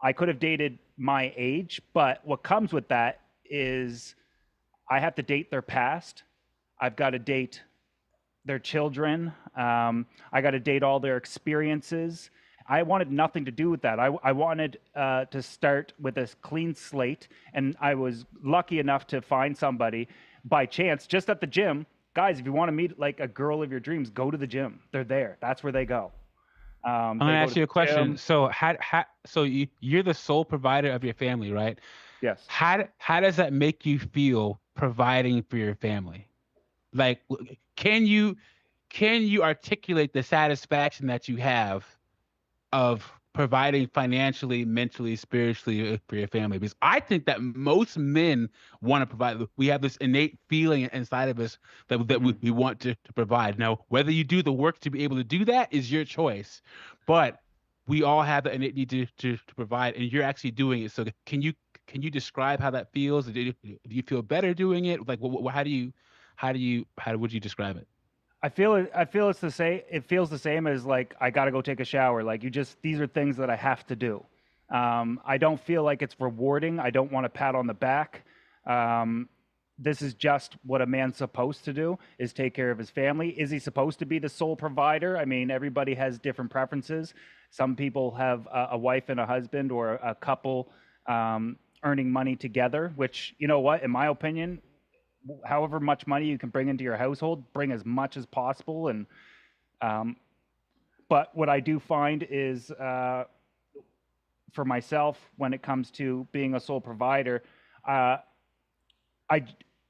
Speaker 15: I could have dated my age, but what comes with that is I have to date their past. I've got to date their children. I got to date all their experiences. I wanted nothing to do with that. I wanted to start with a clean slate, and I was lucky enough to find somebody by chance just at the gym. Guys, if you want to meet like a girl of your dreams, go to the gym. They're there. That's where they go.
Speaker 7: I'm gonna ask you a question. So you're the sole provider of your family, right?
Speaker 15: Yes.
Speaker 7: How does that make you feel, providing for your family? Like, can you articulate the satisfaction that you have of providing financially, mentally, spiritually for your family? Because I think that most men want to provide. We have this innate feeling inside of us that we want to provide. Now, whether you do the work to be able to do that is your choice, but we all have the innate need to provide, and you're actually doing it. So can you describe how that feels? Do you feel better doing it? Like, how would you describe it?
Speaker 15: I feel it's the same. It feels the same as like I got to go take a shower. Like these are things that I have to do. I don't feel like it's rewarding. I don't want a pat on the back. This is just what a man's supposed to do, is take care of his family. Is he supposed to be the sole provider? I mean, everybody has different preferences. Some people have a wife and a husband, or a couple earning money together, which, you know what, in my opinion, however much money you can bring into your household, bring as much as possible. And but what I do find is for myself, when it comes to being a sole provider,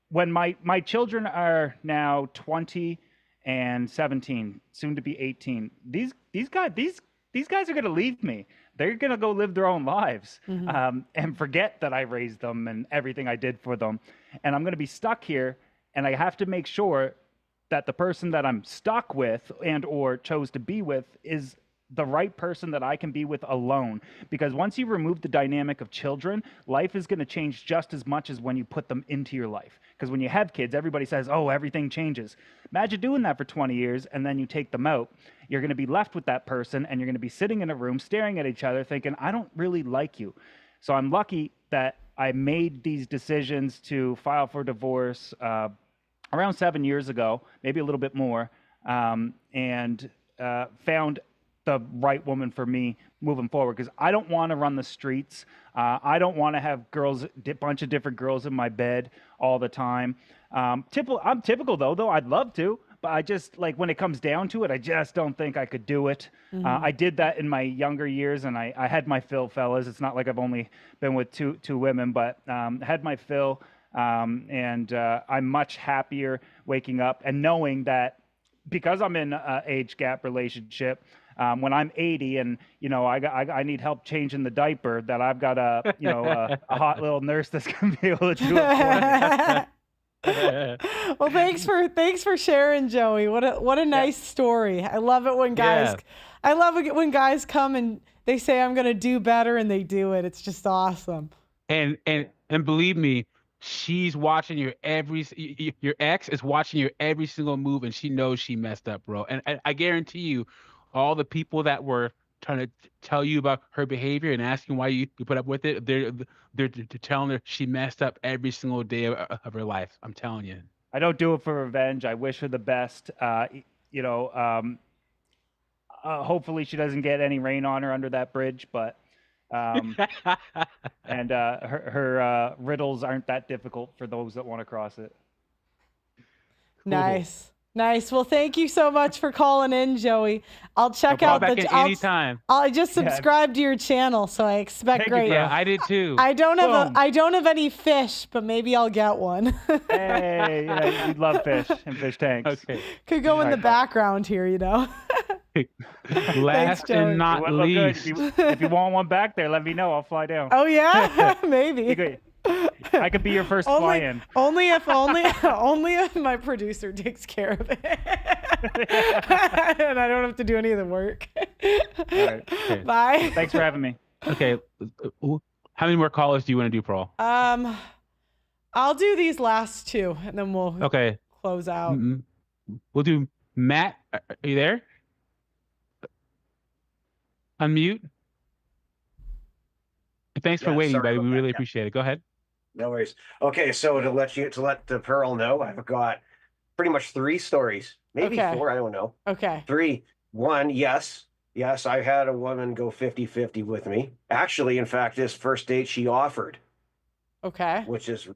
Speaker 15: when my children are now 20 and 17, soon to be 18, these guys are going to leave me. They're going to go live their own lives and forget that I raised them and everything I did for them. And I'm going to be stuck here, and I have to make sure that the person that I'm stuck with and or chose to be with is the right person that I can be with alone. Because once you remove the dynamic of children, life is going to change just as much as when you put them into your life. Because when you have kids, everybody says, oh, everything changes. Imagine doing that for 20 years and then you take them out. You're going to be left with that person, and you're going to be sitting in a room staring at each other thinking, I don't really like you. So I'm lucky that I made these decisions to file for divorce around 7 years ago, maybe a little bit more, and found the right woman for me moving forward, because I don't want to run the streets. I don't want to have bunch of different girls in my bed all the time. I'm typical though. I'd love to, but I just, like, when it comes down to it, I just don't think I could do it. I did that in my younger years, and I had my fill, fellas. It's not like I've only been with two women, but had my fill, and I'm much happier waking up and knowing that because I'm in an age gap relationship, when I'm 80 and, you know, I need help changing the diaper, that I've got a hot little nurse that's going to be able to do it for me.
Speaker 1: Well, thanks for sharing, Joey. What a nice story. I love it when guys I love it when guys come and they say I'm going to do better, and they do it. It's just awesome.
Speaker 7: And believe me, she's watching your ex is watching your every single move, and she knows she messed up, bro. And I guarantee you, all the people that were trying to tell you about her behavior and asking why you put up with it, they're telling her she messed up every single day of her life. I'm telling you.
Speaker 15: I don't do it for revenge. I wish her the best. Hopefully she doesn't get any rain on her under that bridge, but and her riddles aren't that difficult for those that want to cross it.
Speaker 1: Cool. Nice. Well, thank you so much for calling in, Joey. I'll check out
Speaker 7: anytime.
Speaker 1: I just subscribed to your channel, so I expect great.
Speaker 7: Yeah, I did too.
Speaker 1: I don't have any fish, but maybe I'll get one.
Speaker 15: Hey, yeah, you'd love fish and fish tanks.
Speaker 7: Okay.
Speaker 1: Could go in the background here, you know.
Speaker 7: Last and not least.
Speaker 15: If you want one back there, let me know. I'll fly down.
Speaker 1: Oh yeah, maybe.
Speaker 15: I could be your first fly-in.
Speaker 1: Only if my producer takes care of it, and I don't have to do any of the work.
Speaker 15: All right. Okay.
Speaker 1: Bye.
Speaker 15: Thanks for having me.
Speaker 7: Okay. How many more callers do you want to do, Pearl?
Speaker 1: I'll do these last two, and then we'll close out.
Speaker 7: We'll do Matt. Are you there? Unmute. Thanks for waiting, buddy. We really appreciate it. Go ahead.
Speaker 16: No worries. Okay, so to let the Pearl know, I've got pretty much 3 stories, maybe 4. I don't know.
Speaker 1: Okay.
Speaker 16: 3. 1, yes, I had a woman go 50-50 with me. Actually, in fact, this first date she offered.
Speaker 1: Okay.
Speaker 16: Which is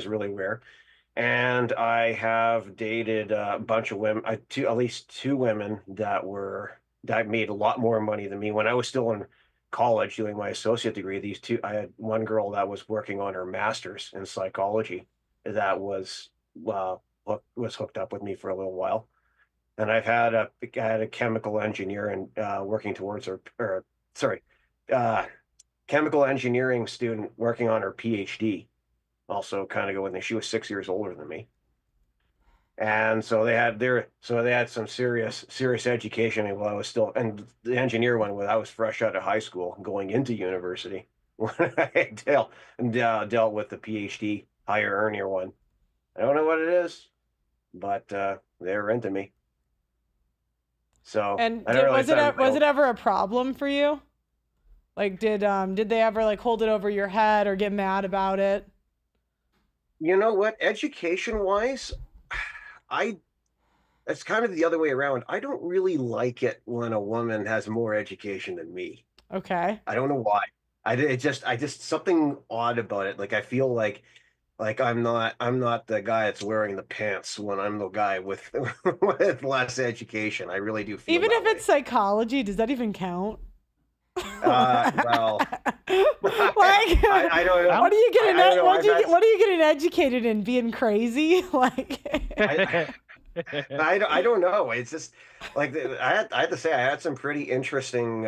Speaker 16: really rare. And I have dated a bunch of women, at least 2 women that made a lot more money than me when I was still in college doing my associate degree. I had one girl that was working on her master's in psychology that was hooked up with me for a little while, and I had a chemical engineer and working towards her chemical engineering student working on her PhD. Also kind of going, she was 6 years older than me. And so they had some serious education while I was still, and the engineer one when I was fresh out of high school going into university when I dealt with the PhD higher earner one. I don't know what it is, but they're into me. So
Speaker 1: and was it ever a problem for you? Like did they ever like hold it over your head or get mad about it?
Speaker 16: You know what? Education wise, it's kind of the other way around. I don't really like it when a woman has more education than me.
Speaker 1: Okay.
Speaker 16: I don't know why. I just something odd about it. Like I feel like I'm not the guy that's wearing the pants when I'm the guy with with less education. I really do feel
Speaker 1: even
Speaker 16: that
Speaker 1: if it's psychology, does that even count?
Speaker 16: Well,
Speaker 1: I don't know. What are you getting educated in? Being crazy?
Speaker 16: I don't know. It's just like I had to say I had some pretty interesting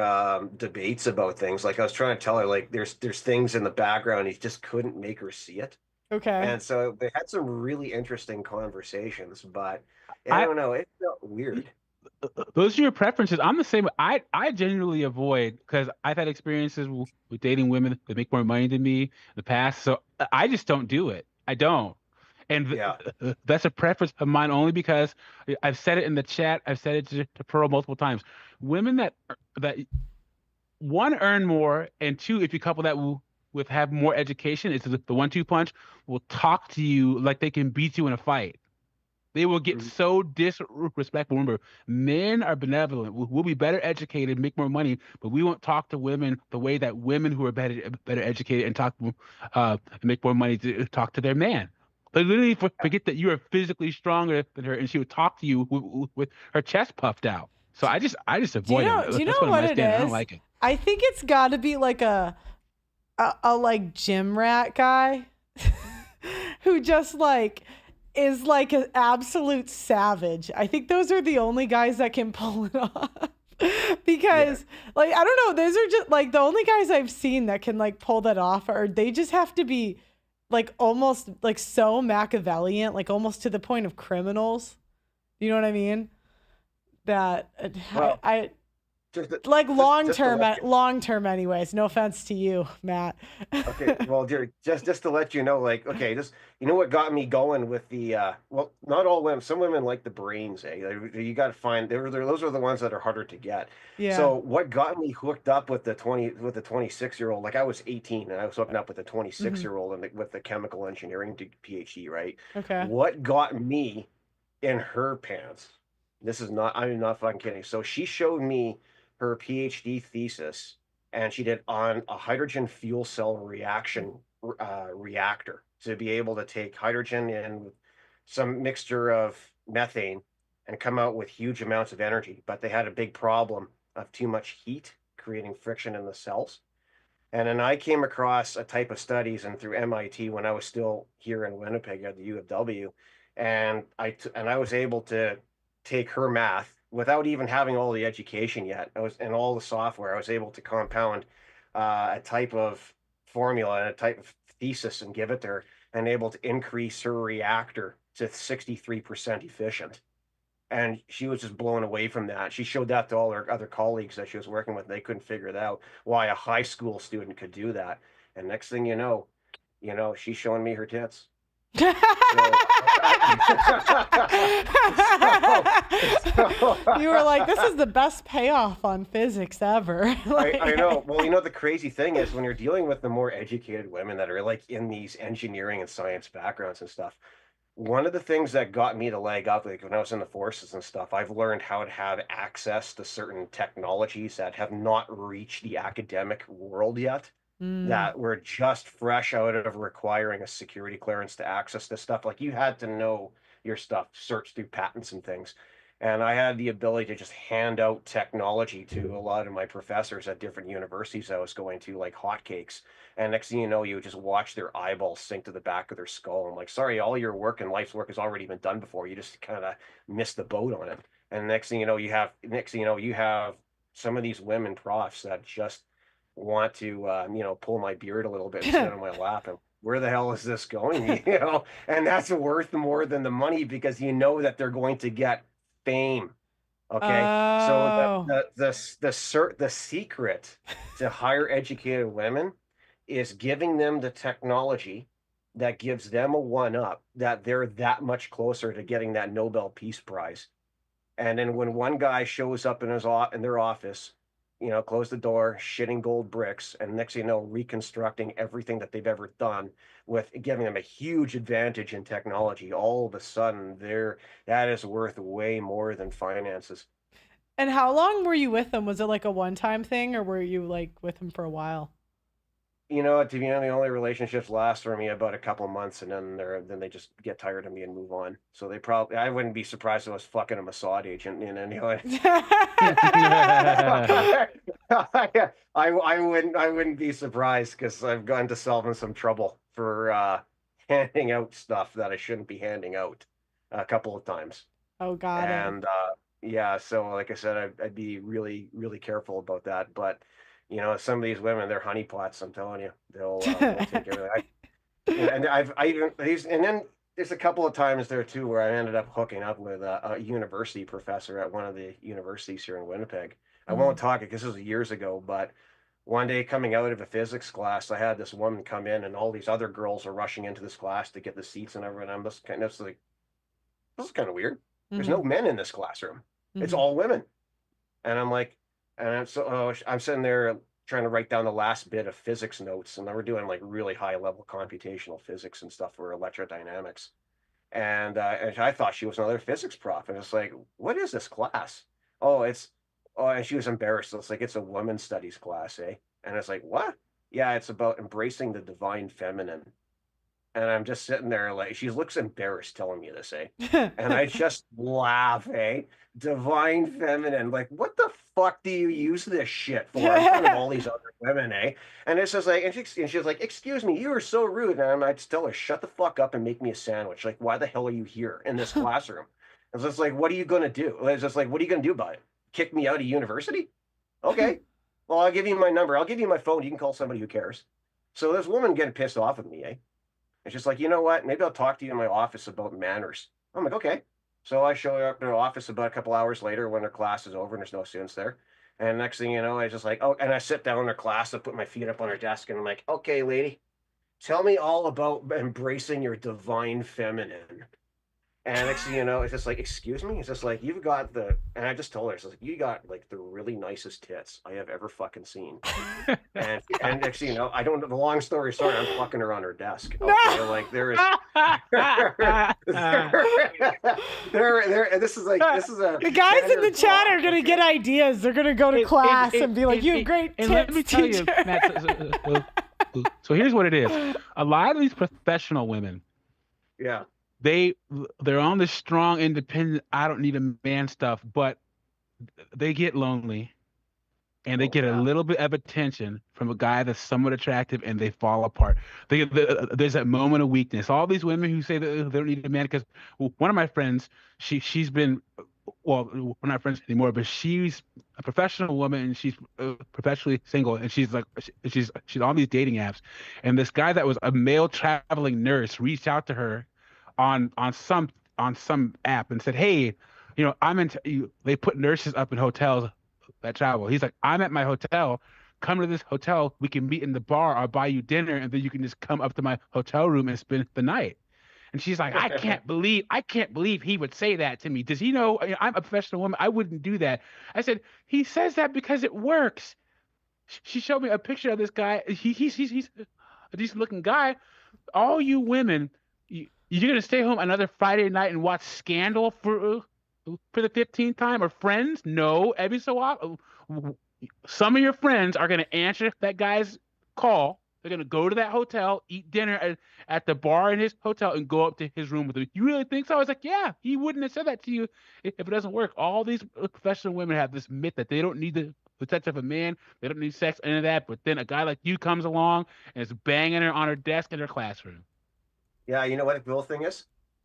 Speaker 16: debates about things. Like I was trying to tell her like there's things in the background, he just couldn't make her see it.
Speaker 1: Okay.
Speaker 16: And so they had some really interesting conversations, but I don't know. It felt weird.
Speaker 7: Those are your preferences. I'm the same. I genuinely avoid, because I've had experiences with dating women that make more money than me in the past. So I just don't do it. I don't. And that's a preference of mine only because I've said it in the chat. I've said it to Pearl multiple times. Women that one, earn more, and two, if you couple that with have more education, it's the 1-2 punch, will talk to you like they can beat you in a fight. They will get so disrespectful. Remember, men are benevolent. We'll be better educated, make more money, but we won't talk to women the way that women who are better educated and talk make more money to talk to their man. They literally forget that you are physically stronger than her, and she would talk to you with her chest puffed out. So I just avoid it.
Speaker 1: Do you know what it is?
Speaker 7: I don't like it.
Speaker 1: I think it's got to be like a like gym rat guy who just like is like an absolute savage. I think those are the only guys that can pull it off. Because like I don't know, those are just like the only guys I've seen that can like pull that off, or they just have to be like almost like so Machiavellian, like almost to the point of criminals. You know what I mean? That I like long term anyways. No offense to you, Matt.
Speaker 16: Okay, well, dear, just to let you know, like, okay, just you know what got me going with the well, not all women, some women like the brains, you got to find those are the ones that are harder to get.
Speaker 1: Yeah.
Speaker 16: So what got me hooked up with the 26-year-old, like I was 18 and I was hooking up with a 26-year-old with the chemical engineering PhD, right?
Speaker 1: Okay.
Speaker 16: What got me in her pants? I'm not fucking kidding. So she showed me her PhD thesis, and she did on a hydrogen fuel cell reactor to be able to take hydrogen and some mixture of methane and come out with huge amounts of energy. But they had a big problem of too much heat creating friction in the cells. And then I came across a type of studies and through MIT when I was still here in Winnipeg at the U of W, and I was able to take her math without even having all the education yet. And all the software. I was able to compound a type of formula and a type of thesis and give it to her, and able to increase her reactor to 63% efficient. And she was just blown away from that. She showed that to all her other colleagues that she was working with. And they couldn't figure it out why a high school student could do that. And next thing you know, she's showing me her tits. You
Speaker 1: were like, this is the best payoff on physics ever.
Speaker 16: I know. Well, the crazy thing is when you're dealing with the more educated women that are like in these engineering and science backgrounds and stuff, one of the things that got me to leg up, like when I was in the forces and stuff, I've learned how to have access to certain technologies that have not reached the academic world yet. That were just fresh out of requiring a security clearance to access this stuff. Like you had to know your stuff, search through patents and things. And I had the ability to just hand out technology to a lot of my professors at different universities I was going to, like hotcakes. And next thing you know, you just watch their eyeballs sink to the back of their skull. I'm like, sorry, all your work and life's work has already been done before. You just kind of missed the boat on it. And next thing you know, you have some of these women profs that just want to, pull my beard a little bit and sit on my lap, and where the hell is this going? And that's worth more than the money, because that they're going to get fame. Okay. So the secret to higher educated women is giving them the technology that gives them a one-up, that they're that much closer to getting that Nobel Peace Prize. And then when one guy shows up in their office, close the door, shitting gold bricks, and next thing you know, reconstructing everything that they've ever done, with giving them a huge advantage in technology, all of a sudden that is worth way more than finances.
Speaker 1: And how long were you with them? Was it like a one-time thing, or were you like with them for a while?
Speaker 16: To be honest, the only relationships last for me about a couple of months, and then they just get tired of me and move on. So I wouldn't be surprised if I was fucking a Mossad agent in any way. I wouldn't be surprised, because I've gotten into solving some trouble for handing out stuff that I shouldn't be handing out a couple of times.
Speaker 1: Oh God.
Speaker 16: And yeah, so like I said, I'd be really, really careful about that. But some of these women, they're honeypots. I'm telling you, they'll take everything. And then there's a couple of times there too where I ended up hooking up with a university professor at one of the universities here in Winnipeg. I won't talk it because this was years ago, but one day coming out of a physics class, I had this woman come in, and all these other girls are rushing into this class to get the seats and everything. I'm just kind of like, this is kind of weird. There's no men in this classroom. It's all women. And I'm like, I'm sitting there trying to write down the last bit of physics notes, and we're doing like really high level computational physics and stuff for electrodynamics. And I thought she was another physics prof, and it's like, what is this class? And she was embarrassed. So it's like, it's a women's studies class, eh? And it's like, what? Yeah, it's about embracing the divine feminine. And I'm just sitting there like, she looks embarrassed telling me this, eh? And I just laugh, eh? Divine feminine. Like, what the fuck do you use this shit for in front of all these other women, eh? And it's just like, and she's like, excuse me, you are so rude. And I'd tell her, shut the fuck up and make me a sandwich. Like, why the hell are you here in this classroom? It's just like, what are you going to do? It's just like, what are you going to do about it? Kick me out of university? Okay. Well, I'll give you my number. I'll give you my phone. You can call somebody who cares. So this woman getting pissed off at me, eh? It's just like, you know what? Maybe I'll talk to you in my office about manners. I'm like, okay. So I show up in her office about a couple hours later when her class is over and there's no students there. And next thing you know, I just like, and I sit down in her class, I put my feet up on her desk, and I'm like, okay, lady, tell me all about embracing your divine feminine. And next thing you know, it's just like, excuse me? It's just like, you've got and I just told her, it's like, you got like the really nicest tits I have ever fucking seen. and next thing you know, the long story short, I'm fucking her on her desk. Okay, like there is, this is a.
Speaker 1: The guys in the chat are gonna get ideas. They're gonna go to class and be like, you have great tits,
Speaker 7: let me tell you, Matt, so here's what it is. A lot of these professional women.
Speaker 16: Yeah.
Speaker 7: They're on the strong, independent, I don't need a man stuff, but they get lonely, and they get a little bit of attention from a guy that's somewhat attractive, and they fall apart. There's that moment of weakness. All these women who say that they don't need a man, because one of my friends, she's been, well, we're not friends anymore, but she's a professional woman, and she's professionally single, and she's on these dating apps, and this guy that was a male traveling nurse reached out to her on some app and said, hey, I'm into you. They put nurses up in hotels that travel. He's like, I'm at my hotel. Come to this hotel. We can meet in the bar. I'll buy you dinner, and then you can just come up to my hotel room and spend the night. And she's like, I can't believe he would say that to me. Does he know I'm a professional woman? I wouldn't do that. I said, he says that because it works. She showed me a picture of this guy. He's a decent looking guy. All you women, you're gonna stay home another Friday night and watch Scandal for the 15th time, or Friends? No, every so often, some of your friends are gonna answer that guy's call. They're gonna go to that hotel, eat dinner at the bar in his hotel, and go up to his room with him. You really think so? I was like, yeah, he wouldn't have said that to you if it doesn't work. All these professional women have this myth that they don't need the touch of a man, they don't need sex, any of that. But then a guy like you comes along and is banging her on her desk in her classroom.
Speaker 16: Yeah, you know what the cool thing is?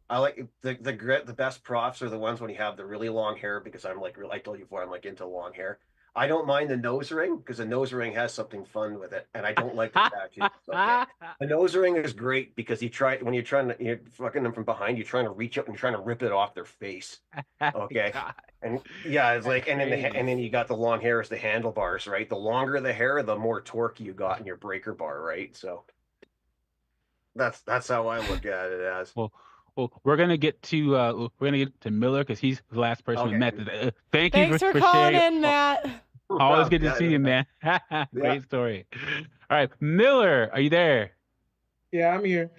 Speaker 16: I like the best profs are the ones when you have the really long hair, because I'm like, I told you before, I'm like into long hair. I don't mind the nose ring because the nose ring has something fun with it, and I don't like the tattoos. Okay. The nose ring is great because when you're fucking them from behind, you're trying to reach up and trying to rip it off their face. Okay. And yeah, it's like, and then you got the long hair as the handlebars, right? The longer the hair, the more torque you got in your breaker bar, right? So that's how I look at it as.
Speaker 7: Well, we're gonna get to Miller because he's the last person we met.
Speaker 1: Thanks for calling in, Matt.
Speaker 7: Always good to see you, man. Great story. All right, Miller, are you there?
Speaker 10: Yeah, I'm here.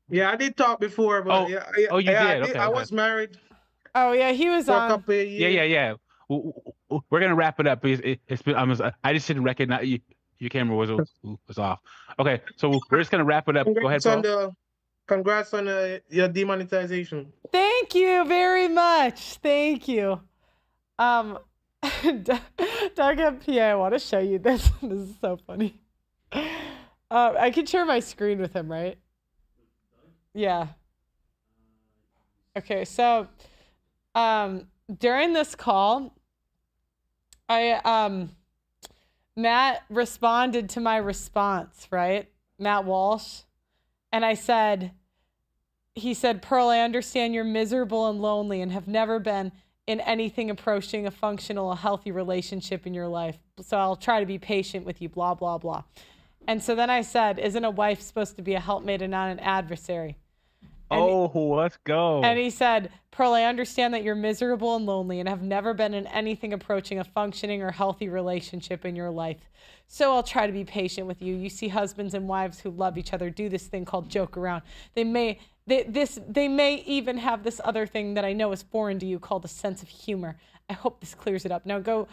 Speaker 10: Yeah, I did talk before, but
Speaker 7: you did. Okay,
Speaker 10: I was married.
Speaker 1: Oh yeah, he was on.
Speaker 10: A couple of years.
Speaker 7: Yeah. We're gonna wrap it up. It's been. I just didn't recognize you. Your camera was off. Okay, so we're just gonna wrap it up. Go ahead, Paul.
Speaker 10: Congrats on your demonetization.
Speaker 1: Thank you very much. Thank you. Doug MP, I want to show you this. This is so funny. I can share my screen with him, right? Yeah. Okay, so during this call, Matt responded to my response, right? Matt Walsh. And he said, Pearl, I understand you're miserable and lonely and have never been in anything approaching a functional, a healthy relationship in your life. So I'll try to be patient with you, blah, blah, blah. And so then I said, isn't a wife supposed to be a helpmate and not an adversary? And
Speaker 7: let's go.
Speaker 1: And he said, Pearl, I understand that you're miserable and lonely and have never been in anything approaching a functioning or healthy relationship in your life. So I'll try to be patient with you. You see husbands and wives who love each other do this thing called joke around. They may even have this other thing that I know is foreign to you called a sense of humor. I hope this clears it up. Now go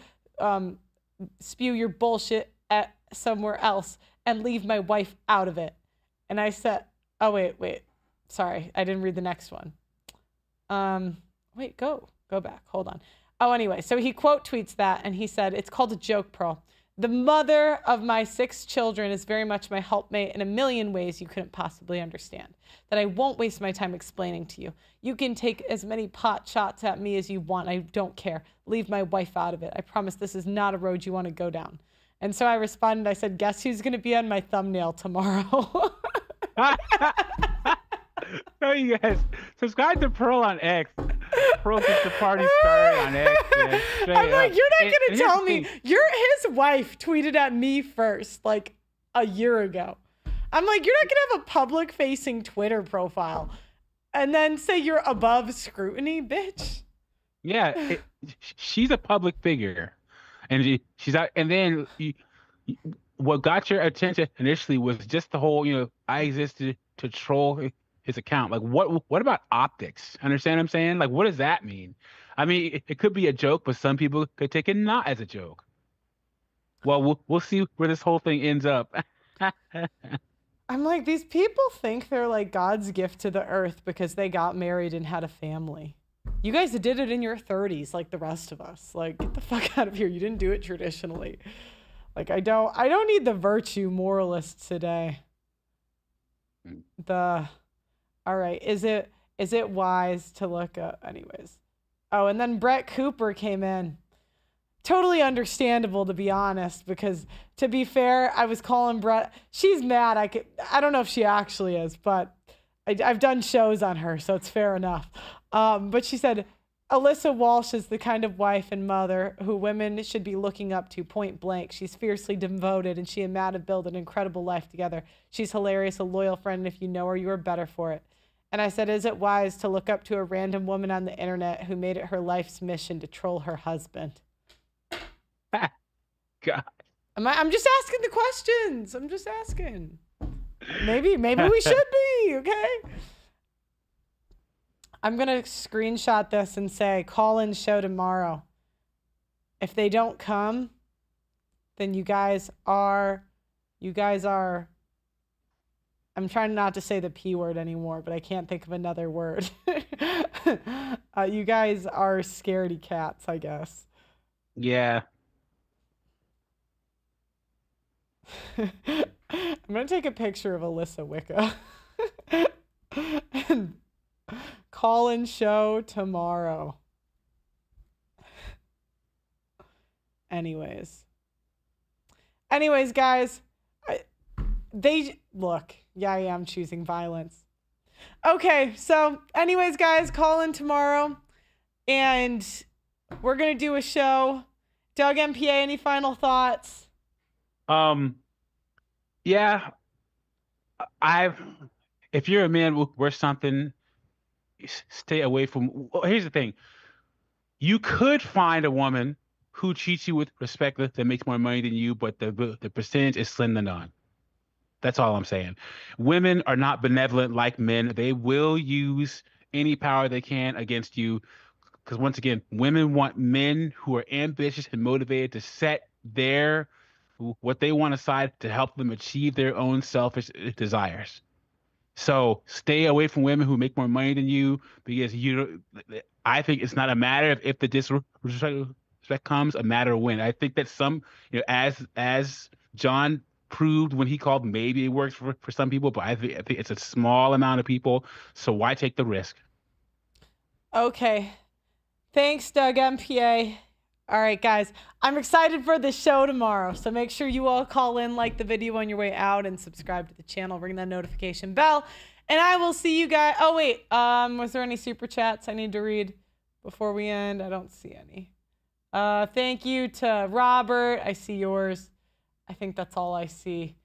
Speaker 1: spew your bullshit at somewhere else and leave my wife out of it. And I said, oh, wait. Sorry, I didn't read the next one. Wait, go back. Hold on. Oh, anyway, so he quote tweets that and he said, it's called a joke, Pearl. The mother of my 6 children is very much my helpmate in a million ways you couldn't possibly understand. That I won't waste my time explaining to you. You can take as many pot shots at me as you want. I don't care. Leave my wife out of it. I promise this is not a road you want to go down. And so I responded, I said, guess who's going to be on my thumbnail tomorrow?
Speaker 7: No, you guys, subscribe to Pearl on X. Pearl gets the party started on X.
Speaker 1: I'm like, you're not going to tell me. His wife tweeted at me first, like a year ago. I'm like, you're not going to have a public-facing Twitter profile and then say you're above scrutiny, bitch.
Speaker 7: Yeah, she's a public figure. And she's out. And then what got your attention initially was just the whole, I existed to troll his account. Like, what about optics? Understand what I'm saying? Like, what does that mean? I mean, it could be a joke, but some people could take it not as a joke. Well, we'll see where this whole thing ends up.
Speaker 1: I'm like, these people think they're like God's gift to the earth because they got married and had a family. You guys did it in your 30s like the rest of us. Like, get the fuck out of here. You didn't do it traditionally. Like, I don't need the virtue moralists today. All right, is it wise to look up? Anyways. Oh, and then Brett Cooper came in. Totally understandable, to be honest, because to be fair, I was calling Brett. She's mad. I don't know if she actually is, but I've done shows on her, so it's fair enough. But she said, Alyssa Walsh is the kind of wife and mother who women should be looking up to, point blank. She's fiercely devoted, and she and Matt have built an incredible life together. She's hilarious, a loyal friend, and if you know her, you are better for it. And I said, is it wise to look up to a random woman on the internet who made it her life's mission to troll her husband?
Speaker 7: God.
Speaker 1: I'm just asking the questions. I'm just asking. Maybe we should be, okay? I'm going to screenshot this and say, call in show tomorrow. If they don't come, then you guys are, I'm trying not to say the P word anymore, but I can't think of another word. You guys are scaredy cats, I guess.
Speaker 7: Yeah.
Speaker 1: I'm going to take a picture of Alyssa Wicca. And call in show tomorrow. Anyways, guys, look. Yeah, I am choosing violence. Okay, so anyways, guys, call in tomorrow, and we're gonna do a show. Doug MPA, any final thoughts?
Speaker 7: Yeah, if you're a man worth something, stay away from. Well, here's the thing: you could find a woman who treats you with respect that makes more money than you, but the percentage is slim to none. That's all I'm saying. Women are not benevolent like men. They will use any power they can against you. Because once again, women want men who are ambitious and motivated to set what they want aside to help them achieve their own selfish desires. So stay away from women who make more money than you, because I think it's not a matter of if the disrespect comes, a matter of when. I think that as John proved when he called, maybe it works for some people, but I think it's a small amount of people. So why take the risk?
Speaker 1: Okay. Thanks, Doug MPA. All right, guys, I'm excited for the show tomorrow. So make sure you all call in, like the video on your way out, and subscribe to the channel. Ring that notification bell. And I will see you guys. Oh, wait. Was there any super chats I need to read before we end? I don't see any. Thank you to Robert. I see yours. I think that's all I see.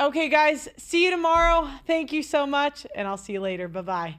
Speaker 1: Okay, guys, see you tomorrow. Thank you so much, and I'll see you later. Bye-bye.